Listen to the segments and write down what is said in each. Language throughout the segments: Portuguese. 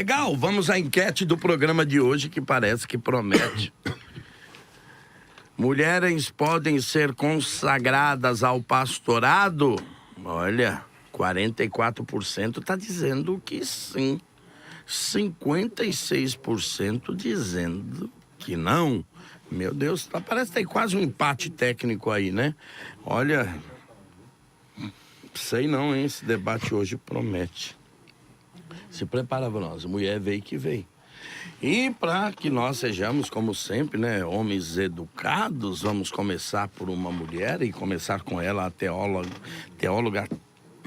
Legal, vamos à enquete do programa de hoje, que parece que promete. Mulheres podem ser consagradas ao pastorado? Olha, 44% está dizendo que sim. 56% dizendo que não. Meu Deus, parece que tem quase um empate técnico aí, né? Olha, sei não, hein? Esse debate hoje promete. Se prepara para nós, mulher veio que veio. E para que nós sejamos, como sempre, né, homens educados, vamos começar por uma mulher e começar com ela, a teóloga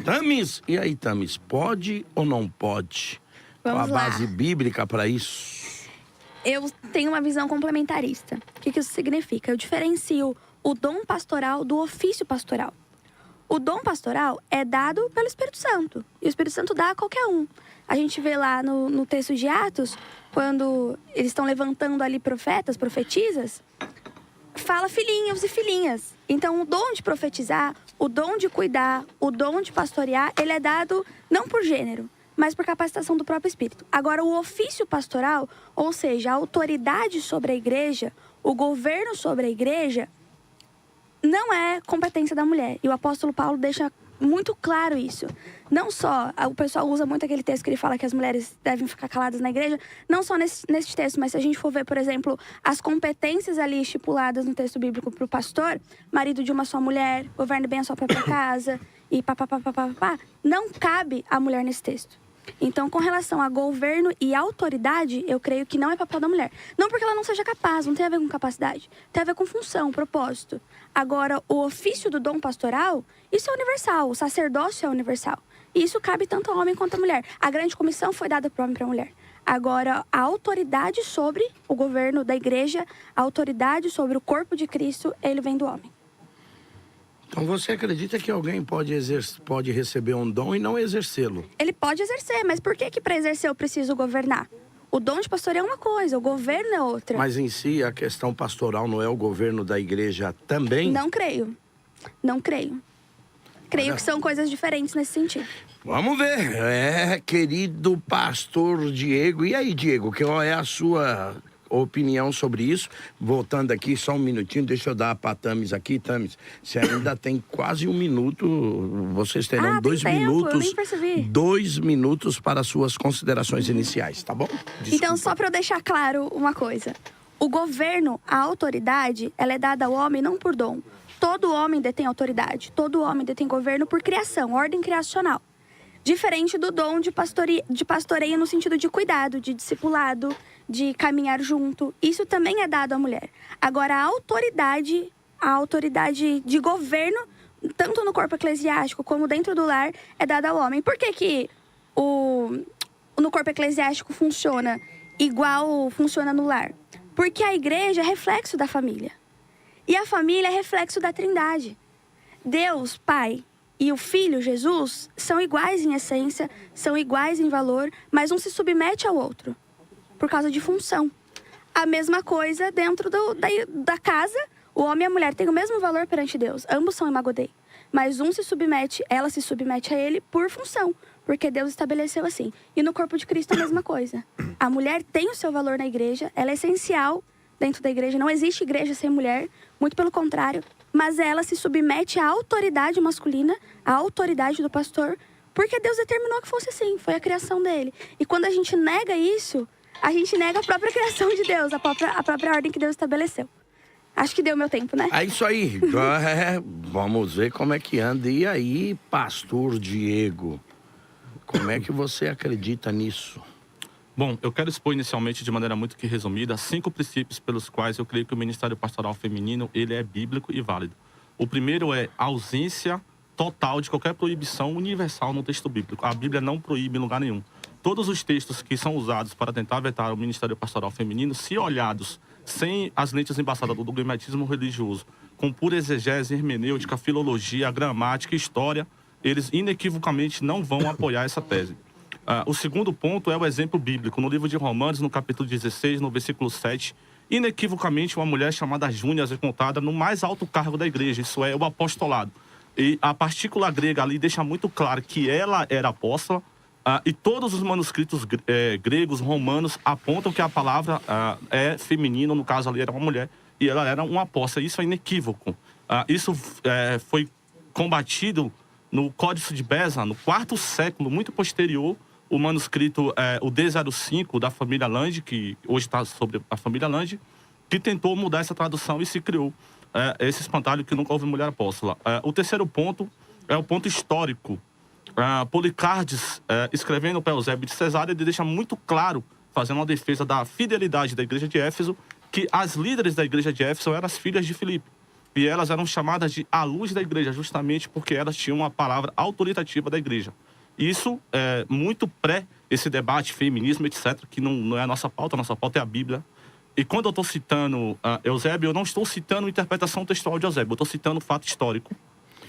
Thamis. E aí, Thamis, pode ou não pode? Qual a base bíblica para isso? Eu tenho uma visão complementarista. O que isso significa? Eu diferencio o dom pastoral do ofício pastoral. O dom pastoral é dado pelo Espírito Santo. E o Espírito Santo dá a qualquer um. A gente vê lá no texto de Atos, quando eles estão levantando ali profetas, profetisas, fala filhinhos e filhinhas. Então, o dom de profetizar, o dom de cuidar, o dom de pastorear, ele é dado não por gênero, mas por capacitação do próprio Espírito. Agora, o ofício pastoral, ou seja, a autoridade sobre a igreja, o governo sobre a igreja, não é competência da mulher. E o apóstolo Paulo deixa muito claro isso. Não só, o pessoal usa muito aquele texto que ele fala que as mulheres devem ficar caladas na igreja, não só nesse texto, mas se a gente for ver, por exemplo, as competências ali estipuladas no texto bíblico para o pastor, marido de uma só mulher, governe bem a sua própria casa, e papapá, não cabe a mulher nesse texto. Então, com relação a governo e autoridade, eu creio que não é papel da mulher. Não porque ela não seja capaz, não tem a ver com capacidade. Tem a ver com função, propósito. Agora, o ofício do dom pastoral, isso é universal. O sacerdócio é universal. E isso cabe tanto ao homem quanto à mulher. A grande comissão foi dada para o homem e para a mulher. Agora, a autoridade sobre o governo da igreja, a autoridade sobre o corpo de Cristo, ele vem do homem. Então você acredita que alguém pode receber um dom e não exercê-lo? Ele pode exercer, mas por que para exercer eu preciso governar? O dom de pastoreio é uma coisa, o governo é outra. Mas em si, a questão pastoral não é o governo da igreja também? Não creio. Não creio. Creio que são coisas diferentes nesse sentido. Vamos ver. Querido pastor Diego. E aí, Diego, qual é a sua opinião sobre isso? Voltando aqui, só um minutinho, deixa eu dar para Thamis aqui. Thamis, você ainda tem quase 1 minuto, vocês terão 2 minutos. Eu nem percebi. 2 minutos para suas considerações iniciais, tá bom? Desculpa. Então, só para eu deixar claro uma coisa. O governo, a autoridade, ela é dada ao homem não por dom. Todo homem detém autoridade, todo homem detém governo por criação, ordem criacional. Diferente do dom de pastoreio no sentido de cuidado, de discipulado, de caminhar junto. Isso também é dado à mulher. Agora, a autoridade de governo, tanto no corpo eclesiástico como dentro do lar, é dada ao homem. Por que no corpo eclesiástico funciona igual funciona no lar? Porque a igreja é reflexo da família. E a família é reflexo da Trindade. Deus, Pai, e o Filho, Jesus, são iguais em essência, são iguais em valor, mas um se submete ao outro, por causa de função. A mesma coisa dentro da casa, o homem e a mulher têm o mesmo valor perante Deus, ambos são imago Dei, mas ela se submete a ele por função, porque Deus estabeleceu assim. E no corpo de Cristo a mesma coisa. A mulher tem o seu valor na igreja, ela é essencial dentro da igreja, não existe igreja sem mulher, muito pelo contrário, mas ela se submete à autoridade masculina, à autoridade do pastor, porque Deus determinou que fosse assim, foi a criação dele. E quando a gente nega isso, a gente nega a própria criação de Deus, a própria ordem que Deus estabeleceu. Acho que deu meu tempo, né? É isso aí. Vamos ver como é que anda. E aí, pastor Diego, como é que você acredita nisso? Bom, eu quero expor inicialmente, de maneira muito que resumida, 5 princípios pelos quais eu creio que o Ministério Pastoral Feminino ele é bíblico e válido. O primeiro é a ausência total de qualquer proibição universal no texto bíblico. A Bíblia não proíbe em lugar nenhum. Todos os textos que são usados para tentar vetar o Ministério Pastoral Feminino, se olhados sem as lentes embaçadas do dogmatismo religioso, com pura exegese, hermenêutica, filologia, gramática, história, eles inequivocamente não vão apoiar essa tese. O segundo ponto é o exemplo bíblico. No livro de Romanos, no capítulo 16, no versículo 7, inequivocamente uma mulher chamada Júnias é contada no mais alto cargo da igreja, isso é, o apostolado. E a partícula grega ali deixa muito claro que ela era apóstola, E todos os manuscritos gregos, romanos, apontam que a palavra é feminina, no caso ali era uma mulher, e ela era uma apóstola. Isso é inequívoco. Isso foi combatido no Códice de Beza, no IV século, muito posterior, o manuscrito, o D05 da família Lande, que hoje está sobre a família Lande, que tentou mudar essa tradução e se criou esse espantalho que nunca houve mulher apóstola. O terceiro ponto é o ponto histórico. Policardes, escrevendo para Eusébio de Cesareia, ele deixa muito claro, fazendo uma defesa da fidelidade da igreja de Éfeso, que as líderes da igreja de Éfeso eram as filhas de Filipe. E elas eram chamadas de a luz da igreja, justamente porque elas tinham uma palavra autoritativa da igreja. Isso é muito pré esse debate, feminismo, etc., que não é a nossa pauta é a Bíblia. E quando eu estou citando Eusébio, eu não estou citando interpretação textual de Eusébio, eu estou citando fato histórico.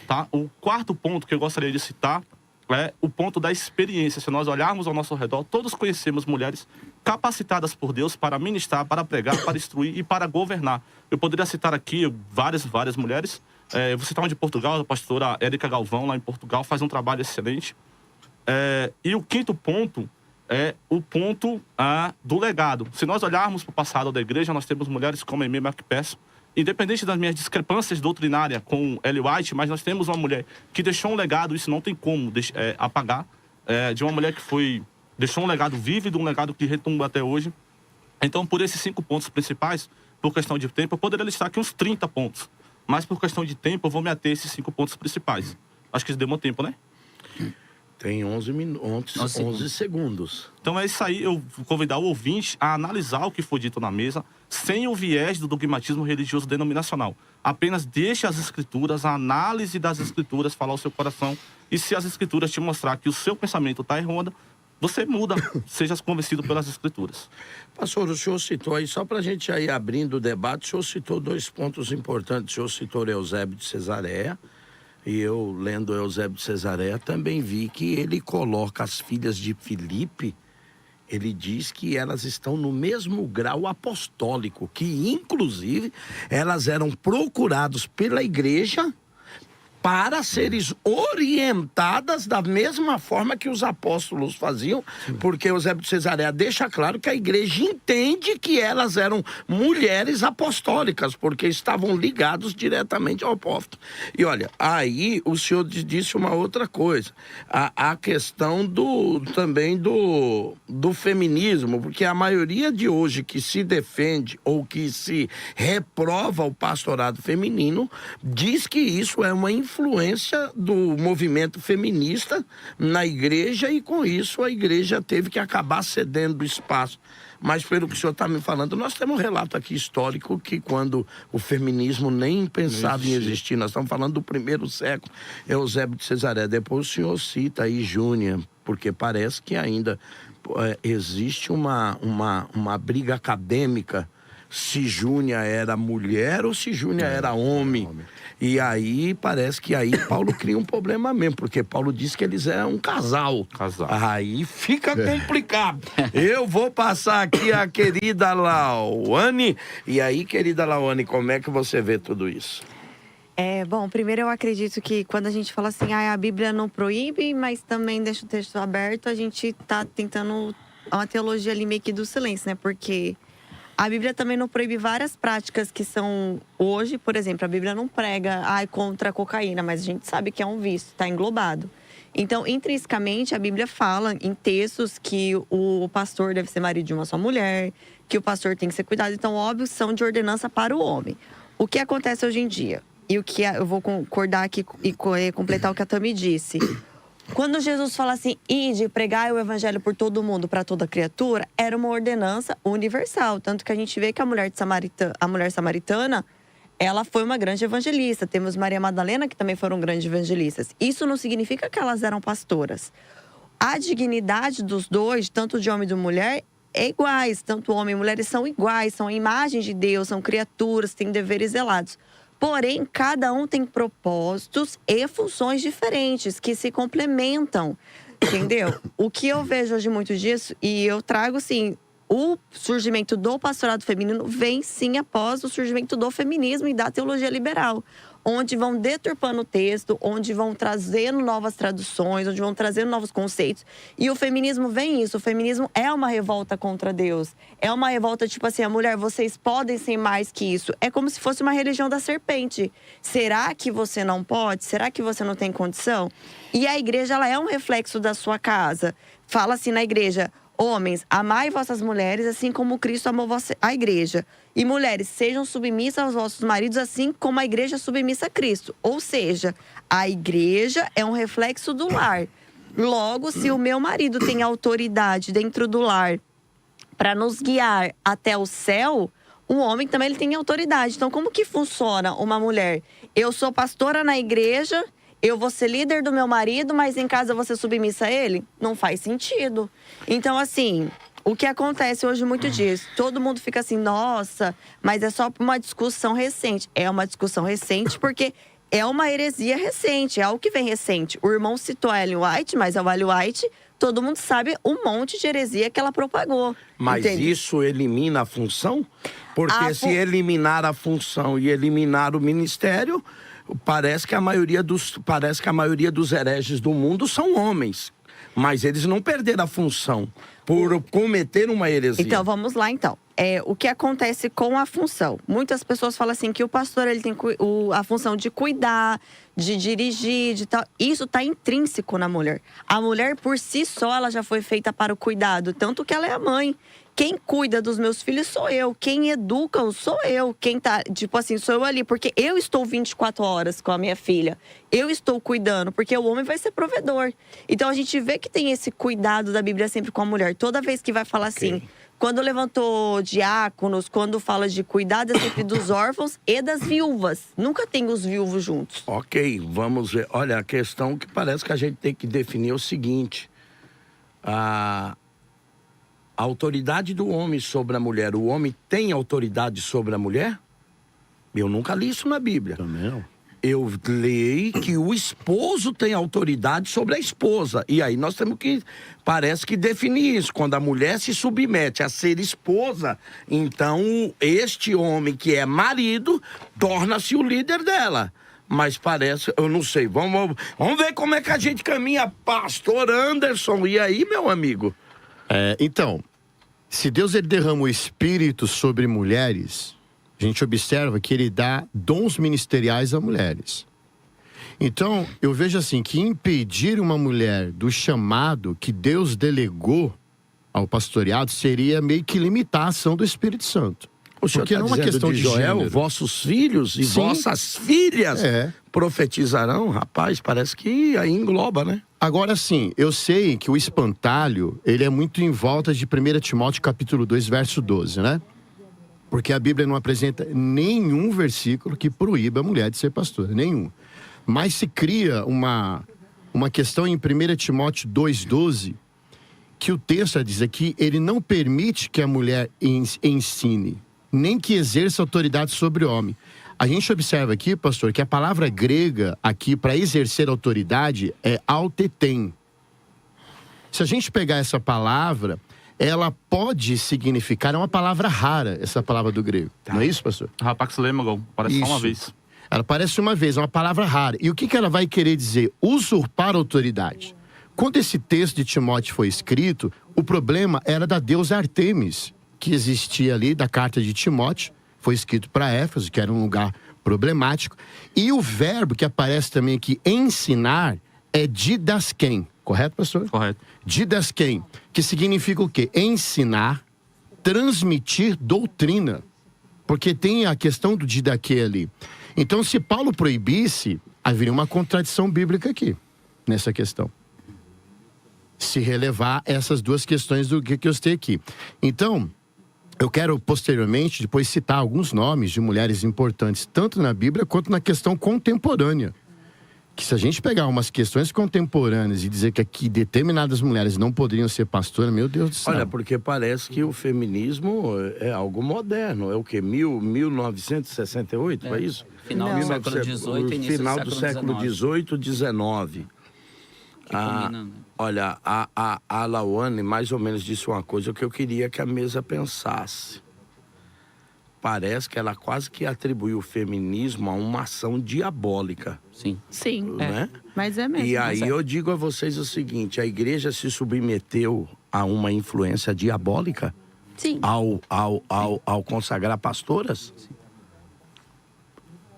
Tá? O quarto ponto que eu gostaria de citar é o ponto da experiência. Se nós olharmos ao nosso redor, todos conhecemos mulheres capacitadas por Deus para ministrar, para pregar, para instruir e para governar. Eu poderia citar aqui várias mulheres. Eu vou citar uma de Portugal, a pastora Érica Galvão, lá em Portugal, faz um trabalho excelente. E o quinto ponto é o ponto do legado. Se nós olharmos para o passado da igreja, nós temos mulheres como Aimee McPherson. Independente das minhas discrepâncias doutrinárias com Ellen White, mas nós temos uma mulher que deixou um legado, isso não tem como apagar, de uma mulher que deixou um legado vívido, um legado que retumba até hoje. Então, por esses 5 pontos principais, por questão de tempo, eu poderia listar aqui uns 30 pontos. Mas por questão de tempo, eu vou me ater a esses 5 pontos principais. Acho que isso deu muito tempo, né? Tem 11 segundos. Então é isso aí, eu vou convidar o ouvinte a analisar o que foi dito na mesa, sem o viés do dogmatismo religioso denominacional. Apenas deixe as escrituras, a análise das escrituras falar ao seu coração, e se as escrituras te mostrar que o seu pensamento está errado, você muda, seja convencido pelas escrituras. Pastor, o senhor citou aí, só para a gente ir abrindo o debate, o senhor citou 2 pontos importantes. O senhor citou Eusébio de Cesareia, e eu, lendo Eusébio de Cesareia, também vi que ele coloca as filhas de Filipe, ele diz que elas estão no mesmo grau apostólico, que inclusive elas eram procuradas pela igreja para serem orientadas da mesma forma que os apóstolos faziam, porque Eusébio de Cesareia deixa claro que a igreja entende que elas eram mulheres apostólicas, porque estavam ligados diretamente ao apóstolo. E olha, aí o senhor disse uma outra coisa, a questão também do feminismo, porque a maioria de hoje que se defende ou que se reprova o pastorado feminino, diz que isso é uma influência do movimento feminista na igreja, e com isso a igreja teve que acabar cedendo espaço. Mas pelo que o senhor está me falando, nós temos um relato aqui histórico que quando o feminismo nem pensava em existir, nós estamos falando do 1º século, Eusébio de Cesareia. Depois o senhor cita aí Júnia, porque parece que ainda existe uma briga acadêmica se Júnia era mulher ou se Júnia era homem. E aí parece que aí Paulo cria um problema mesmo, porque Paulo diz que eles eram um casal. Aí fica complicado. Eu vou passar aqui a querida Lauane. E aí, querida Lauane, como é que você vê tudo isso? Bom, primeiro eu acredito que quando a gente fala assim, a Bíblia não proíbe, mas também deixa o texto aberto, a gente tá tentando uma teologia ali meio que do silêncio, né? Porque a Bíblia também não proíbe várias práticas que são hoje, por exemplo, a Bíblia não prega contra a cocaína, mas a gente sabe que é um vício, está englobado. Então, intrinsecamente, a Bíblia fala em textos que o pastor deve ser marido de uma só mulher, que o pastor tem que ser cuidado. Então, óbvio, são de ordenança para o homem. O que acontece hoje em dia? E o que eu vou concordar aqui e completar o que a Tami disse. Quando Jesus fala assim, ide, pregai o evangelho por todo mundo, para toda criatura, era uma ordenança universal. Tanto que a gente vê que a mulher samaritana, ela foi uma grande evangelista. Temos Maria Madalena, que também foram grandes evangelistas. Isso não significa que elas eram pastoras. A dignidade dos dois, tanto de homem e de mulher, é iguais. Tanto homem e mulher são iguais, são a imagem de Deus, são criaturas, têm deveres zelados. Porém, cada um tem propósitos e funções diferentes que se complementam, entendeu? O que eu vejo hoje muito disso, e eu trago, assim, o surgimento do pastorado feminino vem sim após o surgimento do feminismo e da teologia liberal, onde vão deturpando o texto, onde vão trazendo novas traduções, onde vão trazendo novos conceitos. E o feminismo vem isso, o feminismo é uma revolta contra Deus. É uma revolta tipo assim, a mulher, vocês podem ser mais que isso. É como se fosse uma religião da serpente. Será que você não pode? Será que você não tem condição? E a igreja, ela é um reflexo da sua casa. Fala assim na igreja: homens, amai vossas mulheres, assim como Cristo amou a igreja. E mulheres, sejam submissas aos vossos maridos, assim como a igreja é submissa a Cristo. Ou seja, a igreja é um reflexo do lar. Logo, se o meu marido tem autoridade dentro do lar para nos guiar até o céu, o homem também ele tem autoridade. Então, como que funciona uma mulher? Eu sou pastora na igreja, eu vou ser líder do meu marido, mas em casa eu vou ser submissa a ele? Não faz sentido. Então, assim, o que acontece hoje muito disso, todo mundo fica assim, nossa, mas é só uma discussão recente. É uma discussão recente porque é uma heresia recente, é algo que vem recente. O irmão citou a Ellen White, mas a Ellen White, todo mundo sabe um monte de heresia que ela propagou. Mas entende? isso elimina a função? Porque se eliminar a função e eliminar o ministério, parece que a maioria dos hereges do mundo são homens. Mas eles não perderam a função por cometer uma heresia. Então, vamos lá, então. O que acontece com a função? Muitas pessoas falam assim que o pastor ele tem a função de cuidar, de dirigir, de tal. Isso está intrínseco na mulher. A mulher, por si só, ela já foi feita para o cuidado. Tanto que ela é a mãe. Quem cuida dos meus filhos sou eu. Quem educa-os sou eu. Quem tá, tipo assim, sou eu ali. Porque eu estou 24 horas com a minha filha. Eu estou cuidando, porque o homem vai ser provedor. Então, a gente vê que tem esse cuidado da Bíblia sempre com a mulher. Toda vez que vai falar assim, quando levantou diáconos, quando fala de cuidado, é sempre dos órfãos e das viúvas. Nunca tem os viúvos juntos. Ok, vamos ver. Olha, a questão que parece que a gente tem que definir é o seguinte. A autoridade do homem sobre a mulher. O homem tem autoridade sobre a mulher? Eu nunca li isso na Bíblia. Também não. Eu leio que o esposo tem autoridade sobre a esposa. E aí nós temos que, parece que definir isso. Quando a mulher se submete a ser esposa, então este homem que é marido torna-se o líder dela. Mas parece, eu não sei, vamos ver como é que a gente caminha, pastor Anderson. E aí, meu amigo? Então, se Deus ele derrama o Espírito sobre mulheres, a gente observa que ele dá dons ministeriais a mulheres. Então, eu vejo assim, que impedir uma mulher do chamado que Deus delegou ao pastoreado seria meio que limitar a ação do Espírito Santo. O senhor Porque tá não é uma dizendo questão de Joel, gênero. vossos filhos e Sim. vossas filhas profetizarão? Rapaz, parece que aí engloba, né? Agora sim, eu sei que o espantalho, ele é muito em volta de 1 Timóteo capítulo 2, verso 12, né? Porque a Bíblia não apresenta nenhum versículo que proíba a mulher de ser pastora, nenhum. Mas se cria uma questão em 1 Timóteo 2,12, que o texto diz aqui, ele não permite que a mulher ensine, nem que exerça autoridade sobre o homem. A gente observa aqui, pastor, que a palavra grega aqui para exercer autoridade é auteten. Se a gente pegar essa palavra, ela pode significar, é uma palavra rara, essa palavra do grego. Não é isso, pastor? Rapax lemegon, parece só uma vez. Ela aparece uma vez, é uma palavra rara. E o que ela vai querer dizer? Usurpar autoridade. Quando esse texto de Timóteo foi escrito, o problema era da deusa Artemis, que existia ali, da carta de Timóteo. Foi escrito para Éfeso, que era um lugar problemático. E o verbo que aparece também aqui, ensinar, é didasken. Correto, pastor? Correto. Didasken, que significa o quê? Ensinar, transmitir doutrina. Porque tem a questão do didaquê ali. Então, se Paulo proibisse, haveria uma contradição bíblica aqui, nessa questão. Se relevar essas duas questões do que eu citei aqui. Então, eu quero posteriormente, depois citar alguns nomes de mulheres importantes, tanto na Bíblia quanto na questão contemporânea. Que se a gente pegar umas questões contemporâneas e dizer que aqui determinadas mulheres não poderiam ser pastoras, meu Deus do céu. Olha, porque parece que o feminismo é algo moderno. É o quê? 1968, é isso? Final do século XVIII, início final do do século século XVIII, XIX. Que combina, né? Olha, a Lawane mais ou menos disse uma coisa que eu queria que a mesa pensasse. Parece que ela quase que atribuiu o feminismo a uma ação diabólica, Sim. Sim, né? mas é mesmo. E aí Mas é. eu digo a vocês o seguinte, a igreja se submeteu a uma influência diabólica Sim. ao consagrar pastoras?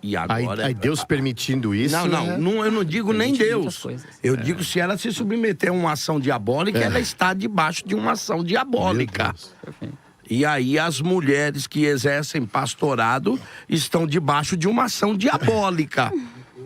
E agora... Aí Deus permitindo isso. Não, eu não digo nem Permite muitas Deus. coisas. Eu digo se ela se submeter a uma ação diabólica, ela está debaixo de uma ação diabólica. Perfeito. E aí as mulheres que exercem pastorado estão debaixo de uma ação diabólica.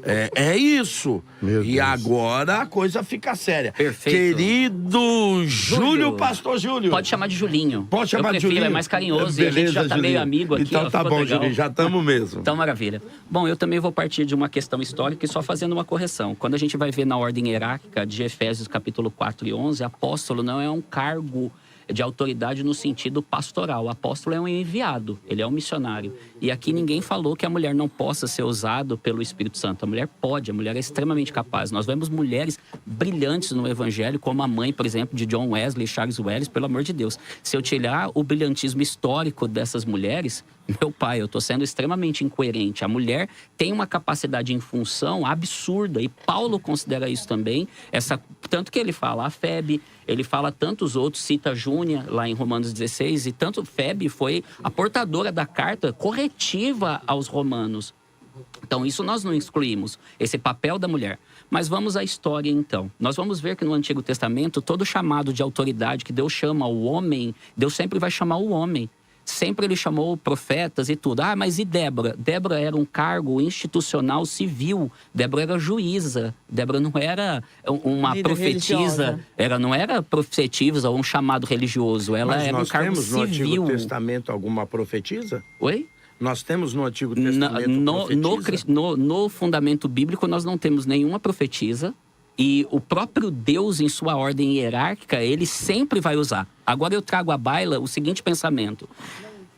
É isso. Meu E Deus. agora a coisa fica séria. Perfeito. Querido Júlio, pastor Júlio. Pode chamar de Julinho. Pode chamar eu de prefiro, Julinho. é mais carinhoso e a gente já tá Julinho. meio amigo aqui. Então ó, tá ficou bom, legal. Julinho, já estamos mesmo. Então, maravilha. Bom, eu também vou partir de uma questão histórica e só fazendo uma correção. Quando a gente vai ver na ordem hierárquica de Efésios capítulo 4 e 11, apóstolo não é um cargo de autoridade no sentido pastoral. O apóstolo é um enviado, ele é um missionário. E aqui ninguém falou que a mulher não possa ser usada pelo Espírito Santo. A mulher pode, a mulher é extremamente capaz. Nós vemos mulheres brilhantes no evangelho, como a mãe, por exemplo, de John Wesley, Charles Wesley, pelo amor de Deus. Se eu tirar o brilhantismo histórico dessas mulheres, meu pai, eu estou sendo extremamente incoerente. A mulher tem uma capacidade em função absurda, e Paulo considera isso também. Tanto que ele fala a Febe, ele fala tantos outros, cita Júnia lá em Romanos 16, e tanto Febe foi a portadora da carta corretiva aos romanos. Então, isso nós não excluímos, esse papel da mulher. Mas vamos à história, então. Nós vamos ver que no Antigo Testamento, todo chamado de autoridade que Deus chama ao homem, Deus sempre vai chamar o homem. Sempre ele chamou profetas e tudo. Ah, mas e Débora? Débora era um cargo institucional civil. Débora era juíza. Débora não era uma Líder profetisa. religiosa. Ela não era profetisa ou um chamado religioso. Ela Mas era um nós cargo temos no Antigo civil. Testamento alguma profetisa? Oi? Nós temos no Antigo Testamento profetisa? No fundamento bíblico, nós não temos nenhuma profetisa. E o próprio Deus, em sua ordem hierárquica, ele sempre vai usar. Agora eu trago à baila o seguinte pensamento.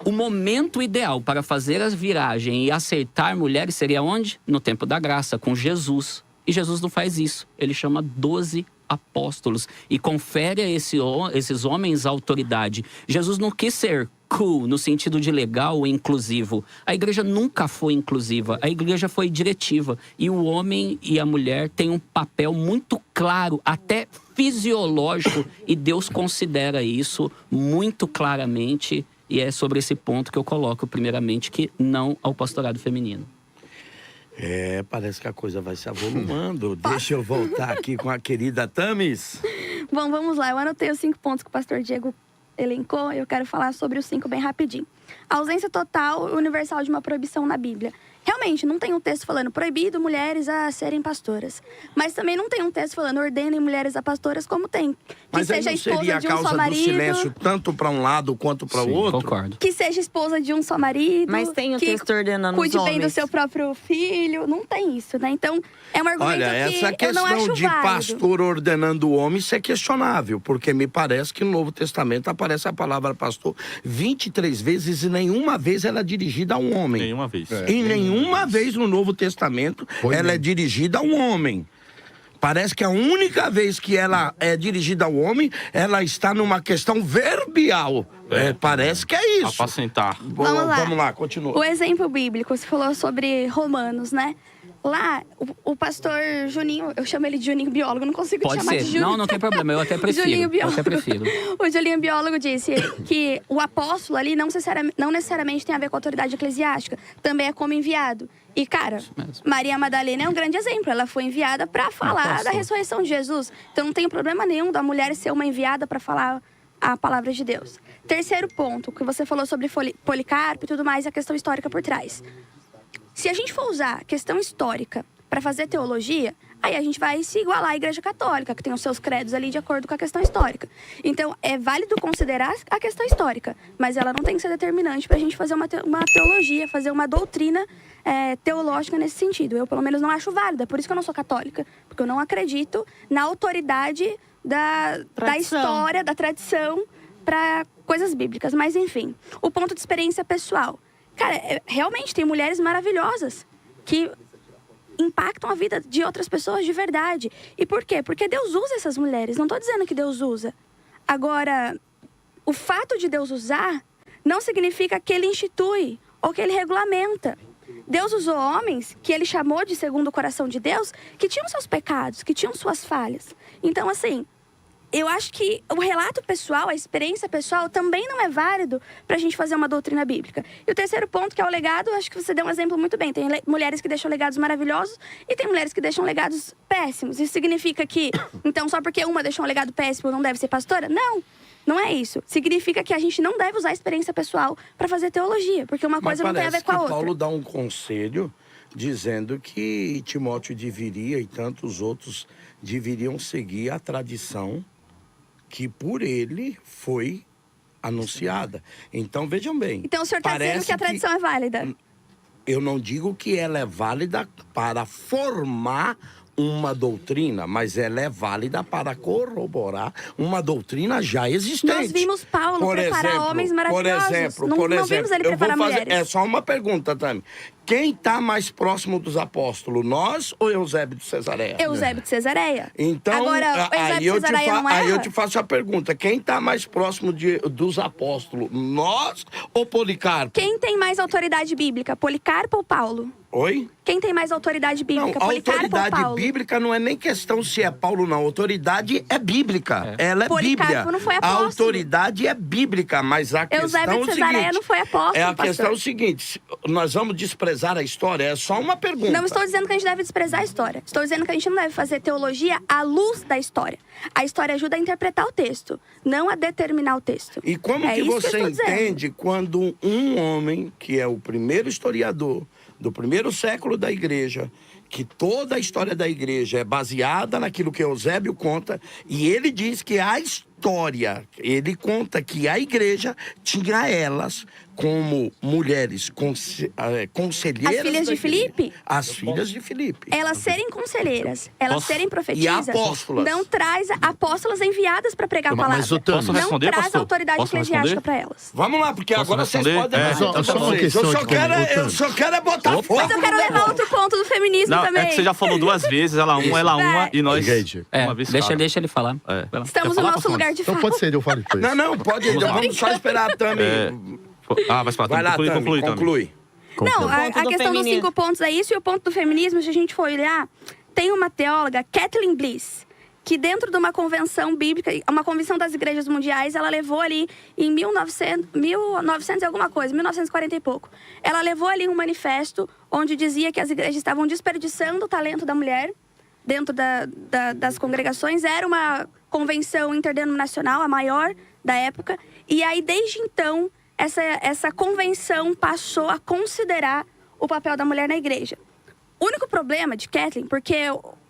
O momento ideal para fazer a viragem e acertar mulheres seria onde? No tempo da graça, com Jesus. E Jesus não faz isso. Ele chama 12 apóstolos e confere a esses homens autoridade. Jesus não quis ser cool, no sentido de legal ou inclusivo. A igreja nunca foi inclusiva, a igreja foi diretiva. E o homem e a mulher têm um papel muito claro, até fisiológico, e Deus considera isso muito claramente. E é sobre esse ponto que eu coloco, primeiramente, que não ao pastorado feminino. Parece que a coisa vai se avolumando. Deixa eu voltar aqui com a querida Thamis. Bom, vamos lá. Eu anotei os 5 pontos que o pastor Diego elencou. Eu quero falar sobre os 5 bem rapidinho. A ausência total e universal de uma proibição na Bíblia. Realmente, não tem um texto falando proibido mulheres a serem pastoras. Mas também não tem um texto falando ordenem mulheres a pastoras, como tem. Que Mas aí seja não esposa seria a de um causa só do marido. silêncio tanto para um lado quanto para o outro? Concordo. Que seja esposa de um só marido. Mas tem o que texto ordenando cuide os bem do homens. seu próprio filho. Não tem isso, né? Então, é um argumento Olha, que essa eu não acho questão de válido. pastor ordenando o homem, isso é questionável, porque me parece que no Novo Testamento aparece a palavra pastor 23 vezes e nenhuma vez ela é dirigida a um homem. Nenhuma vez. E nenhuma vez no Novo Testamento ela é dirigida a um homem. Parece que a única vez que ela é dirigida ao homem, ela está numa questão verbial. Parece que é isso. Apacentar. Vamos lá, continua. O exemplo bíblico, você falou sobre Romanos, né? Lá, o pastor Juninho, eu chamo ele de Juninho biólogo, não consigo Pode chamar ser. de Juninho. Não tem problema, eu até prefiro. Julinho Eu biólogo. até prefiro. O Julinho biólogo disse que o apóstolo ali não necessariamente tem a ver com a autoridade eclesiástica, também é como enviado. E, cara, Maria Madalena é um grande exemplo. Ela foi enviada para falar da ressurreição de Jesus. Então, não tem problema nenhum da mulher ser uma enviada para falar a palavra de Deus. Terceiro ponto, que você falou sobre Policarpo e tudo mais, a questão histórica por trás. Se a gente for usar a questão histórica para fazer teologia, aí a gente vai se igualar à Igreja Católica, que tem os seus credos ali de acordo com a questão histórica. Então, é válido considerar a questão histórica, mas ela não tem que ser determinante para a gente fazer uma teologia, fazer uma doutrina teológica nesse sentido. Eu, pelo menos, não acho válida. Por isso que eu não sou católica, porque eu não acredito na autoridade da história, da tradição, para coisas bíblicas. Mas, enfim, o ponto de experiência pessoal. Cara, realmente tem mulheres maravilhosas que impactam a vida de outras pessoas de verdade. E por quê? Porque Deus usa essas mulheres. Não estou dizendo que Deus usa. Agora, o fato de Deus usar não significa que ele institui ou que ele regulamenta. Deus usou homens que ele chamou de segundo o coração de Deus, que tinham seus pecados, que tinham suas falhas. Então, assim, eu acho que o relato pessoal, a experiência pessoal, também não é válido para a gente fazer uma doutrina bíblica. E o terceiro ponto, que é o legado, acho que você deu um exemplo muito bem. Tem mulheres que deixam legados maravilhosos e tem mulheres que deixam legados péssimos. Isso significa que, então, só porque uma deixou um legado péssimo, não deve ser pastora? Não, não é isso. Significa que a gente não deve usar a experiência pessoal para fazer teologia, porque uma coisa não tem a ver com a outra. Paulo dá um conselho dizendo que Timóteo deveria e tantos outros deveriam seguir a tradição que por ele foi anunciada. Então, vejam bem. Então, o senhor está dizendo que a tradição é válida? Eu não digo que ela é válida para formar uma doutrina, mas ela é válida para corroborar uma doutrina já existente. Nós vimos Paulo preparar homens maravilhosos. Não vimos ele preparar mulheres. É só uma pergunta, Tami. Quem está mais próximo dos apóstolos, nós ou Eusébio de Cesareia? Eusébio de Cesareia. Então, agora, Eusébio de Cesareia não erra? Aí eu te faço a pergunta. Quem está mais próximo dos apóstolos, nós ou Policarpo? Quem tem mais autoridade bíblica, Policarpo ou Paulo? Oi? Quem tem mais autoridade bíblica, Não, a Policarpo ou autoridade Paulo? bíblica não é nem questão se é Paulo ou não. A autoridade é bíblica. Ela é Policarpo Bíblia. não foi A apóstolo. autoridade é bíblica, mas a questão é Eusébio o de Cesareia seguinte... não foi apóstolo, É a pastor. questão é o seguinte, nós vamos desprezar a história? É só uma pergunta. Não estou dizendo que a gente deve desprezar a história. Estou dizendo que a gente não deve fazer teologia à luz da história. A história ajuda a interpretar o texto, não a determinar o texto. E como É que isso você eu estou entende quando um homem, que é o primeiro historiador do primeiro século da igreja, que toda a história da igreja é baseada naquilo que Eusébio conta, e ele diz que a história, ele conta que a igreja tinha elas como mulheres conselheiras. As filhas de Filipe? As filhas de Filipe. Elas serem conselheiras, elas serem profetisas, E apóstolas. não traz apóstolas enviadas para pregar a Mas, palavra. Otávio, Posso não responder, traz pastor? autoridade Posso eclesiástica responder? para elas. Vamos lá, porque Posso agora vocês responder? podem... É, Então, só uma vocês. questão eu de só quero botar fogo. Mas eu quero levar outro ponto do feminismo Não, também. é que você já falou duas vezes, ela uma, e nós Engage. uma vez cada. Deixa ele falar. É. Vai lá. Estamos no Quer falar, nosso pastor? lugar de Então fala. pode ser, eu falo depois. Não, pode ir. Vamos só esperar também. Vai falar, Vai lá, Tami, conclui. Não, a ponto do questão dos feminino. 5 pontos é isso, e o ponto do feminismo, se a gente for olhar, tem uma teóloga, Kathleen Bliss, que dentro de uma convenção bíblica, uma convenção das igrejas mundiais, ela levou ali em 1900 e alguma coisa, 1940 e pouco. Ela levou ali um manifesto onde dizia que as igrejas estavam desperdiçando o talento da mulher dentro das congregações. Era uma convenção interdenominacional, a maior da época, e aí desde então essa convenção passou a considerar o papel da mulher na igreja. O único problema de Kathleen, porque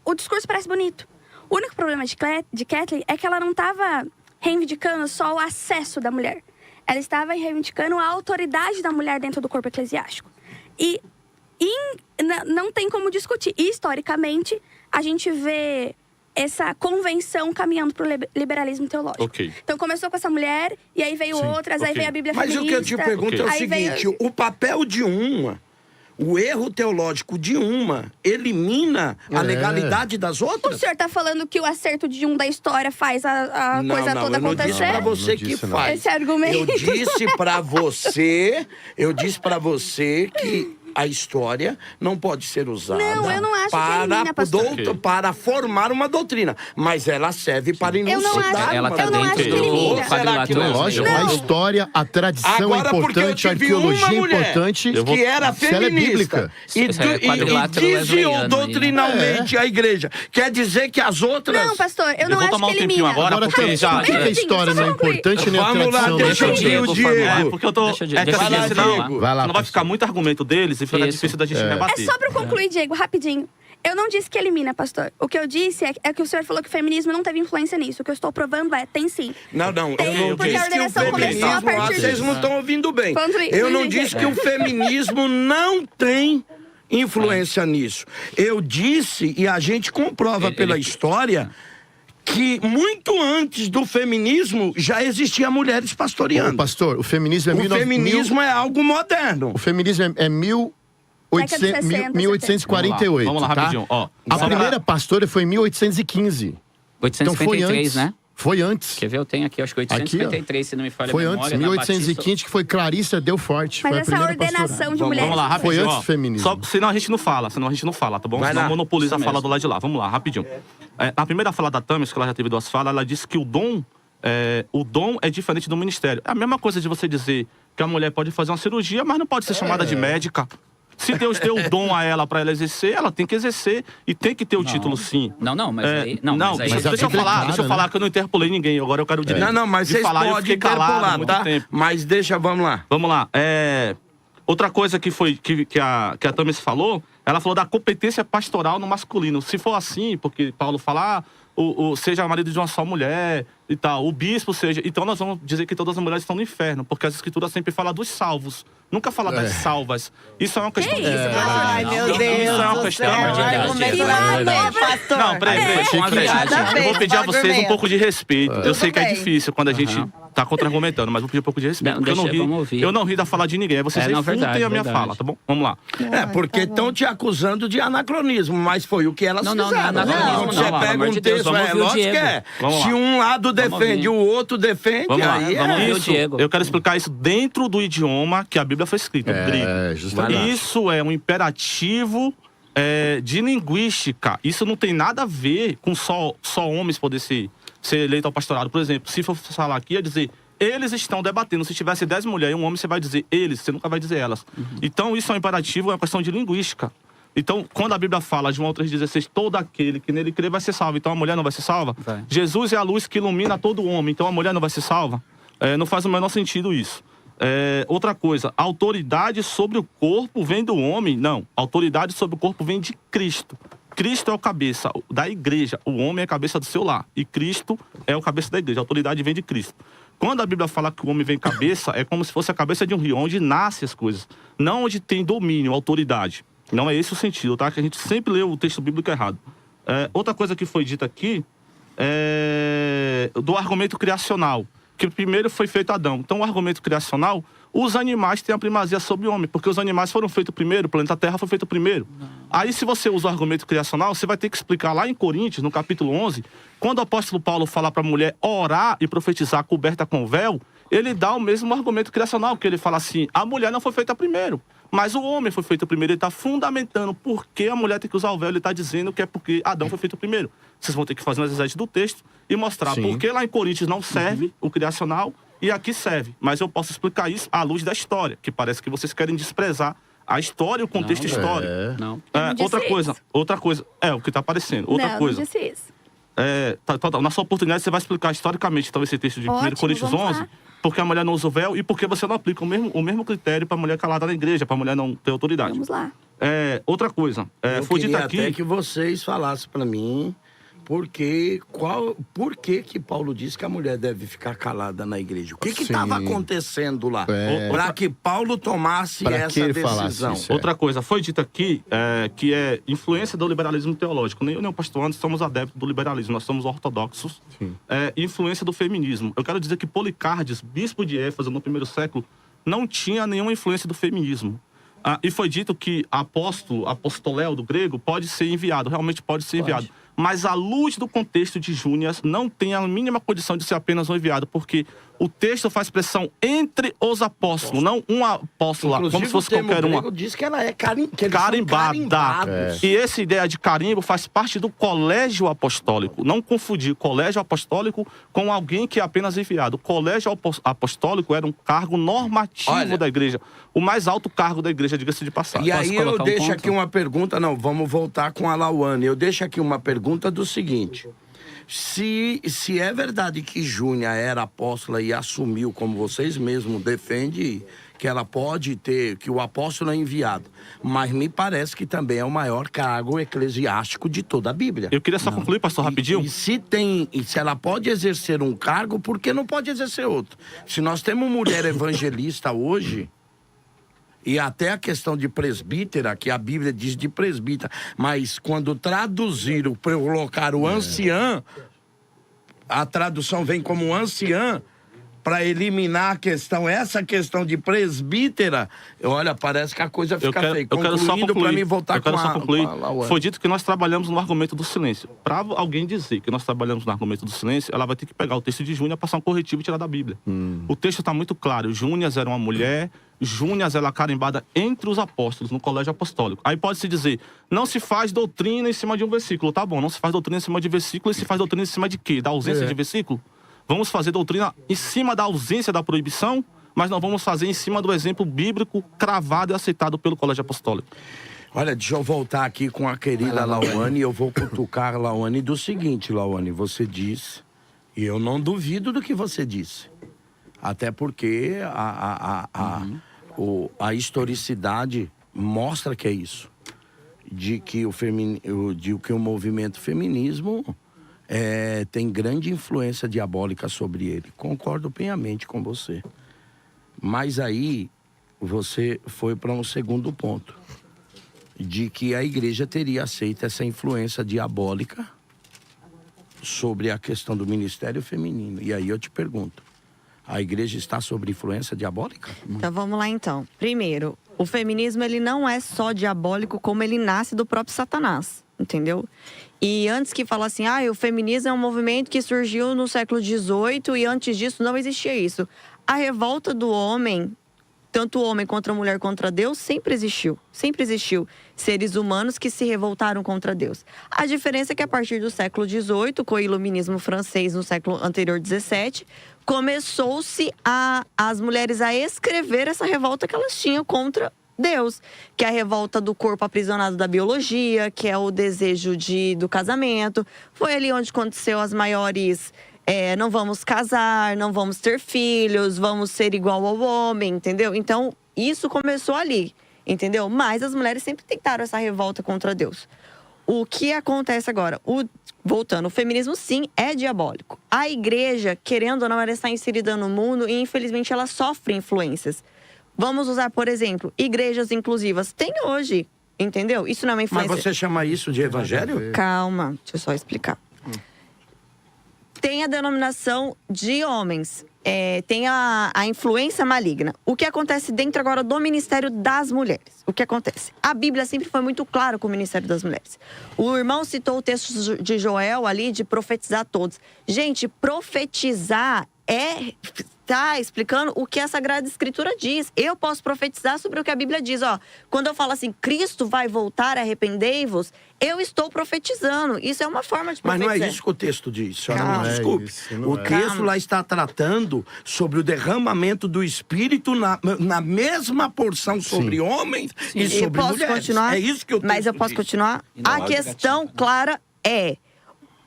o discurso parece bonito, o único problema de Kathleen é que ela não estava reivindicando só o acesso da mulher. Ela estava reivindicando a autoridade da mulher dentro do corpo eclesiástico. E não tem como discutir. E, historicamente, a gente vê essa convenção caminhando para o liberalismo teológico. Ok. Então, começou com essa mulher, e aí veio outras, aí ok. veio a Bíblia Mas feminista. o que eu te pergunto é o aí seguinte, veio- o papel de uma, o erro teológico de uma, elimina a legalidade das O outras? senhor tá falando que o acerto de um da história faz a coisa toda eu não disse acontecer? pra você Não que disse, não. faz. Esse argumento. Eu disse pra você que a história não pode ser usada Não, eu não acho que elimina, pastor. para formar uma doutrina, mas ela serve para Eu não elucidar acho- Ela uma tá eu não acho dentro que elimina. do quadrilátero. Lógico, a história, a tradição Agora, é porque eu importante, a tive uma arqueologia é mulher importante. que era se ela é feminista bíblica. e Quadrilátero desviou wesleyano, doutrinalmente a igreja. Quer dizer que as outras... Não, pastor, eu não vou acho tomar que um tempinho elimina. agora, Agora, porque Tami, já... por que a Rapidinho, história só não é concluir. importante nem a Vamos lá, tradição não é deixa eu importante? ouvir o Diego. porque eu tô... Deixa eu é que deixa assim, eu senão, falar. Vai lá, senão vai pastor. ficar muito argumento deles e fica Isso. difícil da gente É rebater. só pra eu concluir, Diego, rapidinho. Eu não disse que elimina, pastor. O que eu disse é que o senhor falou que o feminismo não teve influência nisso. O que eu estou provando tem sim. Não, Tem, eu não porque a disse que o ordenação começou a feminismo... partir Vocês disso. não estão ouvindo bem. Conclui. Eu não disse que o feminismo não tem influência nisso. Eu disse, e a gente comprova pela história, que muito antes do feminismo já existia mulheres Ô, pastoreando. pastor, o feminismo é O feminismo é algo moderno. O feminismo é Década de 60, 1848. Vamos lá, tá? rapidinho. Ó, A só pra- primeira pastora foi em 1815. Então foi 853, antes. né? Foi antes. Quer ver? Eu tenho aqui, acho que 853, se não me falha Foi a antes, memória. na 1815, que foi Clarissa Delforte. Mas foi a essa primeira ordenação pastora. de mulheres. Vamos lá, rapidinho. Foi antes ó. do feminismo. Senão a gente não fala, tá bom? Vai Senão lá. monopoliza a Isso fala mesmo. do lado de lá. Vamos lá, rapidinho. A primeira fala da Thames, que ela já teve 2 falas, ela disse que o dom é diferente do ministério. É a mesma coisa de você dizer que a mulher pode fazer uma cirurgia, mas não pode ser chamada de médica. Se Deus deu o dom a ela para ela exercer, ela tem que exercer e tem que ter o título, sim. Não, mas aí... Não, mas aí... mas a deixa eu Bíblia é falar, clara, deixa eu né? falar que eu não interpolei ninguém. Agora eu quero o direito Não, mas de vocês falar e eu podem fiquei calado há interpolar, muito tá? tempo. Mas deixa, vamos lá. Vamos lá. Outra coisa que a Thames falou, ela falou da competência pastoral no masculino. Se for assim, porque Paulo fala, seja marido de uma só mulher e tal, o bispo seja... Então nós vamos dizer que todas as mulheres estão no inferno, porque as escrituras sempre falam dos salvos, nunca fala das salvas. Isso é uma questão... Ai, meu Isso Deus é uma do questão... céu. Argumento nada a ver, pastor. Não, peraí. Nada a ver, Eu vou pedir a vocês um argumento. pouco de respeito. Eu sei que é bem. difícil quando a gente tá contra-argumentando, mas vou pedir um pouco de respeito. Não, Porque vamos ouvir. eu não ri da fala de ninguém. Aí vocês não, refutem verdade, a minha verdade. fala, tá bom? Vamos lá. Porque estão te acusando de anacronismo, mas foi o que elas Não, fizeram. anacronismo Você não, pelo pega amor um de Deus, texto, vamos ouvir o lógico que Diego. é. Vamos Se lá. um lado defende, o outro defende, Vamos lá, aí vamos é... ouvir o isso. Diego. Eu quero explicar isso dentro do idioma que a Bíblia foi escrita, o grego. Justamente. Vai lá. Isso é um imperativo de linguística. Isso não tem nada a ver com só homens poder ser eleito ao pastorado. Por exemplo, se for falar aqui, ia dizer... Eles estão debatendo. Se tivesse 10 mulheres e um homem, você vai dizer eles, você nunca vai dizer elas. Então, isso é um imperativo, é uma questão de linguística. Então, quando a Bíblia fala, João 3,16, todo aquele que nele crê vai ser salvo. Então, a mulher não vai ser salva? Vai. Jesus é a luz que ilumina todo homem. Então, a mulher não vai ser salva? Não faz o menor sentido isso. Outra coisa, a autoridade sobre o corpo vem do homem? Não. A autoridade sobre o corpo vem de Cristo. Cristo é o cabeça da igreja. O homem é a cabeça do seu lar. E Cristo é o cabeça da igreja. A autoridade vem de Cristo. Quando a Bíblia fala que o homem vem cabeça, é como se fosse a cabeça de um rio, onde nascem as coisas. Não onde tem domínio, autoridade. Não é esse o sentido, tá? Que a gente sempre lê o texto bíblico errado. Outra coisa que foi dita aqui é do argumento criacional. Que primeiro foi feito Adão. Então, o argumento criacional, os animais têm a primazia sobre o homem, porque os animais foram feitos primeiro, o planeta Terra foi feito primeiro. Aí, se você usa o argumento criacional, você vai ter que explicar lá em Coríntios, no capítulo 11, quando o apóstolo Paulo fala para a mulher orar e profetizar coberta com véu, ele dá o mesmo argumento criacional, que ele fala assim, a mulher não foi feita primeiro, mas o homem foi feito primeiro. Ele está fundamentando por que a mulher tem que usar o véu, ele está dizendo que é porque Adão foi feito primeiro. Vocês vão ter que fazer uma exegese do texto e mostrar por que lá em Coríntios não serve o criacional e aqui serve. Mas eu posso explicar isso à luz da história, que parece que vocês querem desprezar a história e o contexto histórico. Não. não disse Outra coisa, o que está aparecendo. Outra coisa. Não disse isso. Na sua oportunidade, você vai explicar historicamente então, esse texto de 1 Ótimo, Coríntios vamos 11, lá. porque a mulher não usa o véu e porque você não aplica o mesmo critério para a mulher calada na igreja, para a mulher não ter autoridade. Vamos lá. Outra coisa, Eu foi dito queria aqui... até que vocês falassem para mim por que Paulo disse que a mulher deve ficar calada na igreja. O que estava acontecendo lá? Para que Paulo tomasse Pra essa que ele falasse decisão. isso? Outra coisa, foi dito aqui que é influência do liberalismo teológico. Nem eu nem o pastor Anderson somos adeptos do liberalismo, nós somos ortodoxos. Influência do feminismo. Eu quero dizer que Policardes, bispo de Éfeso no primeiro século, não tinha nenhuma influência do feminismo. E foi dito que apostoléu do grego, pode ser enviado, realmente pode ser enviado. Mas à luz do contexto de Júnias, não tem a mínima condição de ser apenas um enviado, porque o texto faz expressão entre os apóstolos, não um apóstolo lá, como se fosse qualquer uma. Diz que ela é que eles são Carimbada. carimbados. E essa ideia de carimbo faz parte do colégio apostólico. Não confundir colégio apostólico com alguém que é apenas enviado. O colégio apostólico era um cargo normativo da igreja. O mais alto cargo da igreja, diga-se de passagem. E aí eu colocar um deixo ponto? aqui uma pergunta, não, vamos voltar com a Lauane. Eu deixo aqui uma pergunta do seguinte: se é verdade que Júnia era apóstola e assumiu, como vocês mesmos defendem, que ela pode ter, que o apóstolo é enviado, mas me parece que também é o maior cargo eclesiástico de toda a Bíblia. Eu queria só concluir, pastor, rapidinho. E se ela pode exercer um cargo, por que não pode exercer outro? Se nós temos mulher evangelista hoje, e até a questão de presbítera, que a Bíblia diz de presbítera, mas quando traduziram, colocaram anciã, a tradução vem como anciã, para eliminar a questão, essa questão de presbítera, olha, parece que a coisa fica feia. Eu quero só concluir. Para mim voltar eu quero só concluir. Lauane. Foi dito que nós trabalhamos no argumento do silêncio. Para alguém dizer que nós trabalhamos no argumento do silêncio, ela vai ter que pegar o texto de Júnia, passar um corretivo e tirar da Bíblia. O texto está muito claro. Júnias era uma mulher, Júnias ela carimbada entre os apóstolos, no colégio apostólico. Aí pode-se dizer, não se faz doutrina em cima de um versículo. Tá bom, não se faz doutrina em cima de versículo, e se faz doutrina em cima de quê? Da ausência de versículo? Vamos fazer doutrina em cima da ausência da proibição, mas não vamos fazer em cima do exemplo bíblico cravado e aceitado pelo colégio apostólico. Olha, deixa eu voltar aqui com a querida Lauane, e eu vou cutucar a Lauane do seguinte, Lauane, você disse, e eu não duvido do que você disse, até porque a historicidade mostra que é isso, de que o movimento feminismo tem grande influência diabólica sobre ele. Concordo plenamente com você. Mas aí você foi para um segundo ponto, de que a igreja teria aceito essa influência diabólica sobre a questão do ministério feminino. E aí eu te pergunto, a igreja está sob influência diabólica? Então vamos lá então. Primeiro, o feminismo ele não é só diabólico, como ele nasce do próprio Satanás, entendeu? E antes que falassem, o feminismo é um movimento que surgiu no século XVIII e antes disso não existia isso. A revolta do homem, tanto o homem contra a mulher contra Deus, sempre existiu. Sempre existiu seres humanos que se revoltaram contra Deus. A diferença é que a partir do século XVIII, com o iluminismo francês no século anterior, XVII, começou-se as mulheres a escrever essa revolta que elas tinham contra Deus, que é a revolta do corpo aprisionado da biologia, que é o desejo do casamento. Foi ali onde aconteceu as maiores... não vamos casar, não vamos ter filhos, vamos ser igual ao homem, entendeu? Então, isso começou ali, entendeu? Mas as mulheres sempre tentaram essa revolta contra Deus. O que acontece agora? Voltando, o feminismo sim é diabólico. A igreja, querendo ou não, ela está inserida no mundo e infelizmente ela sofre influências. Vamos usar, por exemplo, igrejas inclusivas. Tem hoje, entendeu? Isso não é uma influência. Mas você chama isso de evangelho? Calma, deixa eu só explicar. Tem a denominação de homens, tem a influência maligna. O que acontece dentro agora do Ministério das Mulheres? O que acontece? A Bíblia sempre foi muito clara com o Ministério das Mulheres. O irmão citou o texto de Joel ali, de profetizar a todos. Gente, profetizar tá explicando o que a Sagrada Escritura diz. Eu posso profetizar sobre o que a Bíblia diz. Quando eu falo assim, Cristo vai voltar, arrependei-vos, eu estou profetizando. Isso é uma forma de profetizar. Mas não é isso que o texto diz, senhora, Calma. não desculpe. O texto lá está tratando sobre o derramamento do Espírito na mesma porção sobre homens e sobre posso mulheres. Continuar? É isso que eu Mas eu posso continuar? A questão clara é...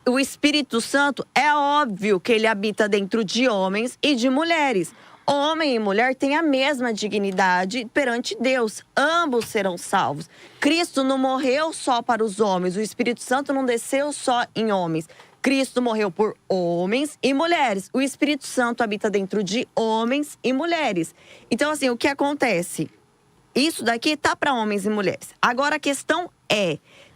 O Espírito Santo, é óbvio que ele habita dentro de homens e de mulheres. Homem e mulher têm a mesma dignidade perante Deus. Ambos serão salvos. Cristo não morreu só para os homens. O Espírito Santo não desceu só em homens. Cristo morreu por homens e mulheres. O Espírito Santo habita dentro de homens e mulheres. Então, assim, o que acontece? Isso daqui tá para homens e mulheres. Agora, a questão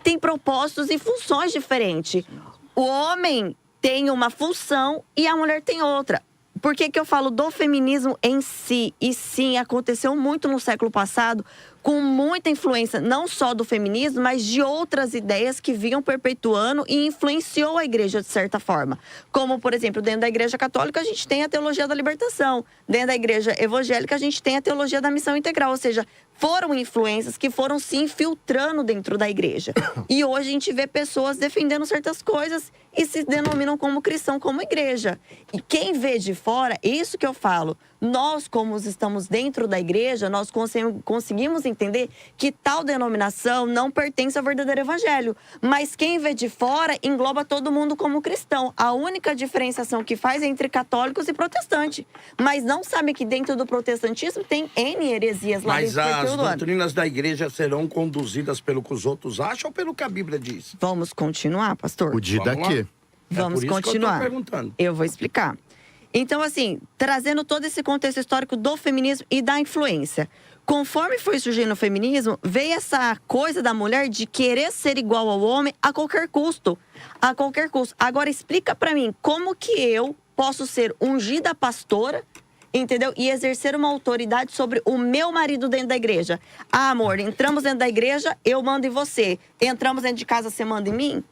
tem propósitos e funções diferentes. O homem tem uma função e a mulher tem outra. Por que eu falo do feminismo em si? E sim, aconteceu muito no século passado, com muita influência, não só do feminismo, mas de outras ideias que vinham perpetuando e influenciou a igreja de certa forma. Como, por exemplo, dentro da igreja católica, a gente tem a teologia da libertação. Dentro da igreja evangélica, a gente tem a teologia da missão integral. Ou seja, foram influências que foram se infiltrando dentro da igreja. E hoje a gente vê pessoas defendendo certas coisas e se denominam como cristão, como igreja. E quem vê de fora, isso que eu falo, nós, como estamos dentro da igreja, nós conseguimos entender que tal denominação não pertence ao verdadeiro evangelho. Mas quem vê de fora engloba todo mundo como cristão. A única diferenciação que faz é entre católicos e protestantes. Mas não sabe que dentro do protestantismo tem N heresias lá dentro. Mas as doutrinas da igreja serão conduzidas pelo que os outros acham ou pelo que a Bíblia diz? Vamos continuar, pastor? O dia daqui. Vamos continuar. Eu vou explicar. Então, assim, trazendo todo esse contexto histórico do feminismo e da influência. Conforme foi surgindo o feminismo, veio essa coisa da mulher de querer ser igual ao homem a qualquer custo. A qualquer custo. Agora, explica pra mim, como que eu, posso ser ungida pastora, entendeu? E exercer uma autoridade sobre o meu marido dentro da igreja. Ah, amor, entramos dentro da igreja, eu mando em você. Entramos dentro de casa, você manda em mim?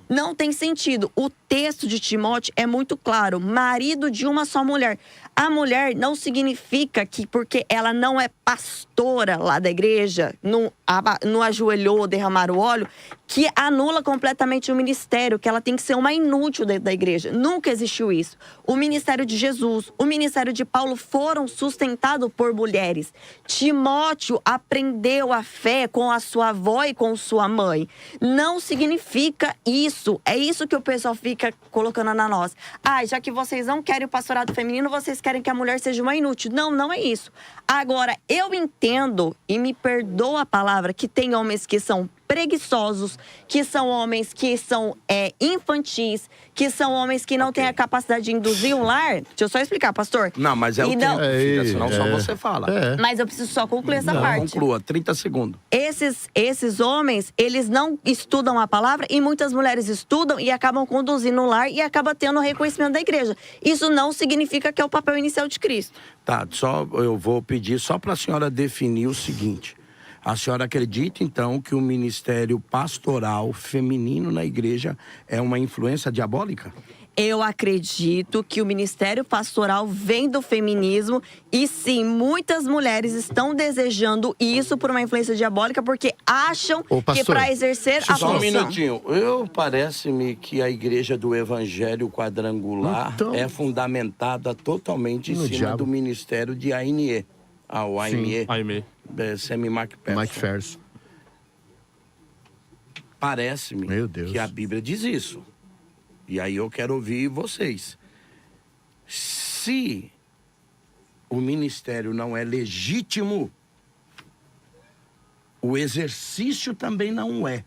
Não tem sentido. O texto de Timóteo é muito claro. Marido de uma só mulher. A mulher não significa que porque ela não é pastora lá da igreja, não ajoelhou, derramar o óleo, que anula completamente o ministério, que ela tem que ser uma inútil dentro da igreja. Nunca existiu isso. O ministério de Jesus, o ministério de Paulo foram sustentados por mulheres. Timóteo aprendeu a fé com a sua avó e com sua mãe. Não significa isso. É isso que o pessoal fica colocando na nós. Ah, já que vocês não querem o pastorado feminino, vocês querem que a mulher seja uma inútil. Não, não é isso. Agora, eu entendo, e me perdoa a palavra, que tem homens que são preguiçosos, que são homens que são infantis, que são homens que não têm a capacidade de induzir um lar. Deixa eu só explicar, pastor. Não, mas é o tempo, filha, senão só você fala. Mas eu preciso só concluir essa parte. Conclua, 30 segundos. Esses homens, eles não estudam a palavra e muitas mulheres estudam e acabam conduzindo um lar e acabam tendo o reconhecimento da igreja. Isso não significa que é o papel inicial de Cristo. Tá, eu vou pedir só para a senhora definir o seguinte. A senhora acredita, então, que o ministério pastoral feminino na igreja é uma influência diabólica? Eu acredito que o ministério pastoral vem do feminismo e sim, muitas mulheres estão desejando isso por uma influência diabólica porque acham que para exercer a função... Só um minutinho. Parece-me que a igreja do Evangelho Quadrangular é fundamentada totalmente em cima do ministério de ANE. O AME. Macpherson. Parece-me que a Bíblia diz isso. E aí eu quero ouvir vocês. Se o ministério não é legítimo, o exercício também não é.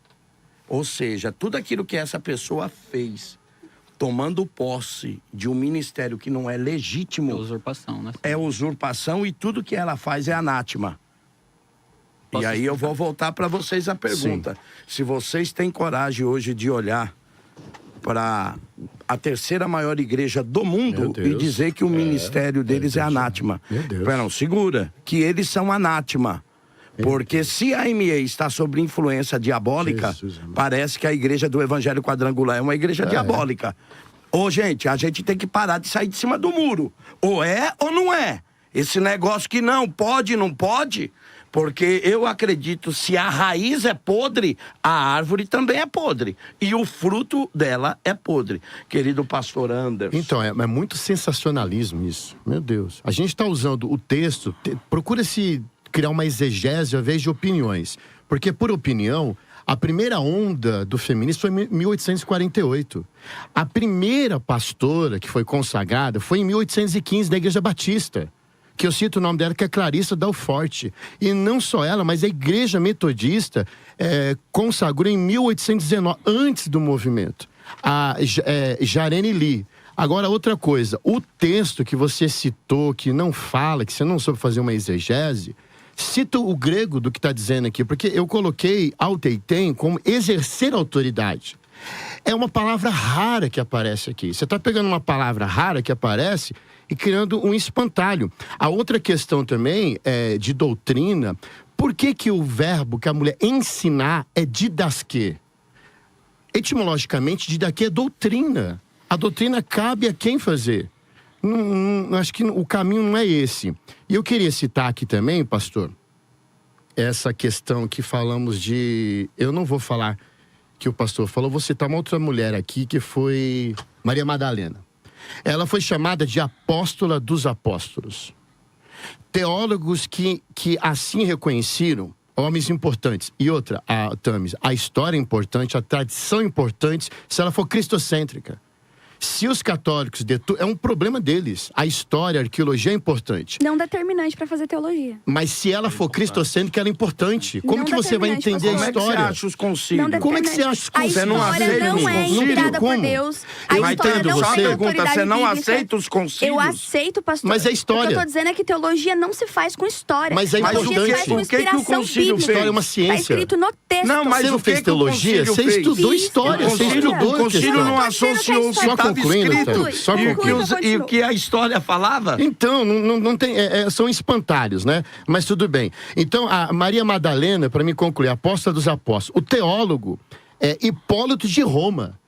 Ou seja, tudo aquilo que essa pessoa fez, tomando posse de um ministério que não é legítimo... É usurpação, né? É usurpação e tudo que ela faz é anátema. E aí eu vou voltar para vocês a pergunta. Se vocês têm coragem hoje de olhar para a terceira maior igreja do mundo e dizer que o ministério deles é anátema. Não, segura, que eles são anátema. Porque se a AME está sob influência diabólica, parece que a igreja do Evangelho Quadrangular é uma igreja diabólica. Ô, gente, a gente tem que parar de sair de cima do muro. Ou é ou não é. Esse negócio que não pode, porque eu acredito, se a raiz é podre, a árvore também é podre. E o fruto dela é podre. Querido pastor Anderson. Então, é muito sensacionalismo isso. Meu Deus. A gente está usando o texto, procura-se criar uma exegese ao invés de opiniões. Porque, por opinião, a primeira onda do feminismo foi em 1848. A primeira pastora que foi consagrada foi em 1815, da Igreja Batista. Que eu cito o nome dela, que é Clarissa Dalforte. E não só ela, mas a Igreja Metodista consagrou em 1819, antes do movimento. A Jarene Lee. Agora, outra coisa. O texto que você citou, que não fala, que você não soube fazer uma exegese, cita o grego do que está dizendo aqui. Porque eu coloquei auteiten como exercer autoridade. É uma palavra rara que aparece aqui. Você está pegando uma palavra rara que aparece e criando um espantalho. A outra questão também é de doutrina. Por que o verbo que a mulher ensinar é didasque? Etimologicamente, didasque é doutrina. A doutrina cabe a quem fazer. Acho que o caminho não é esse. E eu queria citar aqui também, pastor, essa questão que falamos de... Eu não vou falar que o pastor falou, vou citar uma outra mulher aqui, que foi Maria Madalena. Ela foi chamada de apóstola dos apóstolos. Teólogos que assim reconheceram, homens importantes. E outra, Thames, a história é importante, a tradição é importante, se ela for cristocêntrica. Se os católicos... É um problema deles. A história, a arqueologia é importante. Não determinante para fazer teologia. Mas se ela for cristocêntrica, ela é importante. Como que você vai entender a história? Como é que você acha os concílios? Como é que você acha os concílios? Você não aceita os concílios? A história não é inspirada por Deus. A história não tem autoridade você não bíblica. aceita os concílios? Eu aceito, pastor. Mas é história. O que eu tô dizendo é que teologia não se faz com história. Mas é teologia se faz com inspiração bíblica. História é uma ciência. Está escrito no texto. Não, mas você não fez teologia? Você estudou história. Você estudou o concílio não associou o que está concluindo, escrito Tânia, só e, concluindo. e o que a história falava. Então, não tem, são espantalhos, né? Mas tudo bem. Então, a Maria Madalena, para me concluir, apóstola dos apóstolos, o teólogo é Hipólito de Roma.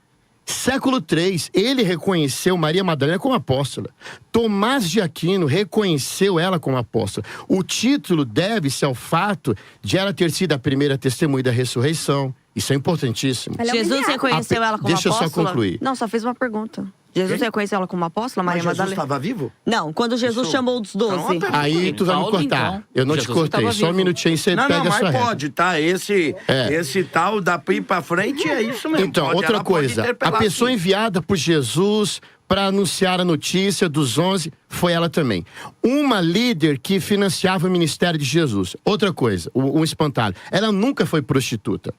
Século III, ele reconheceu Maria Madalena como apóstola. Tomás de Aquino reconheceu ela como apóstola. O título deve-se ao fato de ela ter sido a primeira testemunha da ressurreição. Isso é importantíssimo. Ela é um Jesus viado. reconheceu ela como Deixa eu só apóstola? concluir. Não, só fez uma pergunta. Jesus reconheceu ela como apóstola, Maria Mas Jesus Madalena? estava vivo? Não, quando Jesus chamou os 12. Então, uma pergunta. Aí tu vai me Paulo, cortar. então. Eu não te Jesus cortei. estava Só um vivo. minutinho você Não, pega não, a sua mas reta. pode, tá? Esse tal da pi pra frente é isso mesmo. Então, Pode, outra ela pode coisa. A interpelar, pessoa sim. enviada por Jesus para anunciar a notícia dos 11 foi ela também. Uma líder que financiava o ministério de Jesus. Outra coisa, um espantalho. Ela nunca foi prostituta.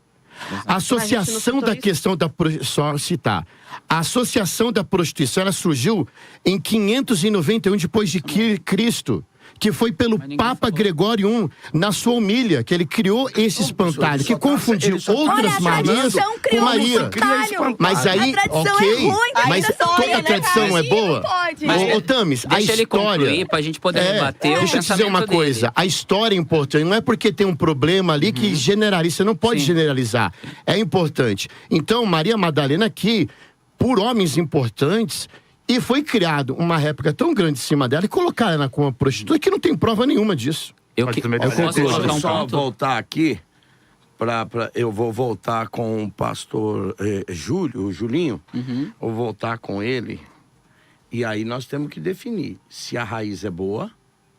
A associação da questão da só citar. A associação da prostituição, ela surgiu em 591 depois de Cristo, que foi pelo Papa Gregório I, na sua homília, que ele criou esse espantalho, que confundiu outras Olha, a Marias tradição com criou um Maria. espantalho. Mas aí, A tradição ok, é ruim, a mas tradição toda é, a tradição né, não é cara? boa? Não pode. Ô, Tamis, a Deixa ele história... concluir pra gente poder debater o Deixa eu te dizer uma pensamento dele. coisa, a história é importante, não é porque tem um problema ali que generaliza, você não pode Sim. generalizar, é importante. Então, Maria Madalena aqui, por homens importantes, e foi criado uma réplica tão grande em cima dela e colocar ela como uma prostituta que não tem prova nenhuma disso. Eu Pode que também posso concluir. colocar Deixa eu um só ponto? voltar aqui. Eu vou voltar com o pastor Júlio, o Julinho. Vou voltar com ele. E aí nós temos que definir se a raiz é boa,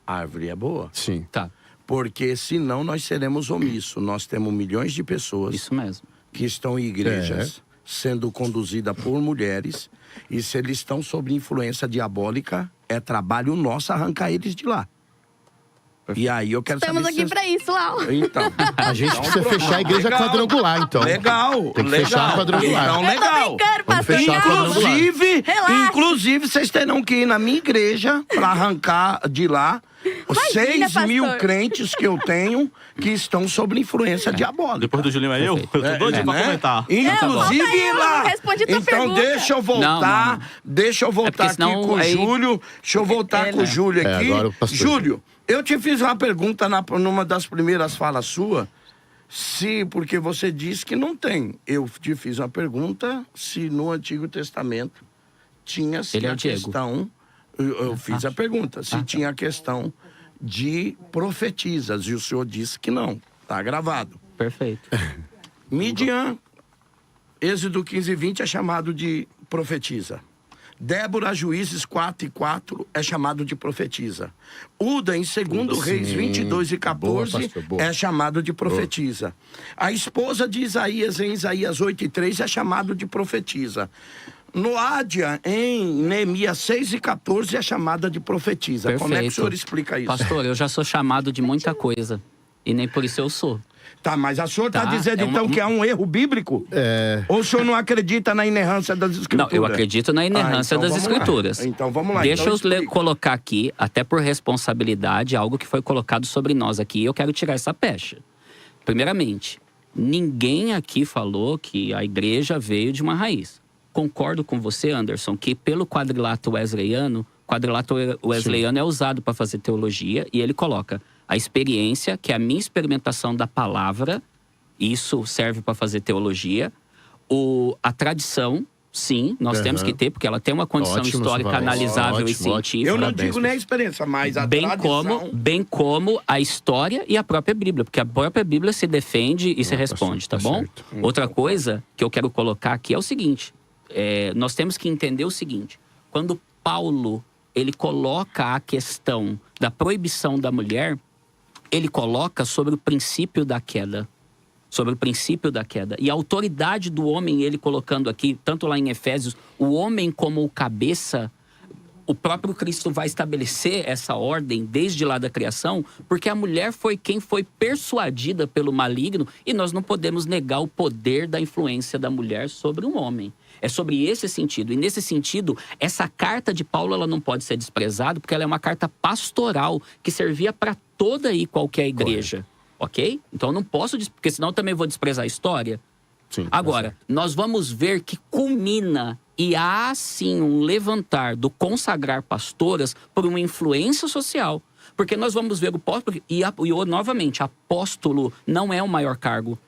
a árvore é boa. Sim. Tá, Porque senão nós seremos omissos. Nós temos milhões de pessoas isso mesmo. que estão em igrejas sendo conduzidas por mulheres. E se eles estão sob influência diabólica, é trabalho nosso arrancar eles de lá. E aí eu quero Estamos saber aqui se pra isso, Lau. Então, A gente precisa fechar a igreja Legal. quadrangular, então. legal, Tem que legal. fechar a quadrangular. Então, Eu tô legal. brincando, Vamos pastor. fechar a Calma. quadrangular. Inclusive, vocês terão que ir na minha igreja para arrancar de lá os Imagina, 6 mil pastor. crentes que eu tenho que estão sob influência diabólica. Depois do Julinho é eu? Eu tô doido pra né? comentar. Inclusive Falta eu, lá. não respondi tua Então pergunta. deixa eu voltar, Não. deixa eu voltar porque senão aqui com o aí- Júlio. Deixa eu voltar com o Júlio aqui. agora o pastor. Júlio, eu te fiz uma pergunta numa das primeiras falas sua. Porque você disse que não tem. Eu te fiz uma pergunta se no Antigo Testamento tinha-se Ele é o a Diego. questão. Eu fiz a pergunta, se tinha a questão de profetisas. E o senhor disse que não. Está gravado. Perfeito. Midian, Êxodo 15:20 é chamado de profetisa. Débora, Juízes 4:4 é chamado de profetisa. Uda, em 2 Reis 22:14 Boa, pastor, boa. é chamado de profetisa. A esposa de Isaías, em Isaías 8:3 é chamado de profetisa. Noádia, em Neemias 6:14 é chamada de profetisa. Perfeito. Como é que o senhor explica isso? Pastor, eu já sou chamado de muita coisa. E nem por isso eu sou. Tá, mas o senhor está Tá, dizendo é uma- então que é um erro bíblico? Ou o senhor não acredita na inerrância das Não, escrituras? eu acredito na inerrância então das vamos lá. escrituras. Então vamos lá. Deixa então eu explica. colocar aqui, até por responsabilidade, algo que foi colocado sobre nós aqui. E eu quero tirar essa pecha. Primeiramente, ninguém aqui falou que a igreja veio de uma raiz. Concordo com você, Anderson, que pelo quadrilátero wesleyano é usado para fazer teologia e ele coloca a experiência, que é a minha experimentação da palavra, isso serve para fazer teologia. A tradição, sim, nós temos que ter, porque ela tem uma condição Ótimo, histórica Silvano. analisável Ótimo, e científica. Eu não Parabéns, digo nem a experiência, mas a Bem tradição... como a história e a própria Bíblia, porque a própria Bíblia se defende e se responde, tá bom? certo. Outra coisa que eu quero colocar aqui é o seguinte, nós temos que entender o seguinte, quando Paulo, ele coloca a questão da proibição da mulher, ele coloca sobre o princípio da queda. Sobre o princípio da queda. E a autoridade do homem, ele colocando aqui, tanto lá em Efésios, o homem como o cabeça, o próprio Cristo vai estabelecer essa ordem desde lá da criação, porque a mulher foi quem foi persuadida pelo maligno e nós não podemos negar o poder da influência da mulher sobre um homem. É sobre esse sentido. E nesse sentido, essa carta de Paulo ela não pode ser desprezada, porque ela é uma carta pastoral que servia para toda e qualquer igreja. Ok? Então eu não posso, porque senão eu também vou desprezar a história. Sim, Agora, nós vamos ver que culmina E há, sim, um levantar do consagrar pastoras por uma influência social. Porque nós vamos ver o apóstolo... novamente, apóstolo não é o maior cargo.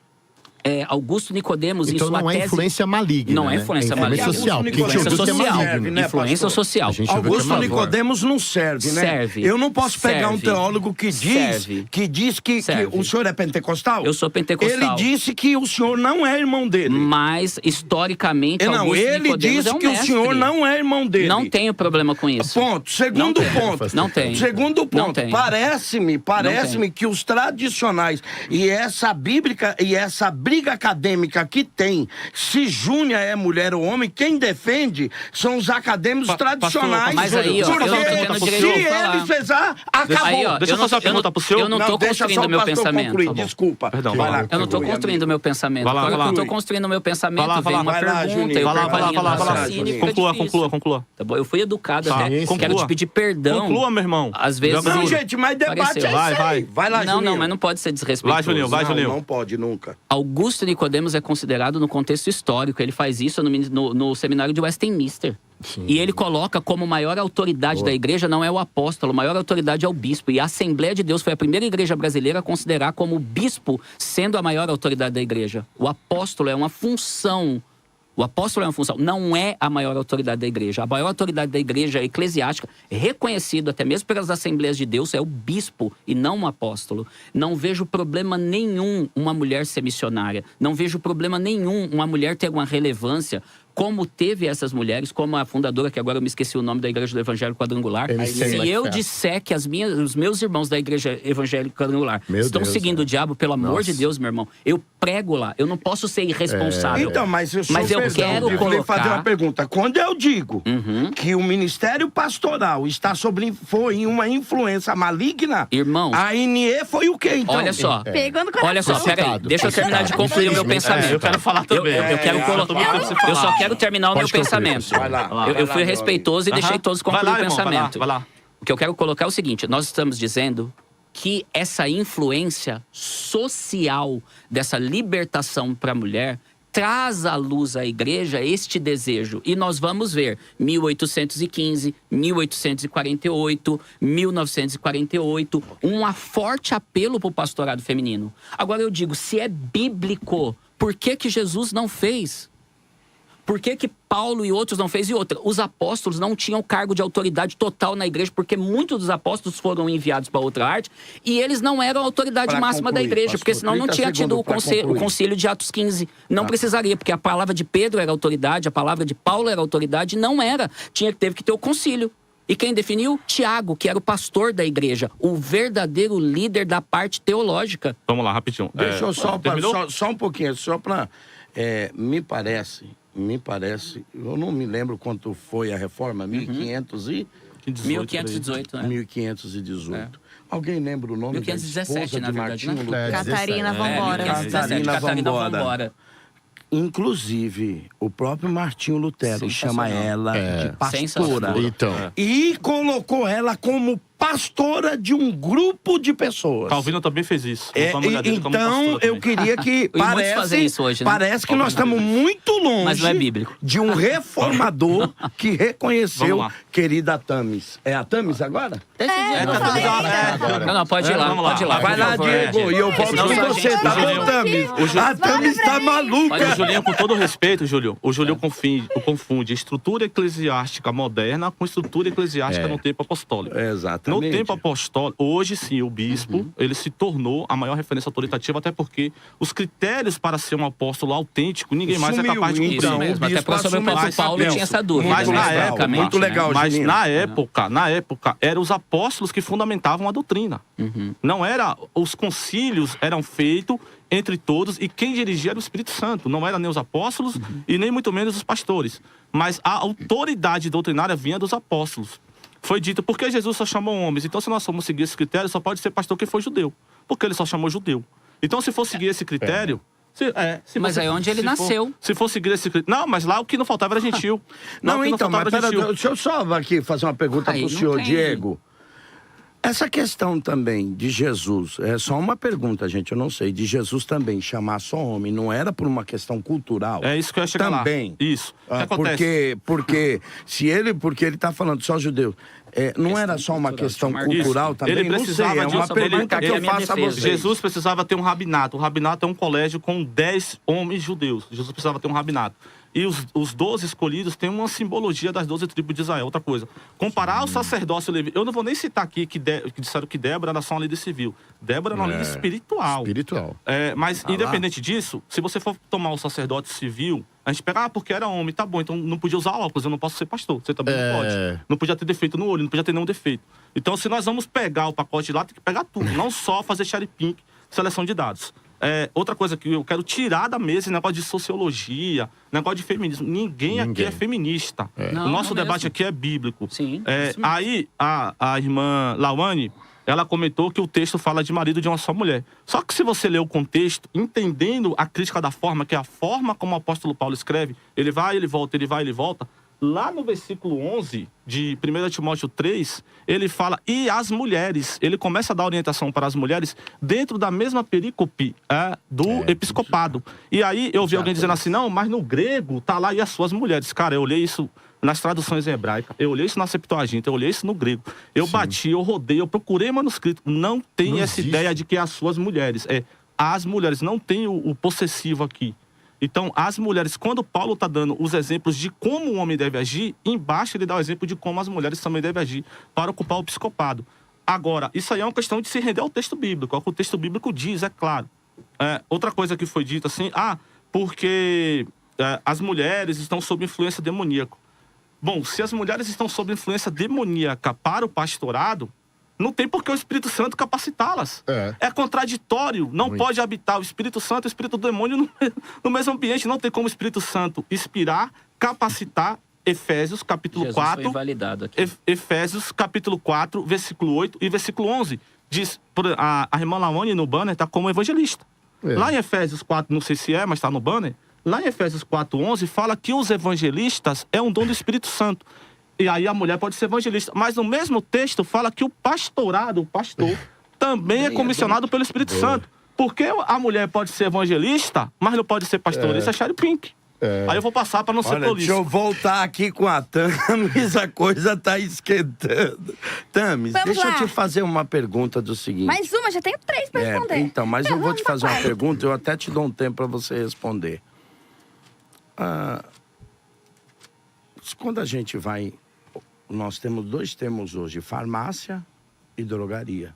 Augusto Nicodemos, então em sua não é tese... influência maligna, Não é né? influência influência maligna. social. Influência social. Serve, né, Influência pastor? social. A gente vê que é Augusto uma- Nicodemos não serve, né? Serve. Eu não posso pegar um Serve. teólogo que Serve. diz que Serve. o senhor é pentecostal. Eu sou pentecostal. Ele disse que o senhor não é irmão dele. Mas, historicamente, Não, Augusto ele Nicodemos disse é um que o mestre. senhor não é irmão dele. Não tenho problema com isso. Ponto. Segundo Não tem. ponto. Não tem. Segundo Não ponto. tem. Parece-me que os tradicionais e essa bíblica e essa briga acadêmica que tem, se Júnia é mulher ou homem, quem defende são os acadêmicos tradicionais. mas aí, ó, eu não tô tendo porque direito se de falar. eles fizar, acabou. Aí, ó, Deixa eu fazer uma pergunta pro senhor. Eu não tô deixa construindo só o meu pastor pensamento. concluir, Tá bom. desculpa. Perdão, Vai lá, Eu não tô conclui, construindo o meu pensamento. Vai lá, Agora vai lá. eu tô construindo o meu pensamento, Vai lá, vem uma vai lá, pergunta, Juninho. eu Vai lá, vou vai lá, linha vai lá, do vai lá. raciocínio, fica difícil. Conclua. Tá bom? Eu fui educado Tá, até. conclua. Quero te pedir perdão. Conclua, meu irmão. Às vezes... Não, gente, mas debate Pareceu. é Vai, isso aí. vai. Vai lá, Não, Juninho. mas não pode ser desrespeitoso. Vai, Juninho, vai, Juninho. Não pode nunca. Augusto Nicodemos é considerado no contexto histórico. Ele faz isso no seminário de Westminster. E ele coloca como maior autoridade da igreja não é o apóstolo, a maior autoridade é o bispo. E a Assembleia de Deus foi a primeira igreja brasileira a considerar como o bispo sendo a maior autoridade da igreja. O apóstolo é uma função. O apóstolo é uma função, não é a maior autoridade da igreja. A maior autoridade da igreja eclesiástica, reconhecido até mesmo pelas Assembleias de Deus, é o bispo e não um apóstolo. Não vejo problema nenhum uma mulher ser missionária. Não vejo problema nenhum uma mulher ter uma relevância como teve essas mulheres, como a fundadora, que agora eu me esqueci o nome da Igreja do Evangelho Quadrangular. MC Se eu Blackfest. disser que os meus irmãos da Igreja Evangélica Quadrangular Meu estão Deus, seguindo é. o diabo, pelo amor Nossa. de Deus, meu irmão, eu prego lá. Eu não posso ser irresponsável. Então, mas eu quero colocar... fazer uma pergunta. Quando eu digo que o ministério pastoral está foi em uma influência maligna, Irmão. a ANE foi o quê, então? Olha só. Pegou no coração. Olha só, peraí. Deixa eu terminar de concluir o meu pensamento. eu quero falar também. Eu quero colocar. Eu só quero terminar o meu Pode concluir, pensamento. Vai lá. Eu fui respeitoso e deixei todos concluir Vai lá, o irmão, pensamento. vai lá. O que eu quero colocar é o seguinte: nós estamos dizendo que essa influência social dessa libertação para a mulher traz à luz à igreja este desejo. E nós vamos ver 1815, 1848, 1948, um forte apelo para o pastorado feminino. Agora eu digo, se é bíblico, por que Jesus não fez? Por que Paulo e outros não fez? E outra, os apóstolos não tinham cargo de autoridade total na igreja, porque muitos dos apóstolos foram enviados para outra arte e eles não eram a autoridade Pra máxima da concluir, igreja, porque pastor, senão não 30 tinha tido o segundos pra concluir. concílio de Atos 15. Não precisaria, porque a palavra de Pedro era autoridade, a palavra de Paulo era autoridade, não era. Teve que ter o concílio. E quem definiu? Tiago, que era o pastor da igreja, o verdadeiro líder da parte teológica. Vamos lá, rapidinho. Deixa eu só terminou? um pouquinho, só para... me parece, eu não me lembro quanto foi a reforma, 1500 e... 1518, né? 1518. Alguém lembra o nome 1517, da esposa na de verdade, Martinho né? Lutero? Catarina Vambora. 1517, Catarina Vambora. Inclusive, o próprio Martinho Lutero chama ela de pastora. Sensacional. Então, E colocou ela como pastora de um grupo de pessoas. Calvino também fez isso. Botou a mulher dele como Então, pastora eu também. queria que muitos fazem isso hoje, né? parece que nós estamos muito longe Mas não é bíblico. de um reformador que reconheceu Vamos lá. querida Tamis. É a Tamis agora? Não, pode ir lá, vamos lá. pode ir lá. Vai por lá, favor, Diego, e eu volto Senão com só a você, gente- tá o bom, Julinho- Tamis? A Tamis tá maluca. Mas o Julinho, com todo respeito, Júlio, o Julinho confunde estrutura eclesiástica moderna com estrutura eclesiástica no tempo apostólico. Exatamente. No tempo apostólico, hoje sim, o bispo, ele se tornou a maior referência autoritativa, até porque os critérios para ser um apóstolo autênco, ninguém mais é Sumiu, capaz de cumprir. então, Isso mesmo, o até bispo porque sobre o assume próprio esse Paulo papel. tinha essa dúvida. Mas né, na época, historicamente, muito legal, né? Mas Juninho. na época, eram os apóstolos que fundamentavam a doutrina. Não era, os concílios eram feitos entre todos e quem dirigia era o Espírito Santo. Não era nem os apóstolos e nem muito menos os pastores. Mas a autoridade doutrinária vinha dos apóstolos. Foi dito, porque Jesus só chamou homens? Então, se nós formos seguir esse critério, só pode ser pastor que foi judeu. Porque ele só chamou judeu. Então, se for seguir esse critério... Mas aí onde ele nasceu. Se for seguir esse critério... Não, mas lá o que não faltava era gentil. Lá Não, o que então, mas faltava era pera, gentil. deixa eu só aqui fazer uma pergunta Aí pro não senhor tem. Diego. Essa questão também de Jesus, é só uma pergunta, gente, eu não sei, de Jesus também chamar só homem, não era por uma questão cultural? É isso que eu ia chegar lá. Também. Isso. O que acontece? Porque ele tá falando só judeu, não era só uma questão cultural também? Ele precisava não sei, é uma disso, pergunta que eu faço a vocês. Jesus precisava ter um rabinato. O rabinato é um colégio com 10 homens judeus. Jesus precisava ter um rabinato. E os 12 escolhidos têm uma simbologia das 12 tribos de Israel. Outra coisa, comparar o sacerdócio Levi. Eu não vou nem citar aqui que disseram que Débora era só uma líder civil. Débora era uma líder espiritual. Mas, independente disso, se você for tomar o sacerdote civil, a gente pega, porque era homem, tá bom, então não podia usar óculos, eu não posso ser pastor. Você também não pode. Não podia ter defeito no olho, não podia ter nenhum defeito. Então, se nós vamos pegar o pacote lá, tem que pegar tudo. Não só fazer cherry pink, seleção de dados. Outra coisa que eu quero tirar da mesa, esse negócio de sociologia, negócio de feminismo. Ninguém aqui é feminista. O nosso debate aqui é bíblico. Sim, aí a irmã Lawane, ela comentou que o texto fala de marido de uma só mulher. Só que se você ler o contexto, entendendo a crítica da forma, que é a forma como o apóstolo Paulo escreve, ele vai, ele volta, ele vai, ele volta. Lá no versículo 11 de 1 Timóteo 3, ele fala, e as mulheres, ele começa a dar orientação para as mulheres dentro da mesma perícope do episcopado. E aí eu vi alguém dizendo assim, não, mas no grego tá lá e as suas mulheres. Cara, eu olhei isso nas traduções hebraicas, eu olhei isso na Septuaginta, eu olhei isso no grego. Eu bati, eu rodei, eu procurei manuscrito. Não tem essa ideia de que as suas mulheres. As mulheres, não tem o possessivo aqui. Então, as mulheres, quando Paulo está dando os exemplos de como o homem deve agir, embaixo ele dá o exemplo de como as mulheres também devem agir para ocupar o episcopado. Agora, isso aí é uma questão de se render ao texto bíblico, é o que o texto bíblico diz, é claro. Outra coisa que foi dita assim, porque as mulheres estão sob influência demoníaca. Bom, se as mulheres estão sob influência demoníaca para o pastorado, não tem por que o Espírito Santo capacitá-las. É contraditório. Não pode habitar o Espírito Santo e o Espírito do demônio no mesmo ambiente. Não tem como o Espírito Santo inspirar, capacitar. Efésios, capítulo Jesus 4. Foi invalidado aqui. Efésios, capítulo 4, versículo 8 e versículo 11. Diz, a irmã Lawane no banner está como evangelista. Lá em Efésios 4, não sei se mas está no banner. Lá em Efésios 4, 11, fala que os evangelistas é um dom do Espírito Santo. E aí a mulher pode ser evangelista. Mas no mesmo texto fala que o pastorado, o pastor, também é comissionado pelo Espírito Santo. Por que a mulher pode ser evangelista, mas não pode ser pastor? Isso é cherry pink. Aí eu vou passar para não ser polícia. Deixa eu voltar aqui com a Thames, a coisa tá esquentando. Thames, deixa eu te fazer uma pergunta do seguinte. Mais uma, já tenho 3 para responder. Então, mas eu vou te fazer uma pergunta, eu até te dou um tempo para você responder. Quando a gente vai... Nós temos 2 termos hoje, farmácia e drogaria.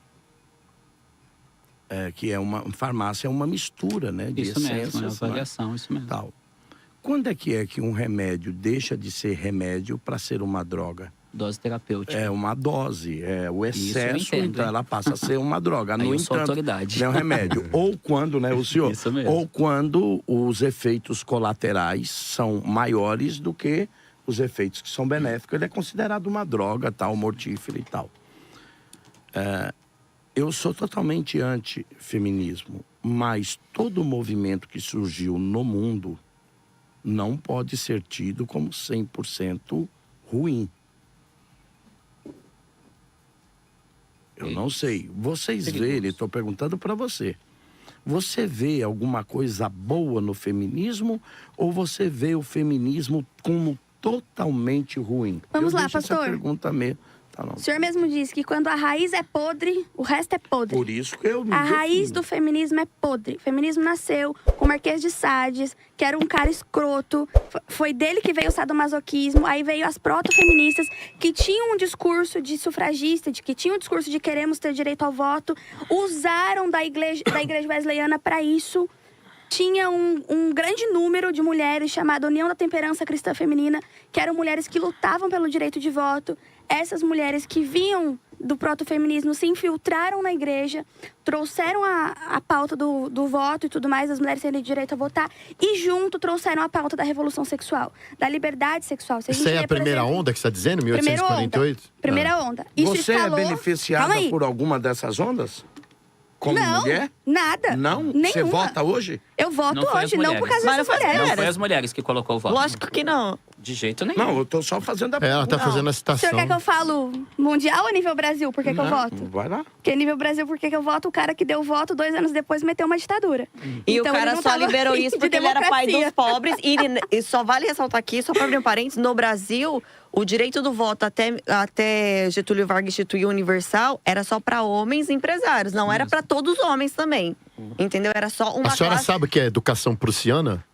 Que farmácia é uma mistura, né? De isso essências, mesmo, é avaliação, isso mesmo. Tal. Quando é que um remédio deixa de ser remédio para ser uma droga? Dose terapêutica. É uma dose, o excesso, entendo, então ela passa a ser uma droga. Aí eu sou autoridade. Não é um remédio. Ou quando, né, o senhor? Isso mesmo. Ou quando os efeitos colaterais são maiores do que os efeitos que são benéficos, ele é considerado uma droga, tal, mortífera e tal. Eu sou totalmente anti-feminismo, mas todo movimento que surgiu no mundo não pode ser tido como 100% ruim. Eu não sei. Vocês verem, estou perguntando para você. Você vê alguma coisa boa no feminismo ou você vê o feminismo como totalmente ruim? Vamos lá, pastor. Essa pergunta mesmo. Tá, o senhor mesmo disse que quando a raiz é podre, o resto é podre. Por isso que eu me A raiz do feminismo é podre. O feminismo nasceu com o Marquês de Sades, que era um cara escroto. Foi dele que veio o sadomasoquismo. Aí veio as proto-feministas, que tinham um discurso de sufragista, que tinham um discurso de queremos ter direito ao voto. Usaram da igreja wesleyana para isso. Tinha um grande número de mulheres chamada União da Temperança Cristã Feminina, que eram mulheres que lutavam pelo direito de voto. Essas mulheres que vinham do protofeminismo se infiltraram na igreja, trouxeram a pauta do voto e tudo mais, as mulheres terem direito a votar, e junto trouxeram a pauta da revolução sexual, da liberdade sexual. Isso aí é a primeira onda que você está dizendo, 1848? Primeira onda. Isso você escalou... é beneficiada por alguma dessas ondas? Como mulher? Nada. Não? Nenhuma. Você vota hoje? Eu voto hoje, não por causa das mulheres. Não foi as mulheres que colocou o voto. Lógico que não. De jeito nenhum. Não, eu tô só fazendo a pergunta. Ela tá fazendo a O citação. senhor quer que eu falo mundial ou nível Brasil? Por que eu voto? Vai lá. Porque nível Brasil, por que eu voto? O cara que deu o voto 2 anos depois meteu uma ditadura. E Então, o ele cara não só tava liberou afim isso de porque ele era pai democracia. dos pobres. E só vale ressaltar aqui, só para abrir um parênteses, no Brasil, o direito do voto até Getúlio Vargas instituir o universal era só para homens empresários, não era para todos os homens também. Entendeu? Era só uma A senhora classe... sabe o que é educação prussiana?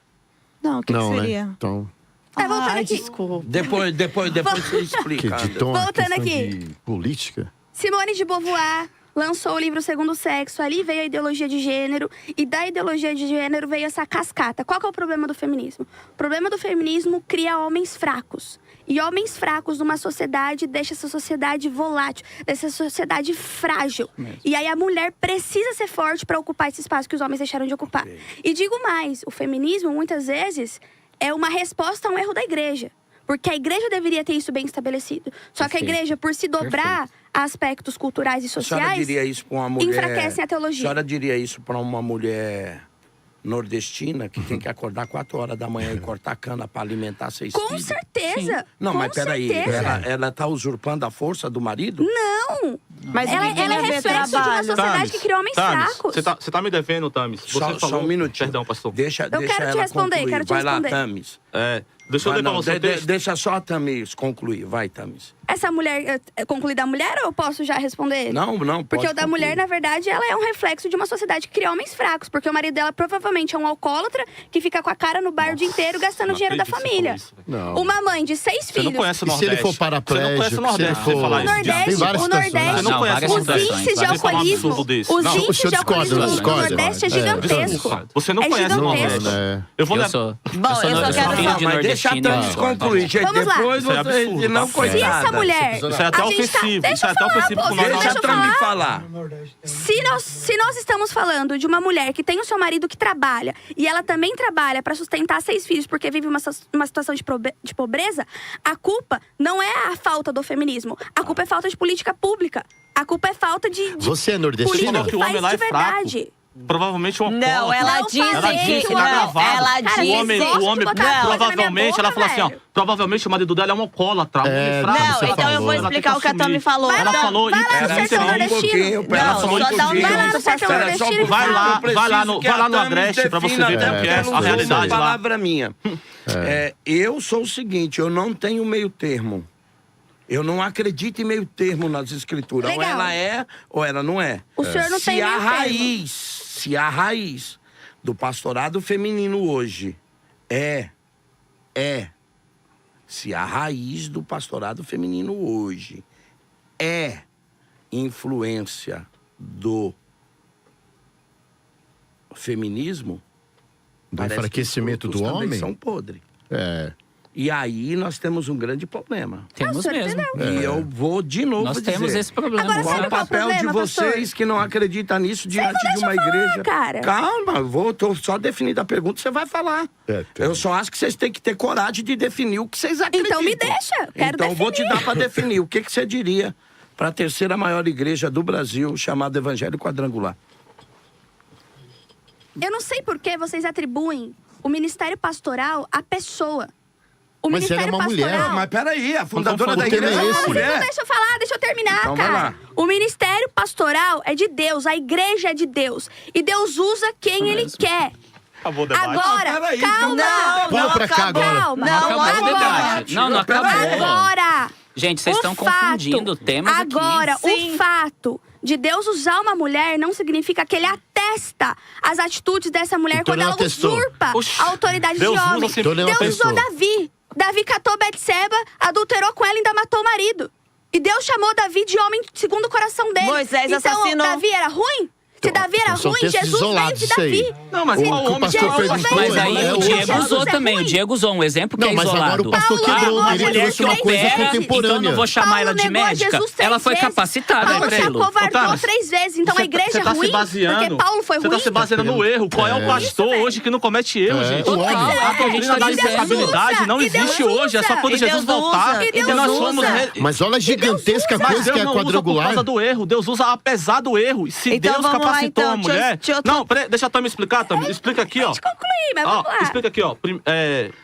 Não, o que Não, seria? né? Então, Voltando aqui. Desculpa. Depois você que explica. de Anderson. tom, Voltando questão aqui. de política. Simone de Beauvoir lançou o livro Segundo Sexo, ali veio a ideologia de gênero, e da ideologia de gênero veio essa cascata. Qual que é o problema do feminismo? O problema do feminismo cria homens fracos. E homens fracos numa sociedade deixa essa sociedade volátil, deixa essa sociedade frágil. E aí a mulher precisa ser forte para ocupar esse espaço que os homens deixaram de ocupar. E digo mais, o feminismo muitas vezes é uma resposta a um erro da igreja. Porque a igreja deveria ter isso bem estabelecido. Só que a igreja, por se dobrar a aspectos culturais e A senhora sociais, diria isso para uma mulher... enfraquecem a teologia. A senhora diria isso para uma mulher nordestina que tem que acordar 4 horas da manhã e cortar cana para alimentar 6 Com filhos? certeza. Não, com mas peraí, certeza. ela tá usurpando a força do marido? Não. Mas Ela, o que tem ela a é ver reflexo de uma trabalho? sociedade que cria homens fracos. Você tá me devendo, Tamis. Você Só falou... um minutinho. Perdão, pastor. Deixa quero te ela responder, concluir. quero te Vai responder. lá, Tamis. Deixa eu ler pra você o texto. Deixa só a Tamis concluir. Vai, Tamis. Essa mulher, concluir da mulher ou eu posso já responder? Não, Porque pode o da concluir. mulher, na verdade, ela é um reflexo de uma sociedade que cria homens fracos. Porque o marido dela provavelmente é um alcoólatra que fica com a cara no bar o dia inteiro gastando não dinheiro da acredito que você família. falou isso, velho. Não. Uma mãe de 6 Você filhos. não conhece o E se ele Nordeste. for paraplégico, Você não conhece o Nordeste, se você ele for- falar O isso. Nordeste, Tem várias o situações. Nordeste, Você não conhece várias os situações, índices de várias. Você fala um alcoolismo, absurdo desse. os Não, o índices senhor de discorda, alcoolismo no discorda. Nordeste é É. gigantesco. Você não É conhece o gigantesco. Nordeste. né? Eu vou Eu ler. sou Bom, eu só sou quero- filho de Mas deixa a nordestino. Tamis concluir, gente. Vamos lá. Depois Isso é você... absurdo, Não, tá? coitada. Se essa mulher... Isso é até a gente tá- ofensivo. Deixa Isso é eu até falar, ofensivo pô, pro deixa Deixa eu a Tamis falar. falar. Se nós estamos falando de uma mulher que tem o seu marido que trabalha e ela também trabalha para sustentar 6 filhos porque vive uma situação de pobreza, a culpa não é a falta do feminismo. A culpa é falta de política pública. A culpa é falta de Você é política nordestina? que que o homem faz lá de é fraco. verdade. Provavelmente um Não, ela Não diz falei disse que que o tá homem- gravado. Ela Cara, O diz- homem, vocês o homem gostam de botar coisa na minha provavelmente, boca, ela falou assim, ó. velho. Provavelmente o marido dela é um alcoólatra, um É, homem fraco. não, Não, você então eu falou. vou Ela tem explicar que o que a Tami assumir. falou. Ela Então, falou vai lá no Pera sertão só um nordestino. pouquinho, pera Não, só um só dá um pouquinho. Vai lá no sertão Pera só um nordestino e pouquinho. Vai fala. lá, Eu preciso vai lá no- que vai lá a no Tamis Agreste pra você defina, ver até como que é porque eu não a uso realidade lá. palavra minha. Eu sou o seguinte, eu não tenho meio termo. Eu não acredito em meio termo nas escrituras. Ou Legal. ela é, ou ela não é. O senhor não tem meio termo. Se a raiz do pastorado feminino hoje se a raiz do pastorado feminino hoje é influência do feminismo, Do parece que enfraquecimento os do frutos também homem? são podres. É. E aí nós temos um grande problema. Temos o senhor mesmo. entendeu? E eu vou de novo Nós dizer. temos esse problema. Agora, Qual sabe o qual é o papel de problema, vocês pastor? que não acreditam nisso diante de uma igreja? cara. Calma, tô só definindo a pergunta, você vai falar. Eu só acho que vocês têm que ter coragem de definir o que vocês acreditam. Então me deixa, quero Então eu vou te definir. dar para definir. O que você diria para a terceira maior igreja do Brasil, chamada Evangelho Quadrangular? Eu não sei por que vocês atribuem o ministério pastoral à pessoa. O Mas ela é ministério uma mulher. pastoral... Mas peraí, a fundadora da falando, o tema igreja é é uma esse. Vocês não mulher. deixam eu falar, deixa eu terminar, Então vai cara. lá. O ministério pastoral é de Deus, a igreja é de Deus. E Deus usa quem Ele quer. Acabou o debate. Agora, peraí, calma. Não, Vamos pra cá acabou. agora. Calma. Não, Acabou olha o debate. Não acabou. Agora. Gente, vocês O estão fato- confundindo temas aqui. Agora, Sim. o fato de Deus usar uma mulher não significa que Ele atesta as atitudes dessa mulher Então quando ele ela atestou. usurpa Oxi, a autoridade Deus de usa homem. sempre- Então ele não Deus usou atestou. Davi. Davi catou Betseba, adulterou com ela e ainda matou o marido. E Deus chamou Davi de homem segundo o coração dele. Moisés então, assassinou. Davi era ruim? Se Davi era Então, são ruim, textos Jesus veio isolados de isso aí. Davi. Não, mas O qual que o homem pastor Jesus perguntou veio Mas aí é o outro. Diego Jesus usou é também. ruim. O Diego usou um exemplo que Não, é mas isolado. agora o pastor Paulo quebrou. negou Ele Jesus trouxe uma três coisa vezes. contemporânea. Então não vou chamar Paulo ela de negou médica. Jesus 3 Ela foi vezes. capacitada, Paulo é se pra ele. acovardou Otávio, 3 vezes. Então a igreja é tá ruim? se baseando, Porque Paulo foi Você ruim? tá se baseando no erro. Qual é o pastor velho. hoje que não comete erro, gente? o homem. A doutrina da E Deus inestabilidade usa, não e Deus existe hoje. É só usa. quando E Jesus Deus voltar. usa. E Deus nós usa. somos... Mas olha a gigantesca Mas coisa Deus que é não usa por quadrangular. causa do erro. Deus usa apesar do erro. E se Então Deus vamos lá. lá, citou então. uma mulher. Deixa eu- Não, peraí, deixa a Tami explicar, Tami. Explica aqui, ó. Deixa eu concluir, mas Ó, vamos lá. explica aqui, ó.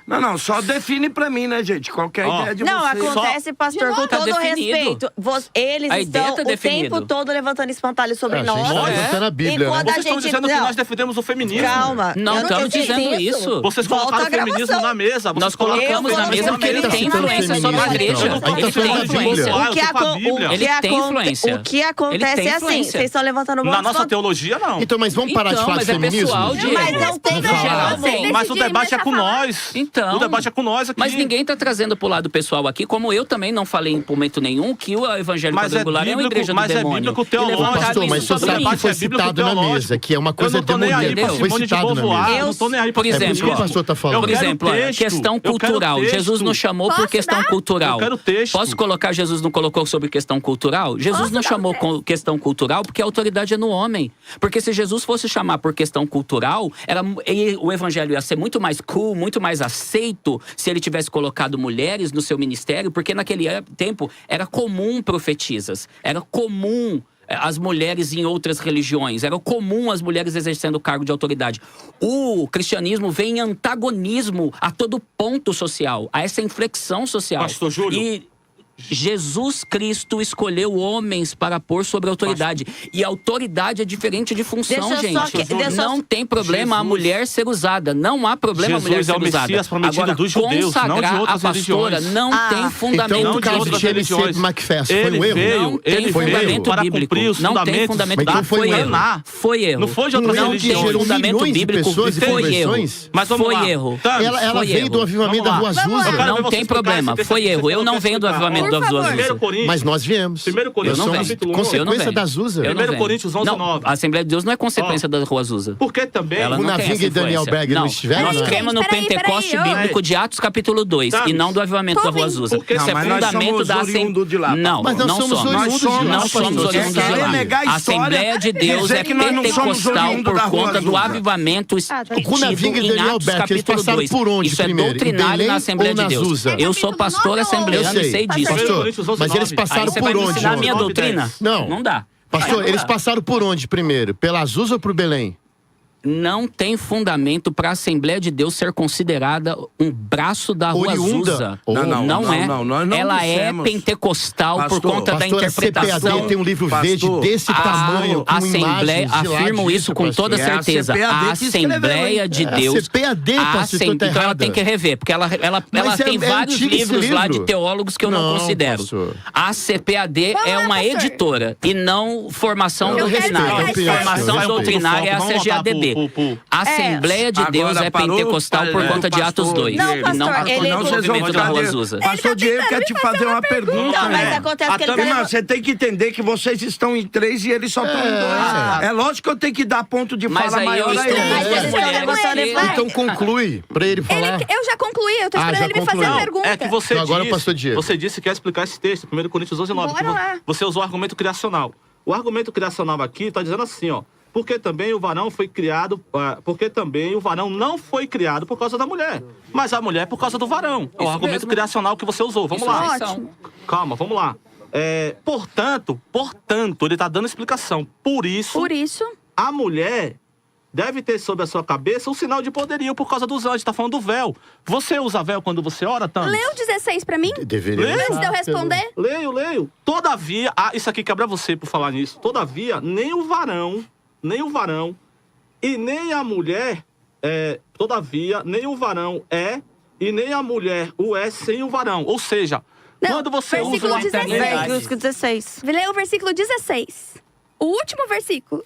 Não, só define pra mim, né, gente? Qualquer Ó. ideia de Não, vocês. acontece, pastor, com Tá todo definido. respeito. Eles A ideia estão tá o definido. tempo todo levantando espantalho sobre A gente nós. tá levantando a Bíblia, E quando né? a Vocês estão gente... dizendo que não, nós defendemos o feminismo. Calma. Não eu estamos disse dizendo isso. Vocês Volta colocaram a o feminismo gravação. na mesa. Vocês Nós colocamos Eu na vou mesa porque ele colocar tem essa influência sobre a feminista, igreja. então. Aí tá Ele tem falando da influência. Bíblia. Ah, eu tô com a Bíblia. Ele tem influência. O que Ele acontece tem é assim, influência. vocês estão levantando Na bola. nossa teologia, não. Então, mas vamos parar de falar de mas é feminismo? pessoal, Diego. Mas não tem Vamos falar. como. Mas o debate é com nós. Então, O debate é com nós aqui. Mas ninguém está trazendo pro lado pessoal aqui, como eu também não falei em momento nenhum que o evangelho Mas é quadrangular é uma igreja do bíblico, mas é demônio. bíblico E teológico. levantaram Pastor, isso mas você sobre sabe mim. que foi Debate é bíblico citado na teológico. mesa, que é uma coisa Eu não tô nem aí pra demoníaca. Foi Simone de citado na Beauvoir, mesa. eu não tô nem aí pra Por exemplo, É por isso que o pastor tá falando. Por exemplo, olha, questão cultural. Jesus não chamou por Posso questão dar? cultural. Eu quero texto. Posso colocar Jesus não colocou sobre questão cultural? Jesus Posso não dar chamou um texto? questão cultural porque a autoridade é no homem. Porque se Jesus fosse chamar por questão cultural, o evangelho ia ser muito mais cool, muito mais aceito se ele tivesse colocado mulheres no seu ministério, porque naquele tempo era comum profetisas, era comum as mulheres em outras religiões, era comum as mulheres exercendo cargo de autoridade. O cristianismo vem em antagonismo a todo ponto social, a essa inflexão social. Pastor Júlio. E Jesus Cristo escolheu homens para pôr sobre a autoridade. E a autoridade é diferente de função, Deixa eu só gente. que- deixa eu Não só- tem problema a Jesus- mulher ser usada. Não há problema a mulher Jesus é ser o usada. Messias prometido Agora, dos judeus, não de consagrar outras a pastora religiões. não tem fundamento Então, no de caso outras de MC religiões. Macfest, foi Ele um erro? veio, Não tem ele fundamento veio para bíblico. cumprir os Não tem fundamentos fundamento Então da foi um erro. Cuianá. Foi erro. Não foi de outra Um erro Não que tem gerou fundamento milhões de bíblico. pessoas e Foi erro. conversões. Mas vamos Foi lá. erro. Tami, Ela Foi veio do erro. avivamento da Rua Vamos lá. Azusa. Eu quero ver Não você tem explicar problema. esse texto Foi que você erro. Eu falou não que venho do explicar. avivamento Por da favor. Azusa. 1 Coríntios. Mas nós viemos. 1 Coríntios, Eu não somos venho. capítulo 1. Eu não consequência venho. da Azusa. Eu não 1 venho. Coríntios 11, Não, 9. a Assembleia de Deus não é consequência Ó. da Rua Azusa. Porque também... Ela O não tem Navinga essa e Daniel influência. Berger não estiveram, Nós não? cremos no Peraí, Pentecoste peraí, bíblico de Atos capítulo 2 Tá. e não do avivamento da Rua Azusa. Porque- Isso é Não, mas nós fundamento somos da oriundos de lá. Não, Mas nós não somos somos. oriundos de lá, Não pastor. somos Você oriundos de sabe. lá. negar a A história, Assembleia de Deus dizer é que nós não somos pentecostal oriundos por da Rua conta do Azusa. avivamento O Navinga e em Daniel Atos Berger, eles capítulo passaram 2. por onde Isso é primeiro? Em doutrinário Belém na Assembleia ou de na Deus. Azusa? Eu sou pastor assembleano e sei disso. Pastor, Coríntios 11, mas eles 9. passaram Aí você por vai me onde? ensinar a minha João? doutrina? Não. Não dá. Pastor, eles passaram por onde primeiro? Pela Azusa ou por Belém? Não tem fundamento para a Assembleia de Deus ser considerada um braço da Rua Oriunda? Azusa. Ou- Não é. não, nós não Ela dissemos. é pentecostal Pastor, por conta da Pastor, a interpretação. CPAD tem um livro verde Pastor, desse tamanho, com A Assembleia, imagens de lá afirmo disso, isso com pastor. toda É a certeza. CPAD A que escreveu, Assembleia hein? de É a Deus. CPAD, a pastor, Assem- então tá então ela errada. tem que rever, porque ela Mas tem é vários antigo esse livros lá de livro. teólogos que eu não Não, considero. pastor. A CPAD Vamos é lá, uma pastor. editora e não formação Eu quero doutrinária. explicar isso. Formação Vai um pouco doutrinária é a do foco, vamos voltar CGADD. A Assembleia de Deus Agora é parou, pentecostal por é, conta de Atos 2. Não, e pastor, não por ele- conta do vocês vão movimento da ficar Rua de- Azusa. Pastor Diego quer te fazer uma pergunta. Não, mas né? acontece que ele tá Não, levando- você tem que entender que vocês estão em 3 e eles só estão em 2. É lógico que eu tenho que dar ponto de Mas fala aí maior eu a estou ele. Mas com as eles estão mulheres levantando que- ele. Então conclui, pra ele falar. Eu já concluí, eu tô Ah, esperando já ele me fazer a concluiu. pergunta. É que você Então agora o disse, pastor Diego. você disse que quer explicar esse texto, 1 Coríntios 11, 9. Bora que lá. Você usou o argumento criacional. O argumento criacional aqui está dizendo assim, ó. Porque também o varão foi criado, porque também o varão não foi criado por causa da mulher, mas a mulher por causa do varão. É o Isso argumento mesmo. criacional que você usou. Vamos Isso lá. mesmo. Ótimo. Calma, vamos lá. Portanto, ele está dando explicação. Por isso, a mulher deve ter sobre a sua cabeça um sinal de poderio por causa dos anjos. Está falando do véu. Você usa véu quando você ora, Tami? Lê o 16 pra mim, Deveria. antes de eu responder. Leio. Todavia, isso aqui quebra você por falar nisso. Todavia, nem o varão e nem a mulher todavia, nem o varão é e nem a mulher o é sem o varão. Ou seja, Não, quando você usa versículo uma 16. Versículo 16. Lê o versículo 16. O último versículo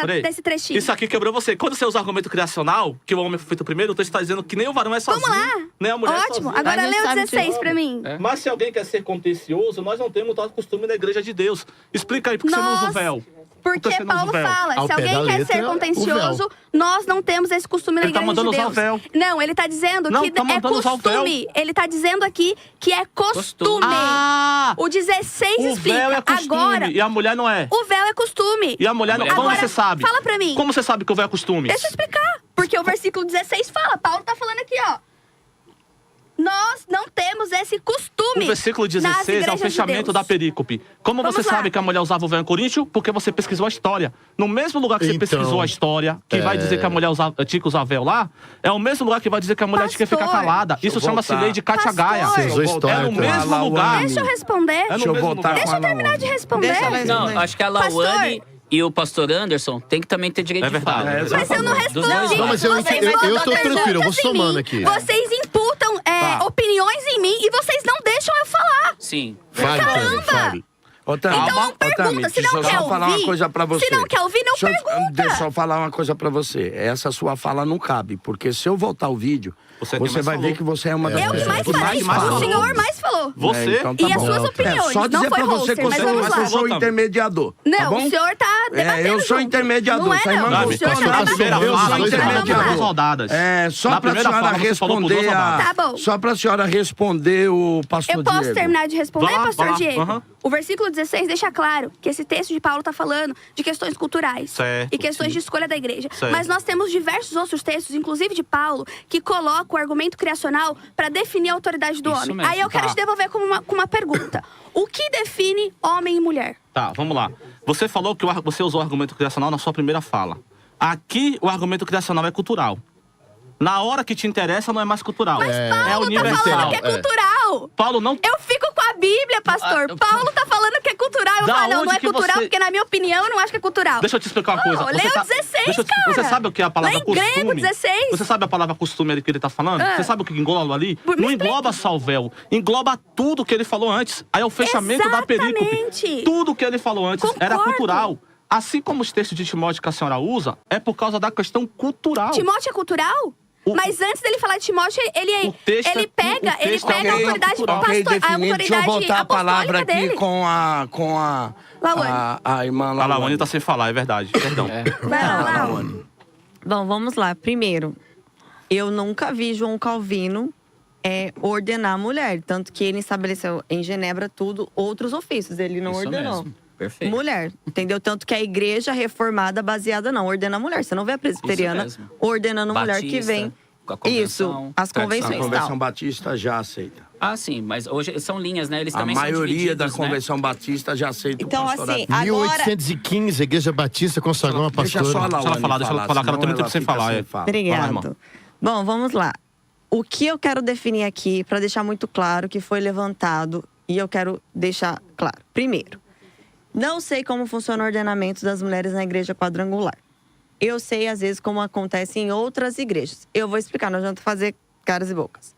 Peraí. desse trechinho. Isso aqui quebrou você. Quando você usa o argumento criacional, que o homem foi feito primeiro, o texto está dizendo que nem o varão é sozinho, Vamos lá. nem a mulher é Ótimo. sozinha. Agora A gente lê o sabe 16 disso. pra mim. Mas se alguém quer ser contencioso, nós não temos tal costume na igreja de Deus. Explica aí, por que você não usa o véu? Porque você não usa Paulo o véu? fala, Ao se pé da alguém quer letra, ser o contencioso, nós não temos esse costume na Ele tá igreja mandando de usar Deus. o véu. Não, ele tá dizendo Não, que tá é mandando usar o véu. costume. Ele tá dizendo aqui que é costume. Ah! O 16 O explica. véu é costume Agora, e a mulher não é. o véu é costume. E a mulher não. Como Agora, você sabe? fala pra mim. Como você sabe que o véu é costume? Deixa eu explicar. Porque o versículo 16 fala. Paulo tá falando aqui, ó. Nós não temos esse costume. O versículo 16 é o fechamento da perícope. Como Vamos você lá. sabe que a mulher usava o véu em Coríntio? Porque você pesquisou a história. No mesmo lugar que você Então, pesquisou a história, que vai dizer que a mulher tinha que usar véu lá, é o mesmo lugar que vai dizer que a mulher tinha que ficar Pastor. calada. Isso eu chama-se voltar. lei de Katia Gaia. Pastor. Você usou Eu vou voltar história É no com a mesmo Lawane. lugar. Deixa eu responder. É no Deixa eu mesmo voltar lugar. com Deixa a eu terminar Lawane. de responder. Deixa ela Não, responder. acho que a Pastor. Lawane e o pastor Anderson tem que também ter direito É de verdade. fala. É, Mas eu não Dos respondi. dois Não, mas eu Vocês entendi- eu mandam tô tranquilo, eu vou perguntas em somando mim, aqui. Vocês imputam opiniões em mim e vocês não deixam eu falar. Sim. Fale, Tânia, fale. Ô, Tami, Então não ô, Tami, pergunta. Se deixa não eu quer só falar uma ouvir, coisa pra você. se não quer ouvir, não pergunta. Deixa eu falar uma coisa pra você. Essa sua fala não cabe, porque se eu voltar o vídeo, Você é você, quem mais vai falou. ver que você é uma das Eu que pessoas mais que falei. mais O falou. senhor mais falou. Você? Então tá E as bom. suas opiniões. Só Não dizer foi pra você hoster, que mas você, vamos mas lá. eu sou intermediador. Não, tá bom? o senhor tá debatendo eu sou junto. intermediador, Não é, tá não. irmão? O senhor Pastor, tá na primeira debatendo. fala, Mas você vamos falou lá. duas rodadas. Só Na pra primeira senhora fala, você falou por duas responder rodadas. Tá bom. Só pra senhora responder o pastor Eu posso Diego. terminar de responder, Vai lá, pastor vai lá. Diego? Aham. O versículo 16 deixa claro que esse texto de Paulo está falando de questões culturais Certo, e questões de escolha da igreja. Certo. Mas nós temos diversos outros textos, inclusive de Paulo, que colocam o argumento criacional para definir a autoridade do Isso homem. mesmo. Aí eu quero Tá. te devolver com uma pergunta. O que define homem e mulher? Tá, vamos lá. Você falou que você usou o argumento criacional na sua primeira fala. Aqui, o argumento criacional é cultural. Na hora que te interessa, não é mais cultural. Paulo é tá universal. falando que é cultural. Paulo não... Eu fico com a Bíblia, pastor. Paulo tá falando que é cultural. Eu Da falo, não onde é que cultural, você- porque na minha opinião eu não acho que é cultural. Deixa eu te explicar uma coisa. Lê o 16, cara. Você sabe o que é a palavra Lê em costume? grego, 16. Você sabe a palavra costume ali que ele tá falando? Ah. Você sabe o que engloba ali? Me Não explica. engloba só o véu. Engloba tudo que ele falou antes. Aí é o fechamento da perícope. Exatamente. Tudo que ele falou antes era Concordo. cultural. Assim como os textos de Timóteo que a senhora usa, é por causa da questão cultural. Timóteo é cultural? Mas antes dele falar de Timóteo, O texto ele pega é a autoridade cultural. Ok, pastor, a definido. Deixa eu autoridade voltar a palavra apostólica aqui dele. com a irmã A Lawane. Lawane tá sem falar, é verdade. Perdão. Vai lá. Lawane. Bom, vamos lá. Primeiro, eu nunca vi João Calvino ordenar a mulher. Tanto que ele estabeleceu em Genebra outros ofícios. Ele não Isso ordenou. mesmo. Perfeito. Mulher, entendeu? Tanto que a igreja reformada baseada não ordena a mulher. Você não vê a presbiteriana Isso mesmo. ordenando mulher que Batista, vem. com a convenção. Isso, as A convenções e Convenção tal. Batista já aceita. Ah, sim, mas hoje são linhas, né? Eles A também são maioria da divididos, né? Convenção Batista já aceita Então, o pastorado. assim, agora. 1815, a Igreja Batista consagrou uma Deixa pastora. só a Deixa ela Lawane falar, deixa ela falar, que ela senão tem muito tempo sem fica falar, sem é. fala. Vai lá, irmão. Obrigado. Bom, vamos lá. O que eu quero definir aqui, para deixar muito claro que foi levantado, e eu quero deixar claro. Primeiro, não sei como funciona o ordenamento das mulheres na igreja quadrangular. Eu sei, às vezes, como acontece em outras igrejas. Eu vou explicar, não adianta fazer caras e bocas.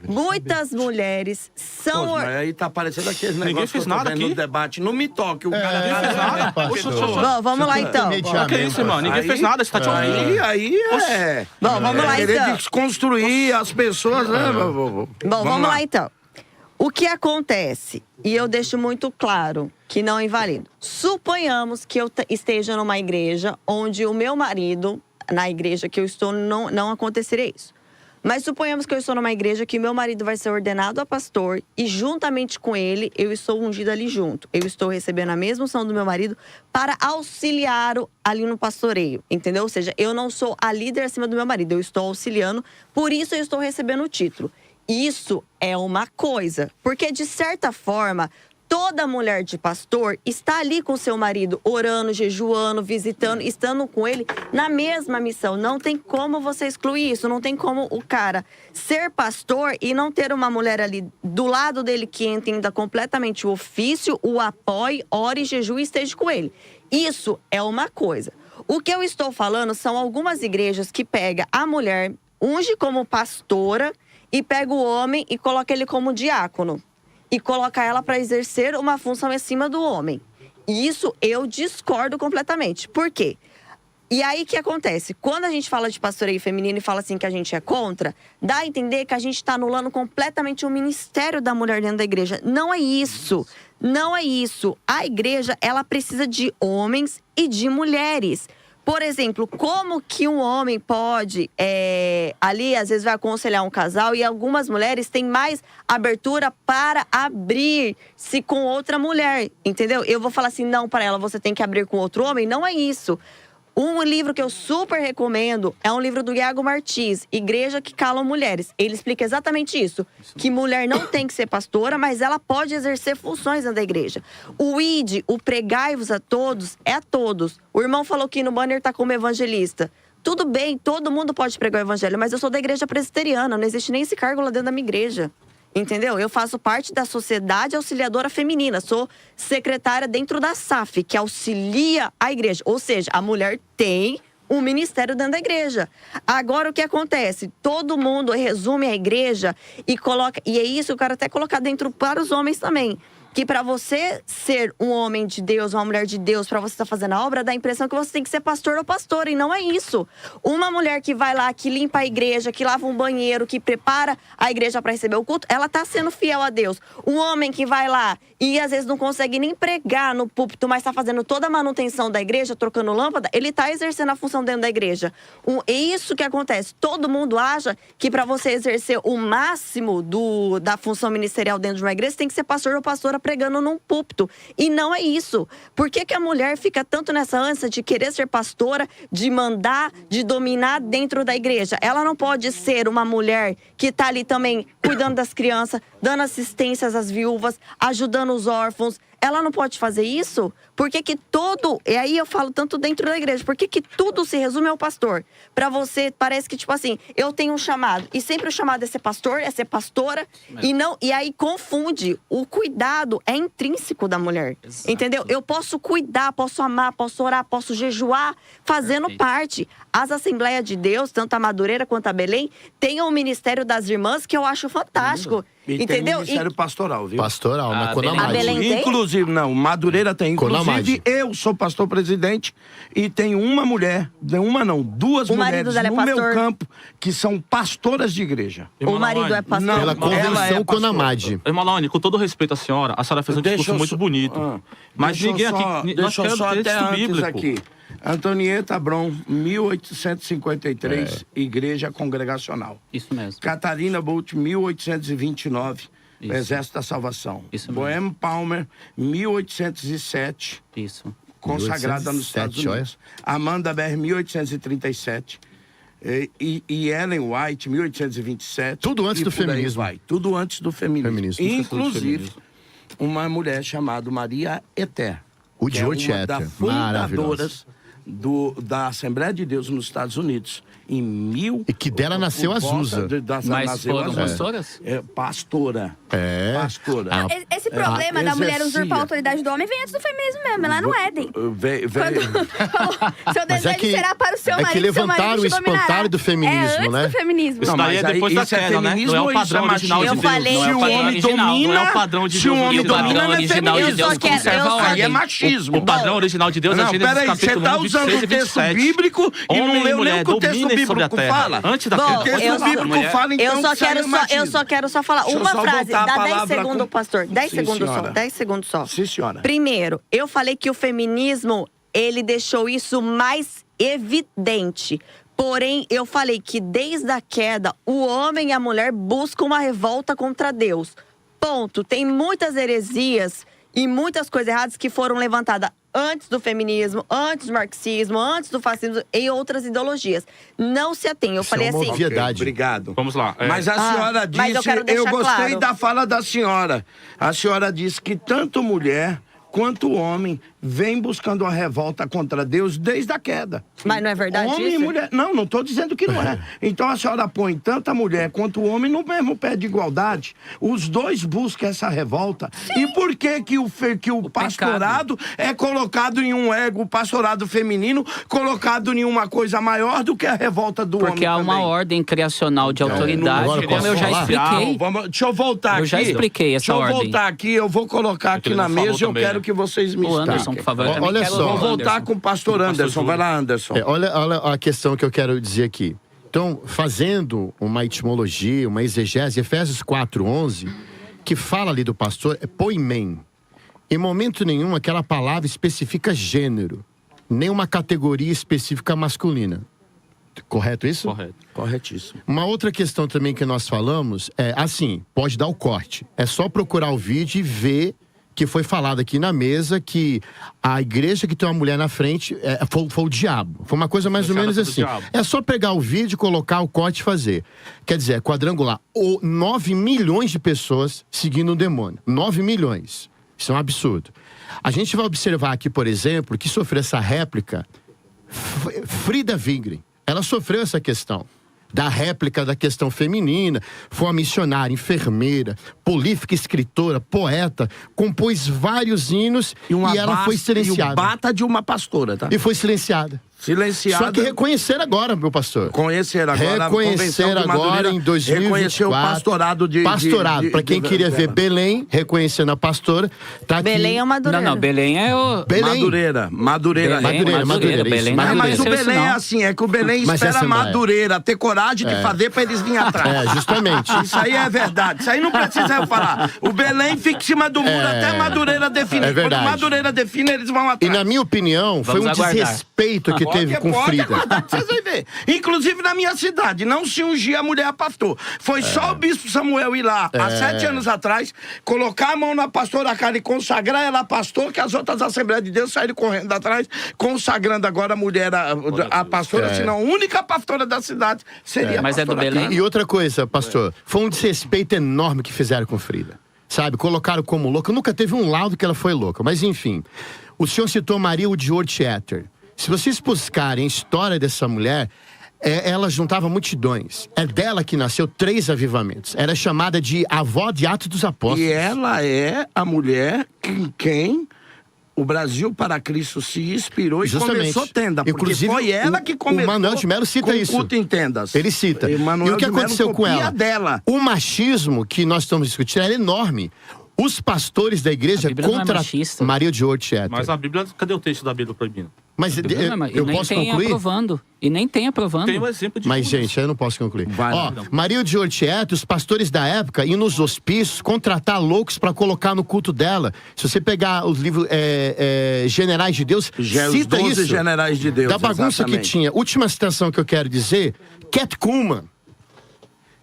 Muitas mulheres são. Pô, mas aí tá parecendo aqueles Ninguém negócios fez que eu tô nada vendo aqui. no debate. Não me toque, o cara... Ninguém fez nada. Bom, vamos lá então. O que é isso, irmão? Ninguém fez nada, você tá te ouvindo. Aí é... Bom, vamos lá querer então. desconstruir as pessoas, né? Bom, vamos lá então. O que acontece, e eu deixo muito claro que não é inválido. Suponhamos que eu esteja numa igreja onde o meu marido, na igreja que eu estou, não aconteceria isso. Mas suponhamos que eu estou numa igreja que meu marido vai ser ordenado a pastor e juntamente com ele, eu estou ungida ali junto. Eu estou recebendo a mesma unção do meu marido para auxiliar ali no pastoreio, entendeu? Ou seja, eu não sou a líder acima do meu marido, eu estou auxiliando, por isso eu estou recebendo o título. Isso é uma coisa, porque de certa forma, toda mulher de pastor está ali com seu marido, orando, jejuando, visitando, estando com ele na mesma missão. Não tem como você excluir isso. Não tem como o cara ser pastor e não ter uma mulher ali do lado dele que entenda completamente o ofício, o apoie, ore, jejue e esteja com ele. Isso é uma coisa. O que eu estou falando são algumas igrejas que pegam a mulher, unge como pastora e pega o homem e coloca ele como diácono. E colocar ela para exercer uma função acima do homem. E isso eu discordo completamente. Por quê? E aí, o que acontece? Quando a gente fala de pastoreio feminino e fala assim que a gente é contra, dá a entender que a gente está anulando completamente o ministério da mulher dentro da igreja. Não é isso. Não é isso. A igreja, ela precisa de homens e de mulheres. Por exemplo, como que um homem pode, ali, às vezes vai aconselhar um casal e algumas mulheres têm mais abertura para abrir-se com outra mulher, entendeu? Eu vou falar assim, não para ela, você tem que abrir com outro homem. Não é isso. Um livro que eu super recomendo é um livro do Iago Martins, Igreja que Calam Mulheres. Ele explica exatamente isso, que mulher não tem que ser pastora, mas ela pode exercer funções dentro da igreja. O ID, o pregai-vos a todos, é a todos. O irmão falou que no banner tá como evangelista. Tudo bem, todo mundo pode pregar o evangelho, mas eu sou da igreja presbiteriana, não existe nem esse cargo lá dentro da minha igreja. Entendeu? Eu faço parte da Sociedade Auxiliadora Feminina. Sou secretária dentro da SAF, que auxilia a igreja. Ou seja, a mulher tem um ministério dentro da igreja. Agora, o que acontece? Todo mundo resume a igreja e coloca... E é isso que eu quero até colocar dentro para os homens também. Que para você ser um homem de Deus, uma mulher de Deus, para você estar fazendo a obra, dá a impressão que você tem que ser pastor ou pastora. E não é isso. Uma mulher que vai lá, que limpa a igreja, que lava um banheiro, que prepara a igreja para receber o culto, ela tá sendo fiel a Deus. Um homem que vai lá e às vezes não consegue nem pregar no púlpito, mas tá fazendo toda a manutenção da igreja, trocando lâmpada, ele tá exercendo a função dentro da igreja. É isso que acontece. Todo mundo acha que para você exercer o máximo da função ministerial dentro de uma igreja, você tem que ser pastor ou pastora pregando num púlpito. E não é isso. Por que que a mulher fica tanto nessa ânsia de querer ser pastora, de mandar, de dominar dentro da igreja? Ela não pode ser uma mulher que tá ali também cuidando das crianças, dando assistências às viúvas, ajudando os órfãos. Ela não pode fazer isso? Por que que todo... E aí eu falo tanto dentro da igreja. Por que que tudo se resume ao pastor? Pra você, parece que, tipo assim, eu tenho um chamado. E sempre o chamado é ser pastor, é ser pastora. E aí confunde. O cuidado é intrínseco da mulher. Exato. Entendeu? Eu posso cuidar, posso amar, posso orar, posso jejuar, fazendo parte. As Assembleias de Deus, tanto a Madureira quanto a Belém, tem o Ministério das Irmãs, que eu acho fantástico. E entendeu? tem o Ministério Pastoral, viu? Pastoral, na A Conamade. Belém tem? Inclusive, não, Madureira tem. Inclusive, eu sou pastor presidente e tenho uma mulher, duas O marido mulheres dela é no meu pastor? campo que são pastoras de igreja. O marido é pastor? Não, Pela ela convenção é Conamade. Irmã Laone, com todo respeito à senhora, a senhora fez um discurso muito bonito. Mas ninguém aqui... Nós Deixa eu queremos só até texto antes bíblico. aqui. Antonieta Bron, 1853, Igreja Congregacional. Isso mesmo. Catarina Bolt, 1829, Isso. Exército da Salvação. Isso mesmo. Boheme Palmer, 1807, Isso. consagrada nos Estados Unidos. Amanda Berr, 1837. E Ellen White, 1827. Tudo antes e do por aí feminismo. vai. Tudo antes do feminismo. Inclusive, uma mulher chamada Maria Ether. O que é George uma das Ether, fundadoras da Assembleia de Deus nos Estados Unidos. E que dela nasceu Azusa. Mas foram pastoras? Pastora. É. Pastora. Esse problema da mulher exercia. usurpar a autoridade do homem vem antes do feminismo mesmo, lá no Éden. Veio. Falou, seu Mas desejo será para o seu marido, que levantaram o espantalho do feminismo, antes né? do feminismo. Isso daí é depois da queda, né? Não é o padrão original de Eu Deus. falei Não é o que- padrão original. Não é o padrão de Se o Deus homem original. domina, não é original de feminismo. Deus Eu só quero- conserva a eu só- Aí é ordem. machismo. O padrão original de Deus é Não, Gênesis peraí, você capítulo tá 1, usando 26 o e texto 27. bíblico e não Homem e leu nem mulher o que o texto dominem sobre a bíblico terra. fala. Antes da Bom, queda. O texto eu só- bíblico fala, então, Eu só que isso aí quero é machismo. só falar Deixa eu uma só frase. voltar a Dá 10 palavra segundos, com- pastor. 10 Sim, segundos só. senhora. 10 segundos só. Sim, senhora. Primeiro, eu falei que o feminismo, ele deixou isso mais evidente. Porém, eu falei que desde a queda, o homem e a mulher buscam uma revolta contra Deus. Ponto. Tem muitas heresias e muitas coisas erradas que foram levantadas antes do feminismo, antes do marxismo, antes do fascismo e outras ideologias. Não se atém. Eu Isso falei é uma assim... obviedade. Ok, obrigado. Vamos lá. Mas a senhora disse, mas eu quero deixar gostei claro. da fala da senhora. A senhora disse que tanto mulher quanto homem vem buscando a revolta contra Deus desde a queda. Mas não é verdade Homem isso? e mulher. Não estou dizendo que não é. Então a senhora põe tanto a mulher quanto o homem no mesmo pé de igualdade. Os dois buscam essa revolta. E por que que o pastorado é colocado em um ego, o pastorado feminino, colocado em uma coisa maior do que a revolta do homem Porque há uma também? ordem criacional de autoridade, agora como eu já posso falar? expliquei. Deixa eu voltar Eu aqui. já expliquei essa Deixa eu ordem. voltar aqui, eu vou colocar aqui ele na não falou mesa e eu também, quero né? que vocês me O Anderson, expliquem. por favor. Eu também Olha quero só. o Vou voltar Anderson. com o pastor Anderson. Vai lá, Anderson. Olha a questão que eu quero dizer aqui. Então, fazendo uma etimologia, uma exegese, Efésios 4:11, que fala ali do pastor, é poimen. Em momento nenhum, aquela palavra especifica gênero, nem uma categoria específica masculina. Correto isso? Correto. Corretíssimo. Uma outra questão também que nós falamos é assim, pode dar o corte. É só procurar o vídeo e ver que foi falado aqui na mesa que a igreja que tem uma mulher na frente foi o diabo. Foi uma coisa mais ou menos assim. É só pegar o vídeo, colocar o corte e fazer. Quer dizer, é quadrangular. 9 milhões de pessoas seguindo um demônio. 9 milhões. Isso é um absurdo. A gente vai observar aqui, por exemplo, que sofreu essa réplica Frida Wingren. Ela sofreu essa questão da réplica da questão feminina, foi uma missionária, enfermeira, prolífica escritora, poeta, compôs vários hinos e ela foi silenciada. E o bata de uma pastora, tá? E foi silenciada. Silenciada. Só que reconheceram agora, meu pastor. Conheceram agora. Reconheceram agora em 2024. Reconheceu o pastorado de... Pastorado. Para quem queria ver Belém, reconhecendo a pastora, tá aqui. Belém é Madureira. Não, Belém é o... Belém. Madureira. Madureira. Belém não Mas o aconteceu Belém isso, é não. assim, é que o Belém Mas espera essa a não é. Madureira ter coragem de fazer pra eles virem atrás. Justamente. Isso aí é verdade. Isso aí não precisa eu falar. O Belém fica em cima do muro até Madureira definir. É verdade. Quando Madureira define, eles vão E atrás. na minha opinião, foi um Vamos aguardar. desrespeito que teve com Frida. Vocês vão ver. Inclusive na minha cidade, não se ungia a mulher a pastor. Foi só o bispo Samuel ir lá, há 7 anos atrás, colocar a mão na pastora Karen e consagrar ela a pastor, que as outras Assembleias de Deus saíram correndo atrás, consagrando agora a mulher a pastora, senão a única pastora da cidade seria a Mas é do pastora Belém? Karen. E outra coisa, pastor, foi um desrespeito enorme que fizeram com Frida. Sabe, colocaram como louca. Nunca teve um laudo que ela foi louca, mas enfim. O senhor citou Maria Udjord Schetter. Se vocês buscarem a história dessa mulher, ela juntava multidões. É dela que nasceu 3 avivamentos. Era chamada de avó de Atos dos Apóstolos. E ela é a mulher em quem o Brasil para Cristo se inspirou e começou tenda. Porque Inclusive, foi ela que começou. O Manuel de Mello cita com isso. Culto em tendas. Ele cita. E o que aconteceu com ela? Dela. O machismo que nós estamos discutindo é enorme. Os pastores da igreja contra Maria Udjord Schetter. Mas a Bíblia, cadê o texto da Bíblia proibindo? Mas eu posso concluir? Aprovando. E nem tem aprovando. Tem um exemplo de... Mas, gente, eu não posso concluir. Vai, Ó, não. Maria Udjord Schetter, os pastores da época iam nos hospícios contratar loucos para colocar no culto dela. Se você pegar os livros Generais de Deus, cita 12 isso. Generais de Deus, da bagunça exatamente. que tinha. Última citação que eu quero dizer, Cat Kuhlman.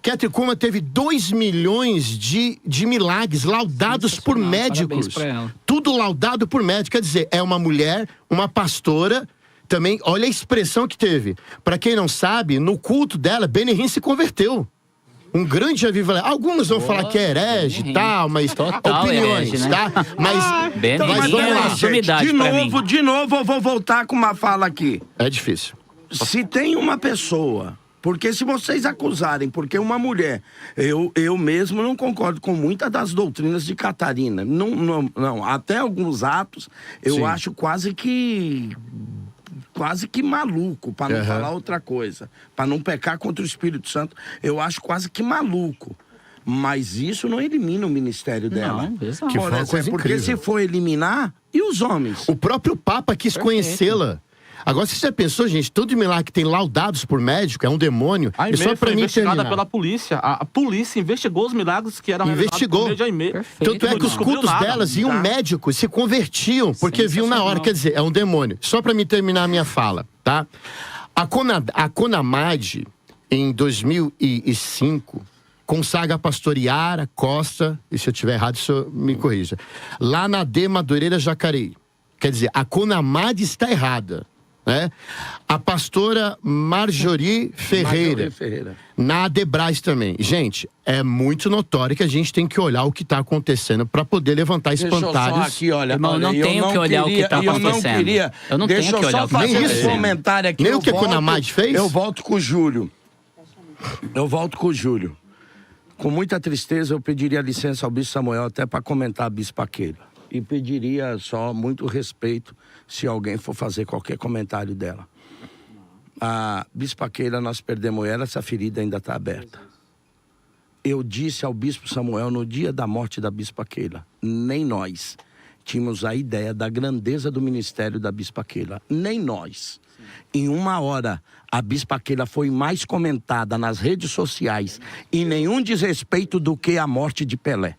Cat Kuhlman teve 2 milhões de milagres laudados por médicos. Parabéns pra ela. Tudo laudado por médicos. Quer dizer, é uma mulher, uma pastora, também, olha a expressão que teve. Para quem não sabe, no culto dela, Benny Hinn se converteu. Um grande avivamento. Alguns vão falar que é herege e tal, mas Total opiniões, herege, né? tá? Mas, Benny mas Hinn vamos é lá. uma sumidade de pra novo, mim. de novo, eu vou voltar com uma fala aqui. É difícil. Se tem uma pessoa, porque se vocês acusarem, porque uma mulher, eu mesmo não concordo com muitas das doutrinas de Catarina. Não, até alguns atos eu Sim. acho quase que maluco, para não falar outra coisa, para não pecar contra o Espírito Santo, eu acho quase que maluco. Mas isso não elimina o ministério dela. Não, exato. Que Por foi uma coisa exemplo, porque incrível. se for eliminar, e os homens? O próprio Papa quis conhecê-la. Agora, você já pensou, gente, todo milagre que tem laudados por médico é um demônio? A E só Aimee pra foi mim investigada terminar. pela polícia. A polícia investigou os milagres que eram Investigou. realizados por meio de Aimee. Perfeito. Tanto é que os descobriu cultos nada, delas iam tá? médicos, se convertiam, porque viam na hora. Sensacional. Quer dizer, é um demônio. Só pra me terminar a minha fala, tá? A Conamad, em 2005, consagra a pastora Yara Costa, e se eu estiver errado, o senhor me corrija, lá na D Madureira Jacareí. Quer dizer, a Conamad está errada, né? A pastora Marjorie Ferreira, na Adebras também. Gente, é muito notório que a gente tem que olhar o que está acontecendo para poder levantar espantalhos. Deixa eu só aqui, olha. Irmão, eu não tenho que olhar o que tá acontecendo. Eu não tenho Deixa que eu olhar só o que tá fazer um acontecendo. comentário aqui. Nem eu o que a volto- Conamad fez? Eu volto com o Júlio. Com muita tristeza, eu pediria licença ao Bispo Samuel até para comentar a Bispa Keila. E pediria só muito respeito se alguém for fazer qualquer comentário dela. A Bispa Keila, nós perdemos ela, essa ferida ainda está aberta. Eu disse ao Bispo Samuel no dia da morte da Bispa Keila, nem nós tínhamos a ideia da grandeza do ministério da Bispa Keila. Nem nós. Em 1 hora, a Bispa Keila foi mais comentada nas redes sociais e nenhum desrespeito do que a morte de Pelé.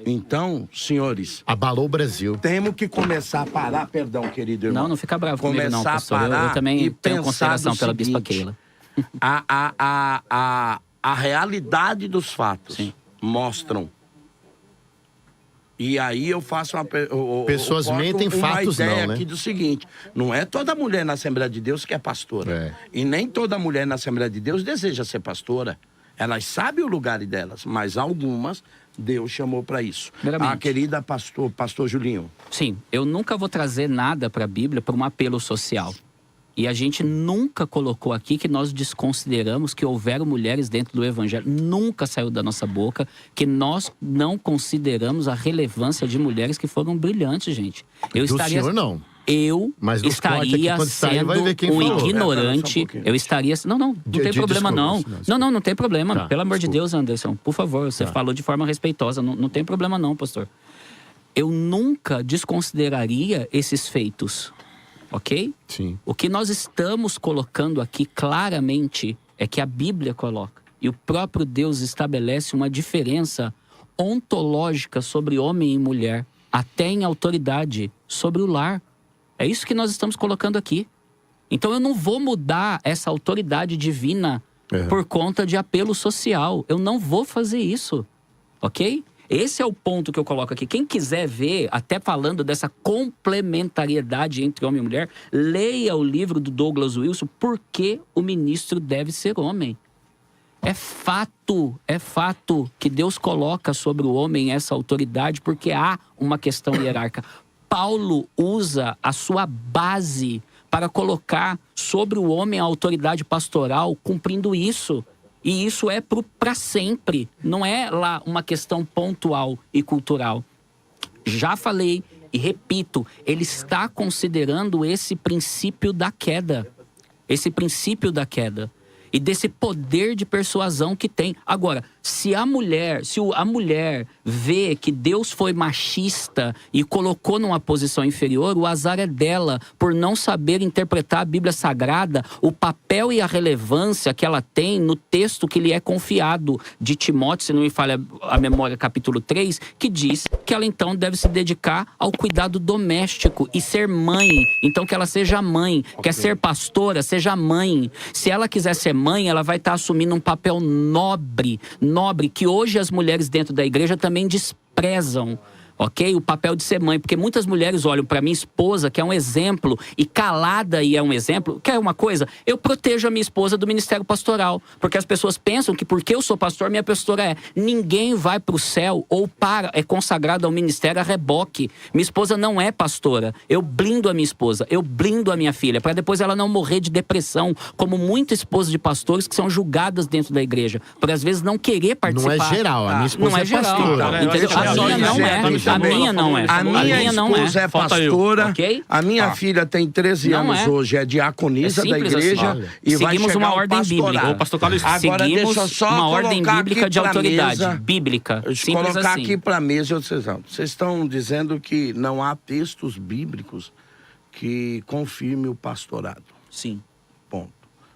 Então, senhores, Abalou o Brasil. temos que começar a parar, perdão, querido irmão. Não fica bravo comigo não, Começar a pastor. Eu parar também e tenho pensar consideração do pela Bispa seguinte, Keila. A realidade dos fatos Sim. mostram E aí eu faço Pessoas mentem, fatos uma ideia não, né? aqui do seguinte: não é toda mulher na Assembleia de Deus que é pastora. E nem toda mulher na Assembleia de Deus deseja ser pastora. Elas sabem o lugar delas, mas algumas Deus chamou para isso. Primeiramente. A querida pastor Julinho. Sim, eu nunca vou trazer nada para a Bíblia para um apelo social. E a gente nunca colocou aqui que nós desconsideramos que houveram mulheres dentro do Evangelho. Nunca saiu da nossa boca que nós não consideramos a relevância de mulheres que foram brilhantes, gente. Eu Do estaria... senhor, não. Eu Mas nos cortes aqui, estaria quando sair, sendo vai ver quem um falou. ignorante. Eu estaria... Não tem problema não. Desculpa. Não tem problema. Tá, Pelo amor de desculpa. Deus, Anderson, por favor, você falou de forma respeitosa. Não tem problema não, pastor. Eu nunca desconsideraria esses feitos, ok? Sim. O que nós estamos colocando aqui claramente é que a Bíblia coloca. E o próprio Deus estabelece uma diferença ontológica sobre homem e mulher, até em autoridade sobre o lar. É isso que nós estamos colocando aqui. Então eu não vou mudar essa autoridade divina por conta de apelo social. Eu não vou fazer isso, ok? Esse é o ponto que eu coloco aqui. Quem quiser ver, até falando dessa complementariedade entre homem e mulher, leia o livro do Douglas Wilson, Por que o ministro deve ser homem. É fato que Deus coloca sobre o homem essa autoridade porque há uma questão hierárquica. Paulo usa a sua base para colocar sobre o homem a autoridade pastoral, cumprindo isso. E isso é para sempre, não é lá uma questão pontual e cultural. Já falei e repito, ele está considerando esse princípio da queda. Esse princípio da queda. E desse poder de persuasão que tem. Agora, se a mulher vê que Deus foi machista e colocou numa posição inferior, o azar é dela por não saber interpretar a Bíblia Sagrada, o papel e a relevância que ela tem no texto que lhe é confiado de Timóteo, se não me falha a memória, capítulo 3, que diz que ela então deve se dedicar ao cuidado doméstico e ser mãe. Então que ela seja mãe. Quer ser pastora, seja mãe. Se ela quiser ser mãe, ela vai estar assumindo um papel nobre, que hoje as mulheres dentro da igreja também desprezam, ok? O papel de ser mãe, porque muitas mulheres olham para minha esposa, que é um exemplo, e calada e é um exemplo. Quer uma coisa? Eu protejo a minha esposa do ministério pastoral, porque as pessoas pensam que porque eu sou pastor, minha pastora é. Ninguém vai para o céu ou é consagrado ao ministério a reboque. Minha esposa não é pastora. Eu blindo a minha esposa, eu blindo a minha filha, para depois ela não morrer de depressão, como muitas esposas de pastores que são julgadas dentro da igreja, por às vezes não querer participar. Não é geral, a minha esposa não é geral, pastora. entendeu? A minha não é. A minha não é. A minha esposa é pastora. Ok? A minha filha tem 13 Não anos é. hoje, é diaconisa É da simples igreja. assim. E vai Seguimos chegar uma o ordem pastorado. bíblica. Ô, pastor Carlos, Agora Seguimos deixa eu só uma ordem colocar bíblica aqui de pra autoridade. mesa. Bíblica. Deixa eu Simples colocar assim. aqui para a mesa, vocês estão dizendo que não há textos bíblicos que confirme o pastorado. Sim, Ponto.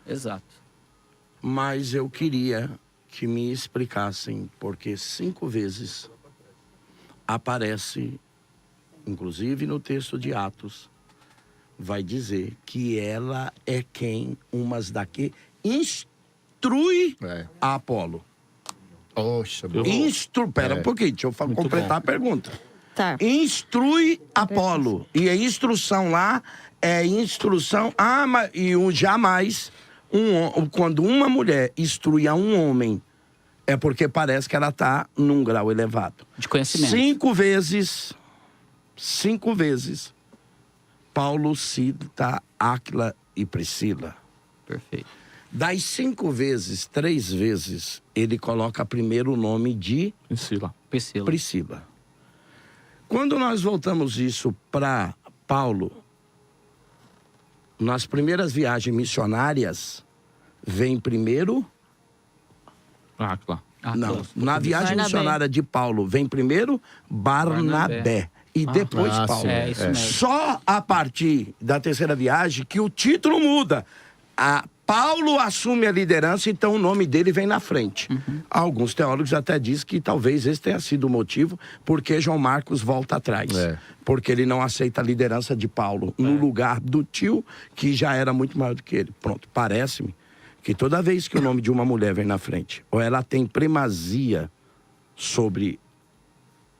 exato. Mas eu queria que me explicassem, porque 5 vezes aparece, inclusive no texto de Atos, vai dizer que ela é quem, umas daqui, instrui a Apolo. Poxa, Pera um pouquinho, deixa eu completar a pergunta. Tá. Instrui Apolo. E a instrução lá é instrução... mas jamais, quando uma mulher instrui a um homem, é porque parece que ela está num grau elevado. De conhecimento. 5 vezes, Paulo cita Áquila e Priscila. Perfeito. Das 5 vezes, 3 vezes, ele coloca primeiro o nome de Priscila. Priscila. Quando nós voltamos isso para Paulo, nas primeiras viagens missionárias, vem primeiro... Áquila. Não, na viagem Barnabé. missionária de Paulo, vem primeiro Barnabé. E depois Paulo. sim. É isso mesmo. Só a partir da terceira viagem que o título muda. Paulo assume a liderança, então o nome dele vem na frente. Alguns teólogos até dizem que talvez esse tenha sido o motivo porque João Marcos volta atrás. Porque ele não aceita a liderança de Paulo no lugar do tio, que já era muito maior do que ele. Pronto, parece-me que toda vez que o nome de uma mulher vem na frente, ou ela tem primazia sobre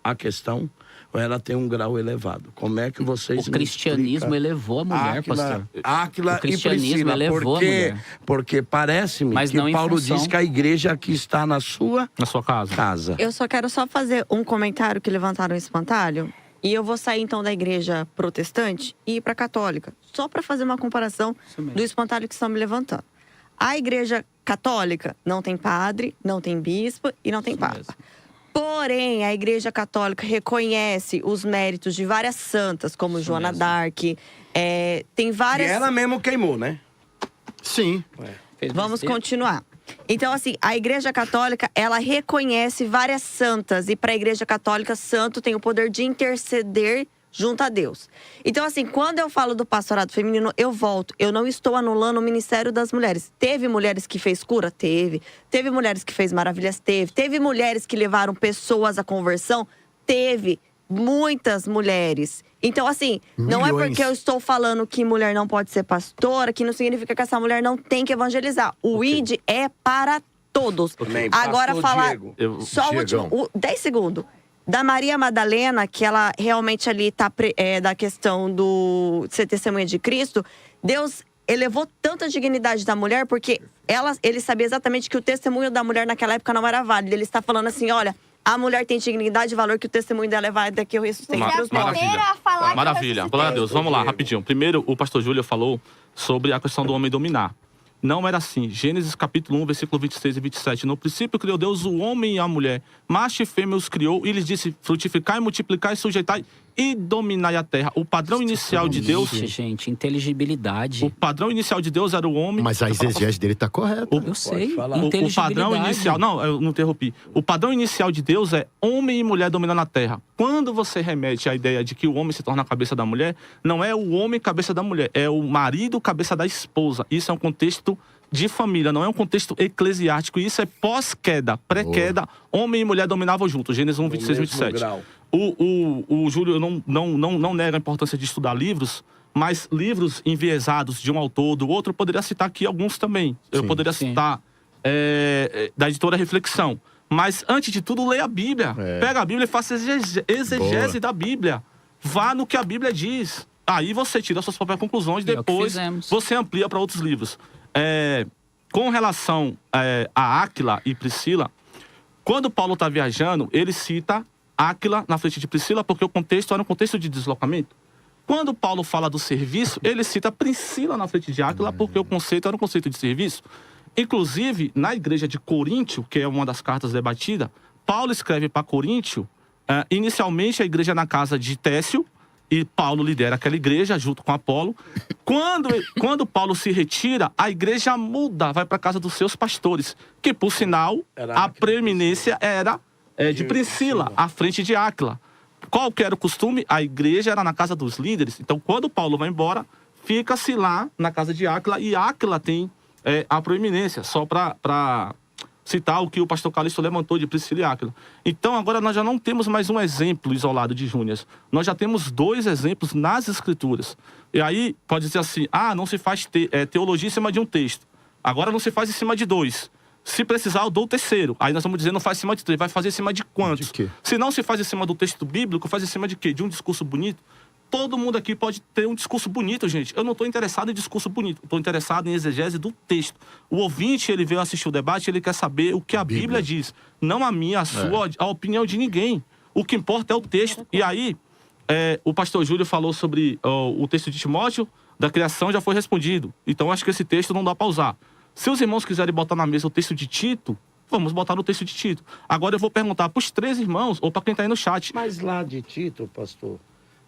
a questão, ou ela tem um grau elevado? Como é que vocês O cristianismo elevou a mulher, pastor. Áquila O cristianismo e Priscila, elevou a mulher. porque parece-me Mas que não em Paulo função- diz que a igreja aqui está na sua Na sua casa. casa. Eu só quero fazer um comentário que levantaram o espantalho. E eu vou sair, então, da igreja protestante e ir para a católica. Só para fazer uma comparação Isso mesmo. do espantalho que estão me levantando. A igreja católica não tem padre, não tem bispo e não tem Isso papa. mesmo. Porém, a igreja católica reconhece os méritos de várias santas, como Joana mesmo. d'Arc. Tem E várias... ela mesmo queimou, né? Sim. Fez Vamos besteira. continuar. Então, assim, a Igreja Católica, ela reconhece várias santas. E para a Igreja Católica, santo tem o poder de interceder junto a Deus. Então, assim, quando eu falo do pastorado feminino, eu volto. Eu não estou anulando o ministério das mulheres. Teve mulheres que fez cura? Teve. Teve mulheres que fez maravilhas? Teve. Teve mulheres que levaram pessoas à conversão? Teve. Muitas mulheres. Então, assim, não é Milhões. porque eu estou falando que mulher não pode ser pastora, que não significa que essa mulher não tem que evangelizar. O ID é para todos. Amém. Agora, Pastor falar Diego. só o Diegão. último, 10 segundos. Da Maria Madalena, que ela realmente ali tá da questão do ser testemunha de Cristo, Deus elevou tanta dignidade da mulher, porque ele sabia exatamente que o testemunho da mulher naquela época não era válido. Ele está falando assim, olha, a mulher tem dignidade e valor, que o testemunho dela é válido, que eu ressuscitei Você é entre a os mortos. primeira a falar que Maravilha. eu Glória a Deus. Vamos lá, Diego. rapidinho. Primeiro, o pastor Júlio falou sobre a questão do homem dominar. Não era assim. Gênesis capítulo 1, versículo 26 e 27. No princípio criou Deus o homem e a mulher. Macho e fêmea os criou e lhes disse, frutificai, multiplicai, sujeitai e dominai a terra. O padrão inicial de Deus... Ixi, gente, inteligibilidade. O padrão inicial de Deus era o homem... Mas a exegese dele tá correta. Eu sei. falar. O padrão Inteligibilidade. inicial... Não, eu não interrompi. O padrão inicial de Deus é homem e mulher dominando a terra. Quando você remete à ideia de que o homem se torna a cabeça da mulher, não é o homem cabeça da mulher, é o marido cabeça da esposa. Isso é um contexto de família, não é um contexto eclesiástico. Isso é pós-queda, pré-queda, homem e mulher dominavam juntos. Gênesis 1, 26 e mesmo 27. grau. O Júlio não nega a importância de estudar livros, mas livros enviesados de um autor, do outro, eu poderia citar aqui alguns também. Eu Sim. poderia Sim. citar da editora Reflexão. Mas, antes de tudo, leia a Bíblia. Pega a Bíblia e faça exegese da Bíblia. Vá no que a Bíblia diz. Aí você tira suas próprias conclusões, É o que depois fizemos. você amplia para outros livros. Com relação a Áquila e Priscila, quando Paulo está viajando, ele cita Áquila na frente de Priscila, porque o contexto era um contexto de deslocamento. Quando Paulo fala do serviço, ele cita Priscila na frente de Áquila, porque o conceito era um conceito de serviço. Inclusive, na igreja de Coríntio, que é uma das cartas debatida, Paulo escreve para Coríntio, inicialmente a igreja na casa de Técio, e Paulo lidera aquela igreja junto com Apolo. Quando Paulo se retira, a igreja muda, vai para a casa dos seus pastores, que por sinal, Era a Áquila e preeminência era de Priscila, à frente de Áquila. Qual que era o costume? A igreja era na casa dos líderes. Então, quando Paulo vai embora, fica-se lá na casa de Áquila, e Áquila tem a proeminência, só para citar o que o pastor Calixto levantou de Priscila e Áquila. Então, agora nós já não temos mais um exemplo isolado de Júnias. Nós já temos 2 exemplos nas Escrituras. E aí, pode dizer assim, não se faz teologia em cima de um texto. Agora não se faz em cima de 2. Se precisar, eu dou o 3º. Aí nós vamos dizer, não faz em cima de 3, vai fazer em cima de quantos? De quê? Se não se faz em cima do texto bíblico, faz em cima de quê? De um discurso bonito? Todo mundo aqui pode ter um discurso bonito, gente. Eu não estou interessado em discurso bonito. Estou interessado em exegese do texto. O ouvinte, ele veio assistir o debate, ele quer saber o que a Bíblia diz. Não a minha, a sua, a opinião de ninguém. O que importa é o texto. E aí, o pastor Júlio falou sobre o texto de Timóteo, da criação, já foi respondido. Então, acho que esse texto não dá para usar. Se os irmãos quiserem botar na mesa o texto de Tito, vamos botar no texto de Tito. Agora eu vou perguntar para os 3 irmãos, ou para quem está aí no chat. Mas lá de Tito, pastor,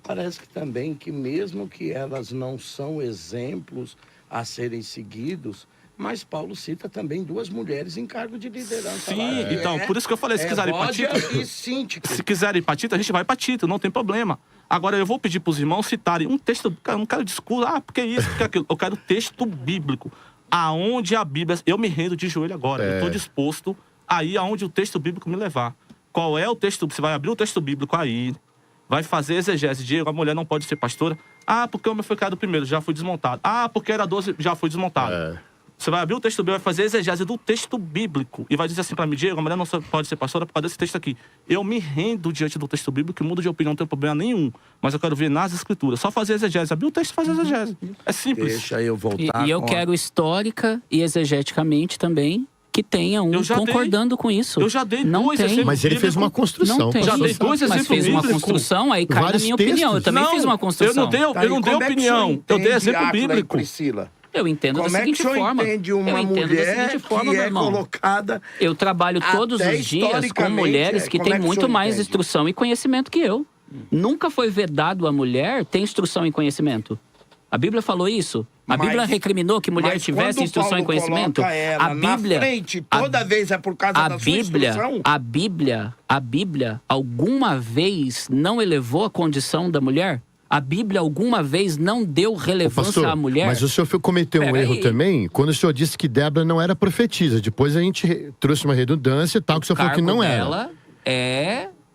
parece que também que mesmo que elas não são exemplos a serem seguidos, mas Paulo cita também 2 mulheres em cargo de liderança. Sim, lá. então, por isso que eu falei, se quiserem ir para Evódia Tito... e Síntique. Se quiserem ir para Tito, a gente vai para Tito, não tem problema. Agora, eu vou pedir para os irmãos citarem um texto... Eu não quero discurso, porque isso, porque aquilo. Eu quero texto bíblico. Aonde a Bíblia... Eu me rendo de joelho agora. Eu estou disposto a ir aonde o texto bíblico me levar. Qual é o texto... Você vai abrir o texto bíblico aí, vai fazer exegese. Diego, a mulher não pode ser pastora. Porque o homem foi criado primeiro, já foi desmontado. Porque era 12, já foi desmontado. Você vai abrir o texto bíblico, vai fazer exegese do texto bíblico e vai dizer assim pra mim, Diego, a mulher não pode ser pastora por causa desse texto aqui. Eu me rendo diante do texto bíblico, mudo de opinião, não tem problema nenhum. Mas eu quero ver nas escrituras. Só fazer exegese. Abrir o texto e fazer exegese. É simples. Deixa eu voltar. E eu quero histórica e exegeticamente também que tenha um concordando com isso. Eu já dei não dois tem. exemplos. Mas ele fez uma construção. Não tem. Já dei dois Mas exemplos fez uma bíblicos. construção, aí cai na Vários minha opinião. Eu textos. também fiz uma construção. Eu não dei opinião. Eu dei exemplo bíblico. Priscila. Eu entendo Como da é que o seguinte senhor forma. entende Eu uma entendo da mulher seguinte forma, que meu é irmão. colocada Eu trabalho todos até os dias com historicamente, mulheres que como é têm que o muito senhor mais entende? instrução e conhecimento que eu. Nunca foi vedado a mulher ter instrução e conhecimento. A Bíblia falou isso? A Mas- Bíblia recriminou que mulher Mas tivesse quando instrução Paulo e conhecimento? coloca ela A Bíblia, na frente, toda vez é por causa da sua instrução? a Bíblia, alguma vez não elevou a condição da mulher? A Bíblia alguma vez não deu relevância Pastor, à mulher? mas o senhor cometeu um Pera erro aí. também quando o senhor disse que Débora não era profetisa. Depois a gente trouxe uma redundância e tal, que o senhor falou que não era. Dela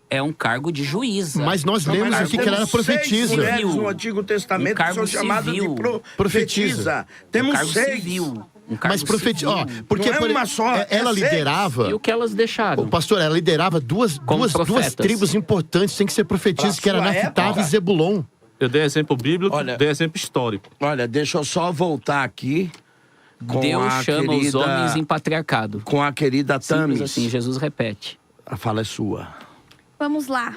é um cargo de juíza. Mas nós lemos Mas aqui que ela era temos 6 profetisa. mulheres no Antigo Testamento Um cargo que são chamadas civil. de Profetisa. profetisa. um Temos cargo 6. civil. Um cargo Mas profetisa. Ó, civil. porque Não é uma só, ela é 6. liderava. E o que elas deixaram? O pastor, ela liderava duas profetas. tribos importantes, tem que ser profetisas, Pra que era sua Naftali época. e Zebulon. Eu dei exemplo bíblico, Olha- dei exemplo histórico. Olha, deixa eu só voltar aqui com Deus a chama os querida, homens em patriarcado. com a querida Simples Tamis. assim, Jesus repete. A fala é sua. Vamos lá.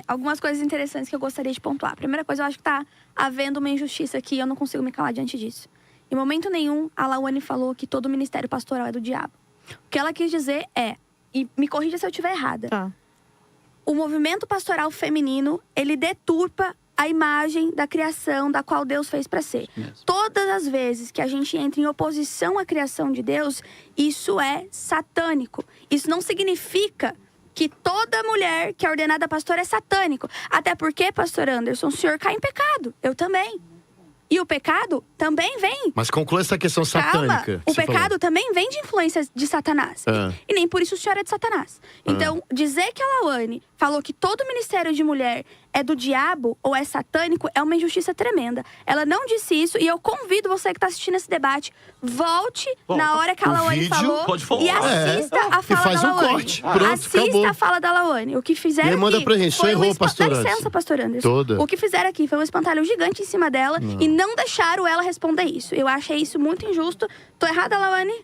Algumas coisas interessantes que eu gostaria de pontuar. Primeira coisa, eu acho que tá havendo uma injustiça aqui, eu não consigo me calar diante disso. Em momento nenhum, a Lawane falou que todo ministério pastoral é do diabo. O que ela quis dizer e me corrija se eu estiver errada, Tá. o movimento pastoral feminino, ele deturpa a imagem da criação da qual Deus fez para ser. mesmo. Todas as vezes que a gente entra em oposição à criação de Deus, isso é satânico. Isso não significa que toda mulher que é ordenada pastora é satânico. Até porque, pastor Anderson, o senhor cai em pecado. Eu também. E o pecado também vem. Mas conclua essa questão satânica. O pecado também vem de influências de Satanás. Ah. E nem por isso o senhor é de Satanás. Então, dizer que a Lawane falou que todo ministério de mulher é do diabo ou é satânico é uma injustiça tremenda. Ela não disse isso e eu convido você que está assistindo esse debate, volte na hora que a o Lawane vídeo, falou pode falar. e assista a E fala faz da um Lawane. corte. Pronto, Assista acabou. a fala da Lawane. O que fizeram E aí manda aqui pra gente, foi só errou, pastor Dá Anderson. licença, pastor Anderson. Toda. O que fizeram aqui foi um espantalho gigante em cima dela e não deixaram ela responder isso. Eu achei isso muito injusto. Tô errada, Lawane?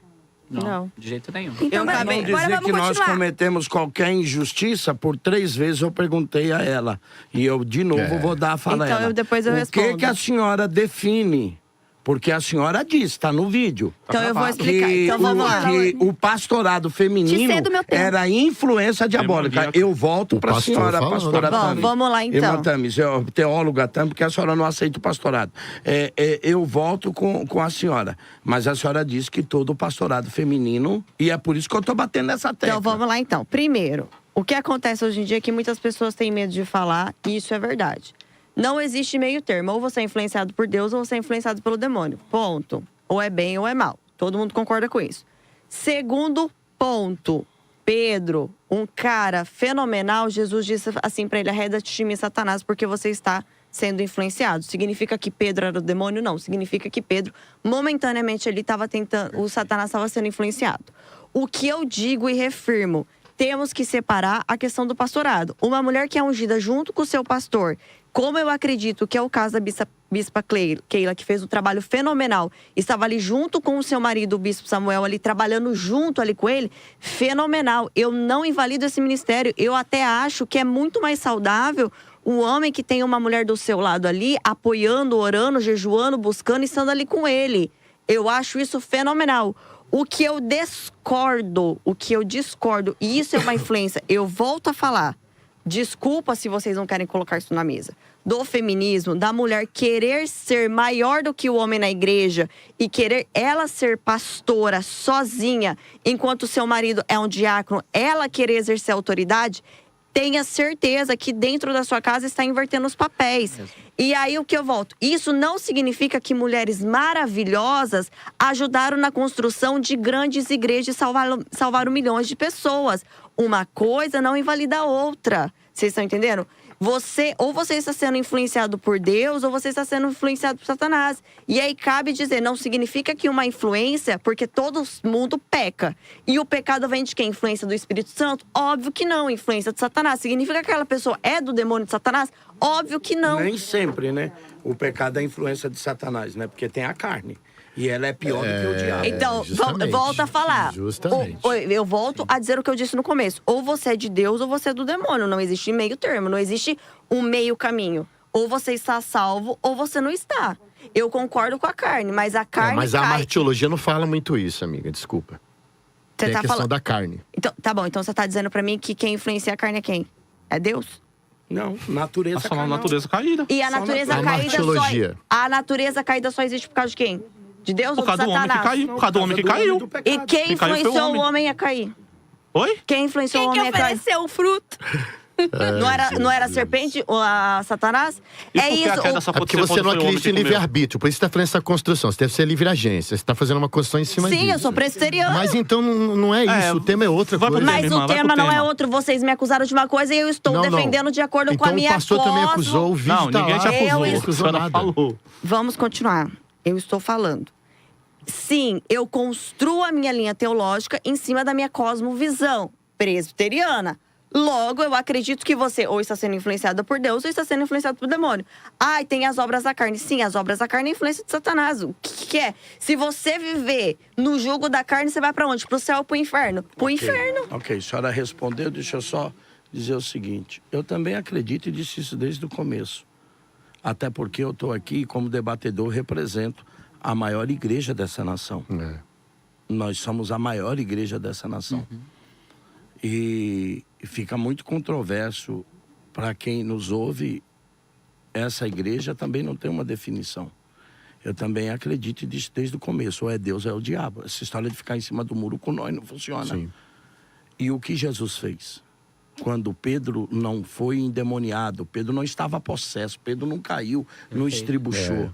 Não. De jeito nenhum. Então, Eu bora, acabei- Não agora dizer vamos que nós continuar. cometemos qualquer injustiça, por 3 vezes eu perguntei a ela. E eu, de novo, vou dar a fala a Então, ela. depois eu O que respondo. a senhora define? Porque a senhora disse, tá no vídeo. Então eu vou explicar. Então vamos lá. Que o pastorado feminino Te cedo meu tempo. era influência diabólica. Demoníaca. Eu volto O para a pastor senhora, falando. pastora Bom, Tamis. vamos lá, então. Irmã Tamis, teóloga Tamis, porque a senhora não aceita o pastorado. Eu volto com a senhora. Mas a senhora disse que todo o pastorado feminino, e é por isso que eu tô batendo nessa tecla. Então vamos lá então. Primeiro, o que acontece hoje em dia é que muitas pessoas têm medo de falar, e isso é verdade. Não existe meio termo. Ou você é influenciado por Deus ou você é influenciado pelo demônio. Ponto. Ou é bem ou é mal. Todo mundo concorda com isso. Segundo ponto. Pedro, um cara fenomenal, Jesus disse assim pra ele: arreda-te de mim, Satanás, porque você está sendo influenciado. Significa que Pedro era o demônio? Não. Significa que Pedro, momentaneamente, ele estava tentando, o Satanás estava sendo influenciado. O que eu digo e reafirmo, temos que separar a questão do pastorado. Uma mulher que é ungida junto com o seu pastor, como eu acredito que é o caso da bispa Keila, que fez um trabalho fenomenal, estava ali junto com o seu marido, o bispo Samuel, ali trabalhando junto ali com ele, fenomenal. Eu não invalido esse ministério. Eu até acho que é muito mais saudável o homem que tem uma mulher do seu lado ali, apoiando, orando, jejuando, buscando e estando ali com ele. Eu acho isso fenomenal. O que eu discordo, e isso é uma influência, eu volto a falar, desculpa se vocês não querem colocar isso na mesa, do feminismo, da mulher querer ser maior do que o homem na igreja e querer ela ser pastora sozinha, enquanto seu marido é um diácono, ela querer exercer autoridade, tenha certeza que dentro da sua casa está invertendo os papéis. E aí o que eu volto? Isso não significa que mulheres maravilhosas ajudaram na construção de grandes igrejas e salvaram milhões de pessoas. Uma coisa não invalida a outra. Vocês estão entendendo? ou você está sendo influenciado por Deus, ou você está sendo influenciado por Satanás. E aí cabe dizer, não significa que uma influência, porque todo mundo peca. E o pecado vem de quem? Influência do Espírito Santo? Óbvio que não, influência de Satanás. Significa que aquela pessoa é do demônio de Satanás? Óbvio que não. Nem sempre, né? O pecado é a influência de Satanás, né? Porque tem a carne. E ela é pior do que o diabo. Então, justamente. volta a falar. Justamente. Eu volto a dizer o que eu disse no começo. Ou você é de Deus ou você é do demônio. Não existe meio termo, não existe um meio caminho. Ou você está salvo ou você não está. Eu concordo com a carne, mas a carne Mas a cai... martiologia não fala muito isso, amiga, desculpa. Você Tem tá a questão falando... da carne. Então, tá bom, então você tá dizendo pra mim que quem influencia a carne é quem? É Deus? Não, natureza Nós falamos carnal. natureza caída. E a Só natureza na- caída martiologia. A natureza caída só existe por causa de quem? De Deus ou Por de causa do homem que Satanás? caiu. Por causa do homem que caiu. do E pecado. quem Quem caiu foi o influenciou o homem. homem a cair? Oi? Quem influenciou o Quem que homem a cair? ofereceu o fruto? Não era a serpente ou a Satanás? E É por que a isso. queda só É porque aconteceu você quando não foi o homem acredita que em comeu? livre-arbítrio. Por isso você está fazendo essa construção. Você deve ser livre-agência. Você está fazendo uma construção em cima disso. Sim, eu sou presbiteriana. Mas então não é isso. É, o tema é outra vai pro coisa. tema. Mas irmã, o vai pro tema não é tema. outro. Vocês me acusaram de uma coisa e eu estou Não, não. defendendo de acordo com a Então minha o pastor também cosmo. acusou, o vídeo Não, tá ninguém te lá. acusou. Não A acusou senhora nada. falou. Vamos continuar. Eu estou falando. Sim, eu construo a minha linha teológica em cima da minha cosmovisão presbiteriana. Logo, eu acredito que você ou está sendo influenciada por Deus ou está sendo influenciado por demônio. Ai, tem as obras da carne. Sim, as obras da carne é influência de Satanás. O que é? Se você viver no jugo da carne, você vai para onde? Pro céu ou pro inferno? Pro inferno. Ok, a senhora respondeu, deixa eu só dizer o seguinte. Eu também acredito e disse isso desde o começo. Até porque eu estou aqui como debatedor, represento a maior igreja dessa nação. É. Nós somos a maior igreja dessa nação. E fica muito controverso para quem nos ouve. Essa igreja também não tem uma definição. Eu também acredito e disse desde o começo, ou é Deus ou é o diabo. Essa história de ficar em cima do muro com nós não funciona. Sim. E o que Jesus fez? Quando Pedro não foi endemoniado, Pedro não estava possesso, Pedro não caiu, não estribuchou.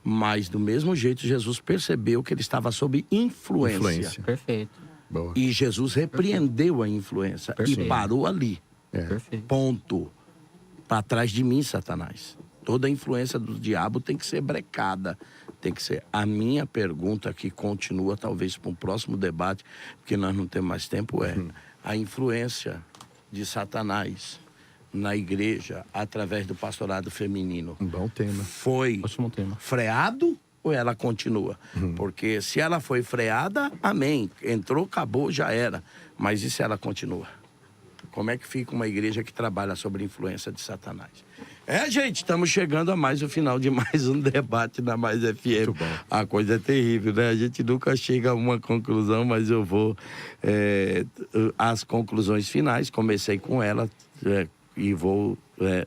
Mas do mesmo jeito, Jesus percebeu que ele estava sob influência. Perfeito. Boa. E Jesus repreendeu a influência Perfeito. e parou ali. Perfeito. Ponto. Para trás de mim, Satanás. Toda a influência do diabo tem que ser brecada. Tem que ser. A minha pergunta que continua, talvez para um próximo debate, porque nós não temos mais tempo, é a influência de Satanás na igreja através do pastorado feminino Um bom tema. foi Ótimo tema. freado ou ela continua? Porque se ela foi freada, amém. Entrou, acabou, já era. Mas e se ela continua? Como é que fica uma igreja que trabalha sobre a influência de Satanás? Gente, estamos chegando a mais o final de mais um debate na Mais FM. Muito bom. A coisa é terrível, né? A gente nunca chega a uma conclusão, mas eu vou às conclusões finais. Comecei com ela e vou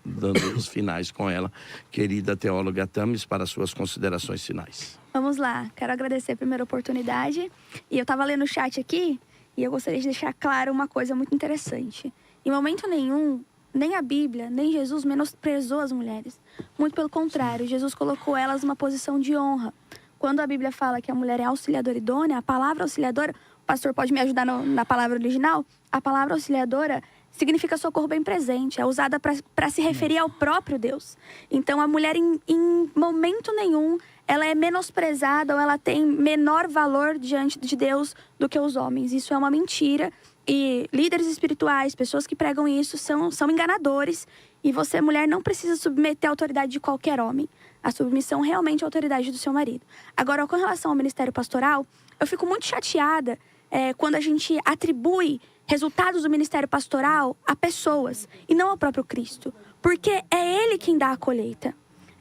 dando os finais com ela. Querida teóloga Thames, para suas considerações finais. Vamos lá. Quero agradecer a primeira oportunidade. E eu tava lendo o chat aqui e eu gostaria de deixar claro uma coisa muito interessante. Em momento nenhum, nem a Bíblia, nem Jesus menosprezou as mulheres. Muito pelo contrário, Jesus colocou elas numa posição de honra. Quando a Bíblia fala que a mulher é auxiliadora idônea, a palavra auxiliadora, o pastor pode me ajudar na palavra original? A palavra auxiliadora significa socorro bem presente, é usada para se referir ao próprio Deus. Então, a mulher, em momento nenhum, ela é menosprezada ou ela tem menor valor diante de Deus do que os homens. Isso é uma mentira. E líderes espirituais, pessoas que pregam isso, são enganadores. E você, mulher, não precisa submeter a autoridade de qualquer homem. A submissão realmente é a autoridade do seu marido. Agora, com relação ao ministério pastoral, eu fico muito chateada quando a gente atribui resultados do ministério pastoral a pessoas e não ao próprio Cristo. Porque é Ele quem dá a colheita.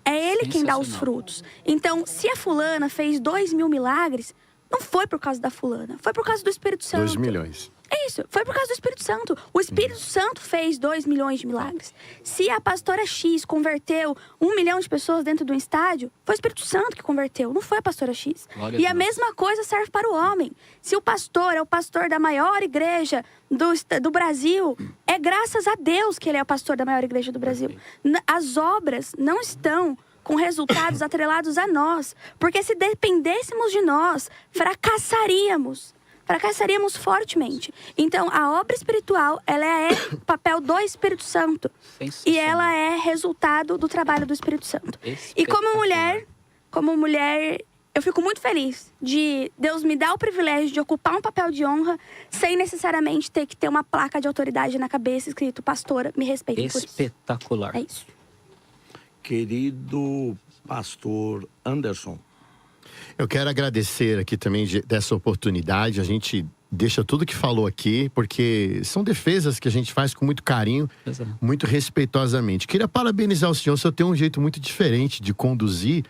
É Ele quem dá os frutos. Então, se a fulana fez 2.000 milagres, não foi por causa da fulana. Foi por causa do Espírito Santo. 2 milhões. É isso, foi por causa do Espírito Santo. O Espírito Santo fez 2 milhões de milagres. Se a pastora X converteu 1 milhão de pessoas dentro de um estádio, foi o Espírito Santo que converteu, não foi a pastora X. Glória E a a Deus. mesma coisa serve para o homem. Se o pastor é o pastor da maior igreja do Brasil, é graças a Deus que ele é o pastor da maior igreja do Brasil. As obras não estão com resultados atrelados a nós. Porque se dependêssemos de nós, fracassaríamos. fracassaríamos fortemente. Então, a obra espiritual, ela é papel do Espírito Santo. E ela é resultado do trabalho do Espírito Santo. E como mulher, eu fico muito feliz de Deus me dar o privilégio de ocupar um papel de honra sem necessariamente ter que ter uma placa de autoridade na cabeça escrito pastora, me respeitem por isso. Espetacular. É isso. Querido pastor Anderson. Eu quero agradecer aqui também dessa oportunidade. A gente deixa tudo que falou aqui, porque são defesas que a gente faz com muito carinho, muito respeitosamente. Queria parabenizar o senhor, o senhor tem um jeito muito diferente de conduzir.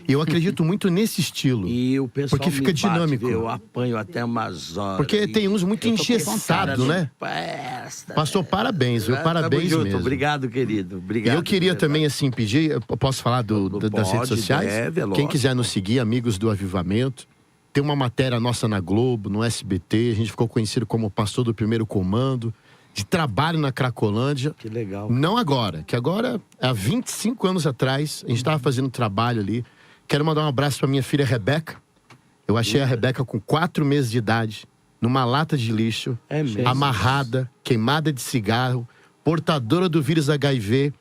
E eu acredito muito nesse estilo. E o pessoal porque fica dinâmico. Eu apanho até umas horas. Porque tem uns muito engessados, né? Pastor, parabéns, viu? Parabéns mesmo. Obrigado, querido. Obrigado. E eu queria também, assim, pedir... Eu posso falar das redes sociais? Quem quiser nos seguir, Amigos do Avivamento. Tem uma matéria nossa na Globo, no SBT. A gente ficou conhecido como pastor do primeiro comando. De trabalho na Cracolândia. Que legal. Não agora, que agora, há 25 anos atrás, a gente estava fazendo trabalho ali. Quero mandar um abraço para minha filha Rebeca. Eu achei a Rebeca com 4 meses de idade, numa lata de lixo, amarrada, queimada de cigarro, portadora do vírus HIV.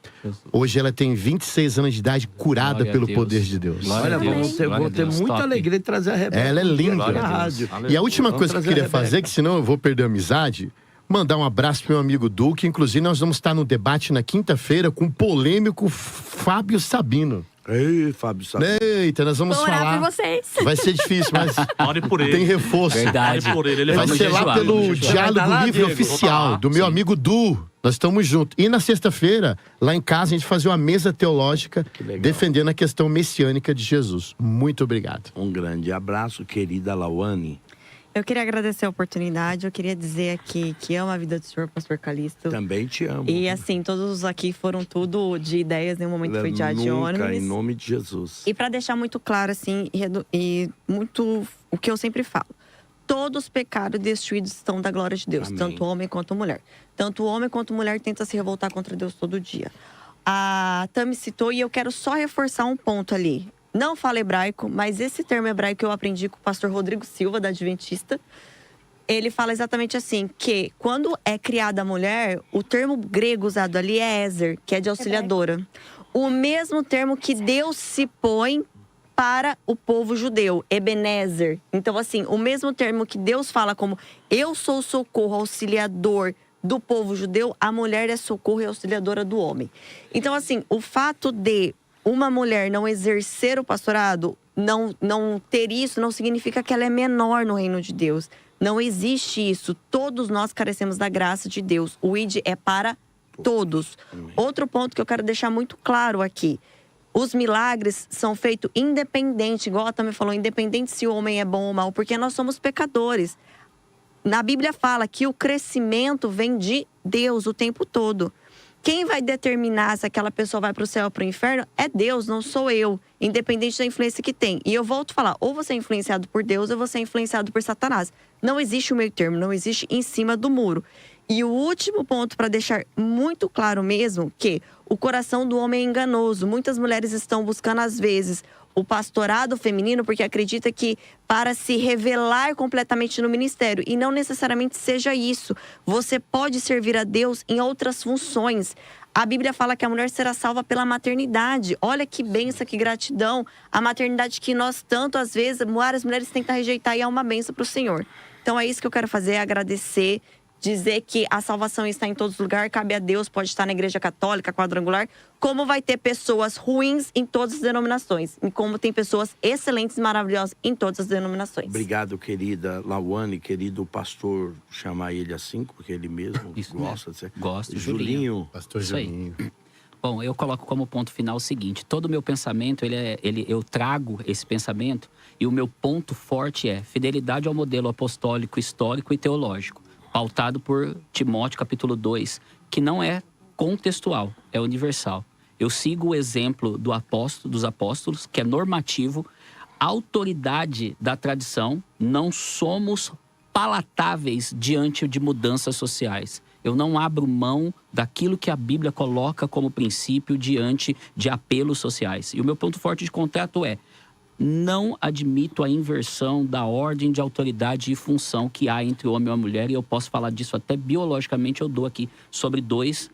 Hoje ela tem 26 anos de idade, curada pelo poder de Deus. Olha, vou ter muita alegria de trazer a Rebeca. Ela é linda. Na rádio. E a última coisa que eu queria fazer, que senão eu vou perder a amizade, mandar um abraço pro meu amigo Duque. Inclusive, nós vamos estar no debate na quinta-feira com o polêmico Fábio Sabino. Ei, Fábio Sabino. Eita, nós vamos falar. Vou orar por vocês. Vai ser difícil, mas Ore por ele. tem reforço. Verdade. Ore por ele. Ele Vai ser lá pelo Diálogo Livre Oficial, do meu amigo Du. Nós estamos juntos. E na sexta-feira, lá em casa, a gente fazia uma mesa teológica defendendo a questão messiânica de Jesus. Muito obrigado. Um grande abraço, querida Lawane. Eu queria agradecer a oportunidade. Eu queria dizer aqui que amo a vida do senhor, pastor Calixto. Também te amo. E assim, todos aqui foram tudo de ideias, nenhum momento foi de ônibus. Em nome de Jesus. E para deixar muito claro, assim, e muito o que eu sempre falo. Todos os pecados destruídos estão da glória de Deus, Amém. tanto homem quanto mulher. Tanto homem quanto mulher tenta se revoltar contra Deus todo dia. A Tami citou, e eu quero só reforçar um ponto ali. Não falo hebraico, mas esse termo hebraico eu aprendi com o pastor Rodrigo Silva, da Adventista. Ele fala exatamente assim, que quando é criada a mulher, o termo grego usado ali é Ezer, que é de auxiliadora. O mesmo termo que Deus se põe para o povo judeu, Ebenezer. Então, assim, o mesmo termo que Deus fala como eu sou o socorro, auxiliador do povo judeu, a mulher é socorro e auxiliadora do homem. Então, assim, o fato de uma mulher não exercer o pastorado, não ter isso, não significa que ela é menor no reino de Deus. Não existe isso. Todos nós carecemos da graça de Deus. O ID é para todos. Outro ponto que eu quero deixar muito claro aqui. Os milagres são feitos independente, igual a Tami falou, independente se o homem é bom ou mal, porque nós somos pecadores. Na Bíblia fala que o crescimento vem de Deus o tempo todo. Quem vai determinar se aquela pessoa vai para o céu ou para o inferno é Deus, não sou eu. Independente da influência que tem. E eu volto a falar, ou você é influenciado por Deus ou você é influenciado por Satanás. Não existe o meio termo, não existe em cima do muro. E o último ponto para deixar muito claro mesmo, que o coração do homem é enganoso. Muitas mulheres estão buscando, às vezes, o pastorado feminino porque acredita que para se revelar completamente no ministério. E não necessariamente seja isso. Você pode servir a Deus em outras funções. A Bíblia fala que a mulher será salva pela maternidade. Olha que bênção, que gratidão. A maternidade que nós tanto, às vezes, várias mulheres tentam rejeitar e é uma bênção para o Senhor. Então é isso que eu quero fazer, agradecer. Dizer que a salvação está em todos os lugares, cabe a Deus, pode estar na igreja católica, quadrangular, como vai ter pessoas ruins em todas as denominações, e como tem pessoas excelentes e maravilhosas em todas as denominações. Obrigado, querida Lawane, querido pastor, chamar ele assim, porque ele mesmo Isso gosta mesmo. de ser. Gosto, Julinho. Pastor Isso aí. Julinho. Bom, eu coloco como ponto final o seguinte: todo o meu pensamento, eu trago esse pensamento e o meu ponto forte é fidelidade ao modelo apostólico, histórico e teológico, pautado por Timóteo, capítulo 2, que não é contextual, é universal. Eu sigo o exemplo dos apóstolos, que é normativo, autoridade da tradição, não somos palatáveis diante de mudanças sociais. Eu não abro mão daquilo que a Bíblia coloca como princípio diante de apelos sociais. E o meu ponto forte de contato é: Não admito a inversão da ordem de autoridade e função que há entre o homem e a mulher, e eu posso falar disso até biologicamente. Eu dou aqui sobre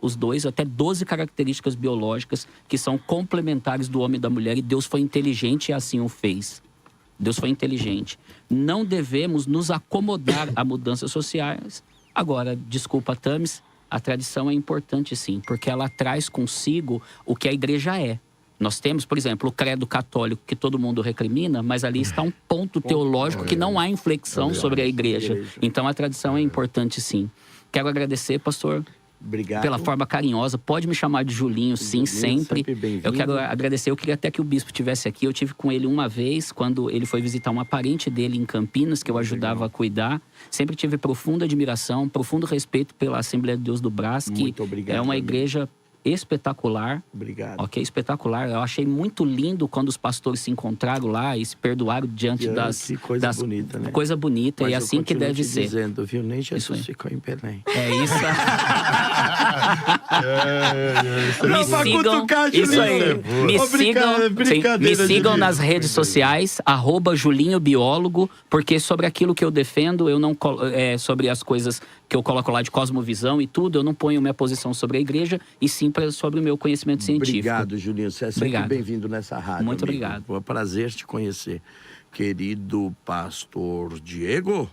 os dois, até 12 características biológicas que são complementares do homem e da mulher, e Deus foi inteligente e assim o fez. Deus foi inteligente. Não devemos nos acomodar a mudanças sociais. Agora, desculpa, Tamis, a tradição é importante sim, porque ela traz consigo o que a igreja é. Nós temos, por exemplo, o credo católico que todo mundo recrimina, mas ali está um ponto teológico que não há inflexão sobre a igreja. Então a tradição é importante sim. Quero agradecer, pastor, Obrigado. pela forma carinhosa. Pode me chamar de Julinho, sim, sempre. bem-vindo. Eu quero agradecer. Eu queria até que o bispo estivesse aqui. Eu tive com ele uma vez, quando ele foi visitar uma parente dele em Campinas, que eu ajudava a cuidar. Sempre tive profunda admiração, profundo respeito pela Assembleia de Deus do Brás, que Muito obrigado, é uma amigo. igreja espetacular. Obrigado. Ok, espetacular. Eu achei muito lindo quando os pastores se encontraram lá e se perdoaram diante das... Que coisa bonita, né? Coisa bonita, Mas e eu assim que continuo deve te ser. dizendo, viu? Nem Isso aí. Jesus ficou em Belém. É isso. Não, Me pra sigam, cutucar, isso aí. Julinho. Me Ô, sigam, sim, brincadeira, me sigam Julinho. nas redes sociais, @JulinhoBiólogo, porque sobre aquilo que eu defendo, eu não sobre as coisas que eu coloco lá de cosmovisão e tudo, eu não ponho minha posição sobre a igreja, e sim sobre o meu conhecimento científico. Obrigado, Julinho. Você é sempre Obrigado. bem-vindo nessa rádio. Muito amigo. obrigado. Foi um prazer te conhecer. Querido pastor Diego.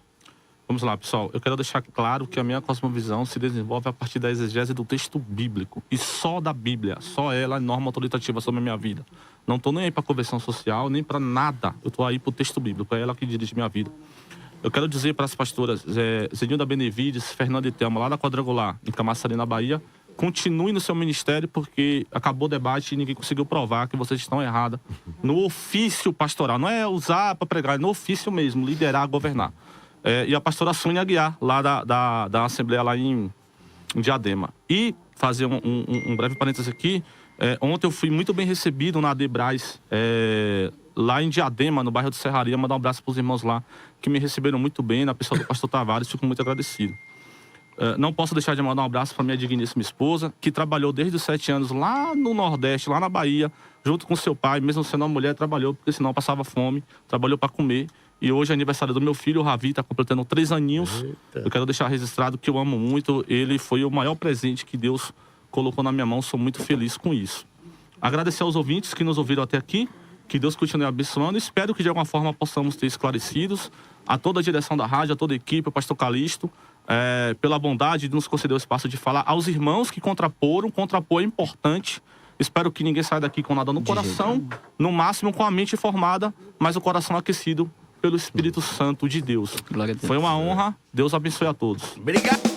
Vamos lá, pessoal. Eu quero deixar claro que a minha cosmovisão se desenvolve a partir da exegese do texto bíblico. E só da Bíblia. Só ela é norma autoritativa sobre a minha vida. Não estou nem aí para conversão social, nem para nada. Eu estou aí para o texto bíblico. É ela que dirige minha vida. Eu quero dizer para as pastoras Zenilda Benevides, Fernanda e Thelma, lá da Quadrangular, em Camaçari, na Bahia, continue no seu ministério, porque acabou o debate e ninguém conseguiu provar que vocês estão erradas no ofício pastoral. Não é usar para pregar, é no ofício mesmo, liderar, governar. E a pastora Sônia Aguiar, lá da Assembleia lá em Diadema. E fazer um breve parênteses aqui, ontem eu fui muito bem recebido na Adebras, lá em Diadema, no bairro de Serraria. Mandar um abraço para os irmãos lá, que me receberam muito bem, na pessoa do pastor Tavares, fico muito agradecido. Não posso deixar de mandar um abraço para minha digníssima esposa, que trabalhou desde os 7 anos lá no Nordeste, lá na Bahia, junto com seu pai, mesmo sendo uma mulher, trabalhou, porque senão passava fome, trabalhou para comer. E hoje é aniversário do meu filho, o Ravi, está completando 3 aninhos. Eita. Eu quero deixar registrado que eu amo muito. Ele foi o maior presente que Deus colocou na minha mão. Sou muito feliz com isso. Agradecer aos ouvintes que nos ouviram até aqui. Que Deus continue abençoando. Espero que de alguma forma possamos ter esclarecidos. A toda a direção da rádio, a toda a equipe, o pastor Calixto, pela bondade de nos conceder o espaço de falar. Aos irmãos que contrapor é importante. Espero que ninguém saia daqui com nada no coração. No máximo com a mente formada, mas o coração aquecido pelo Espírito Santo de Deus. Glória a Deus. Foi uma honra. Deus abençoe a todos. Obrigado.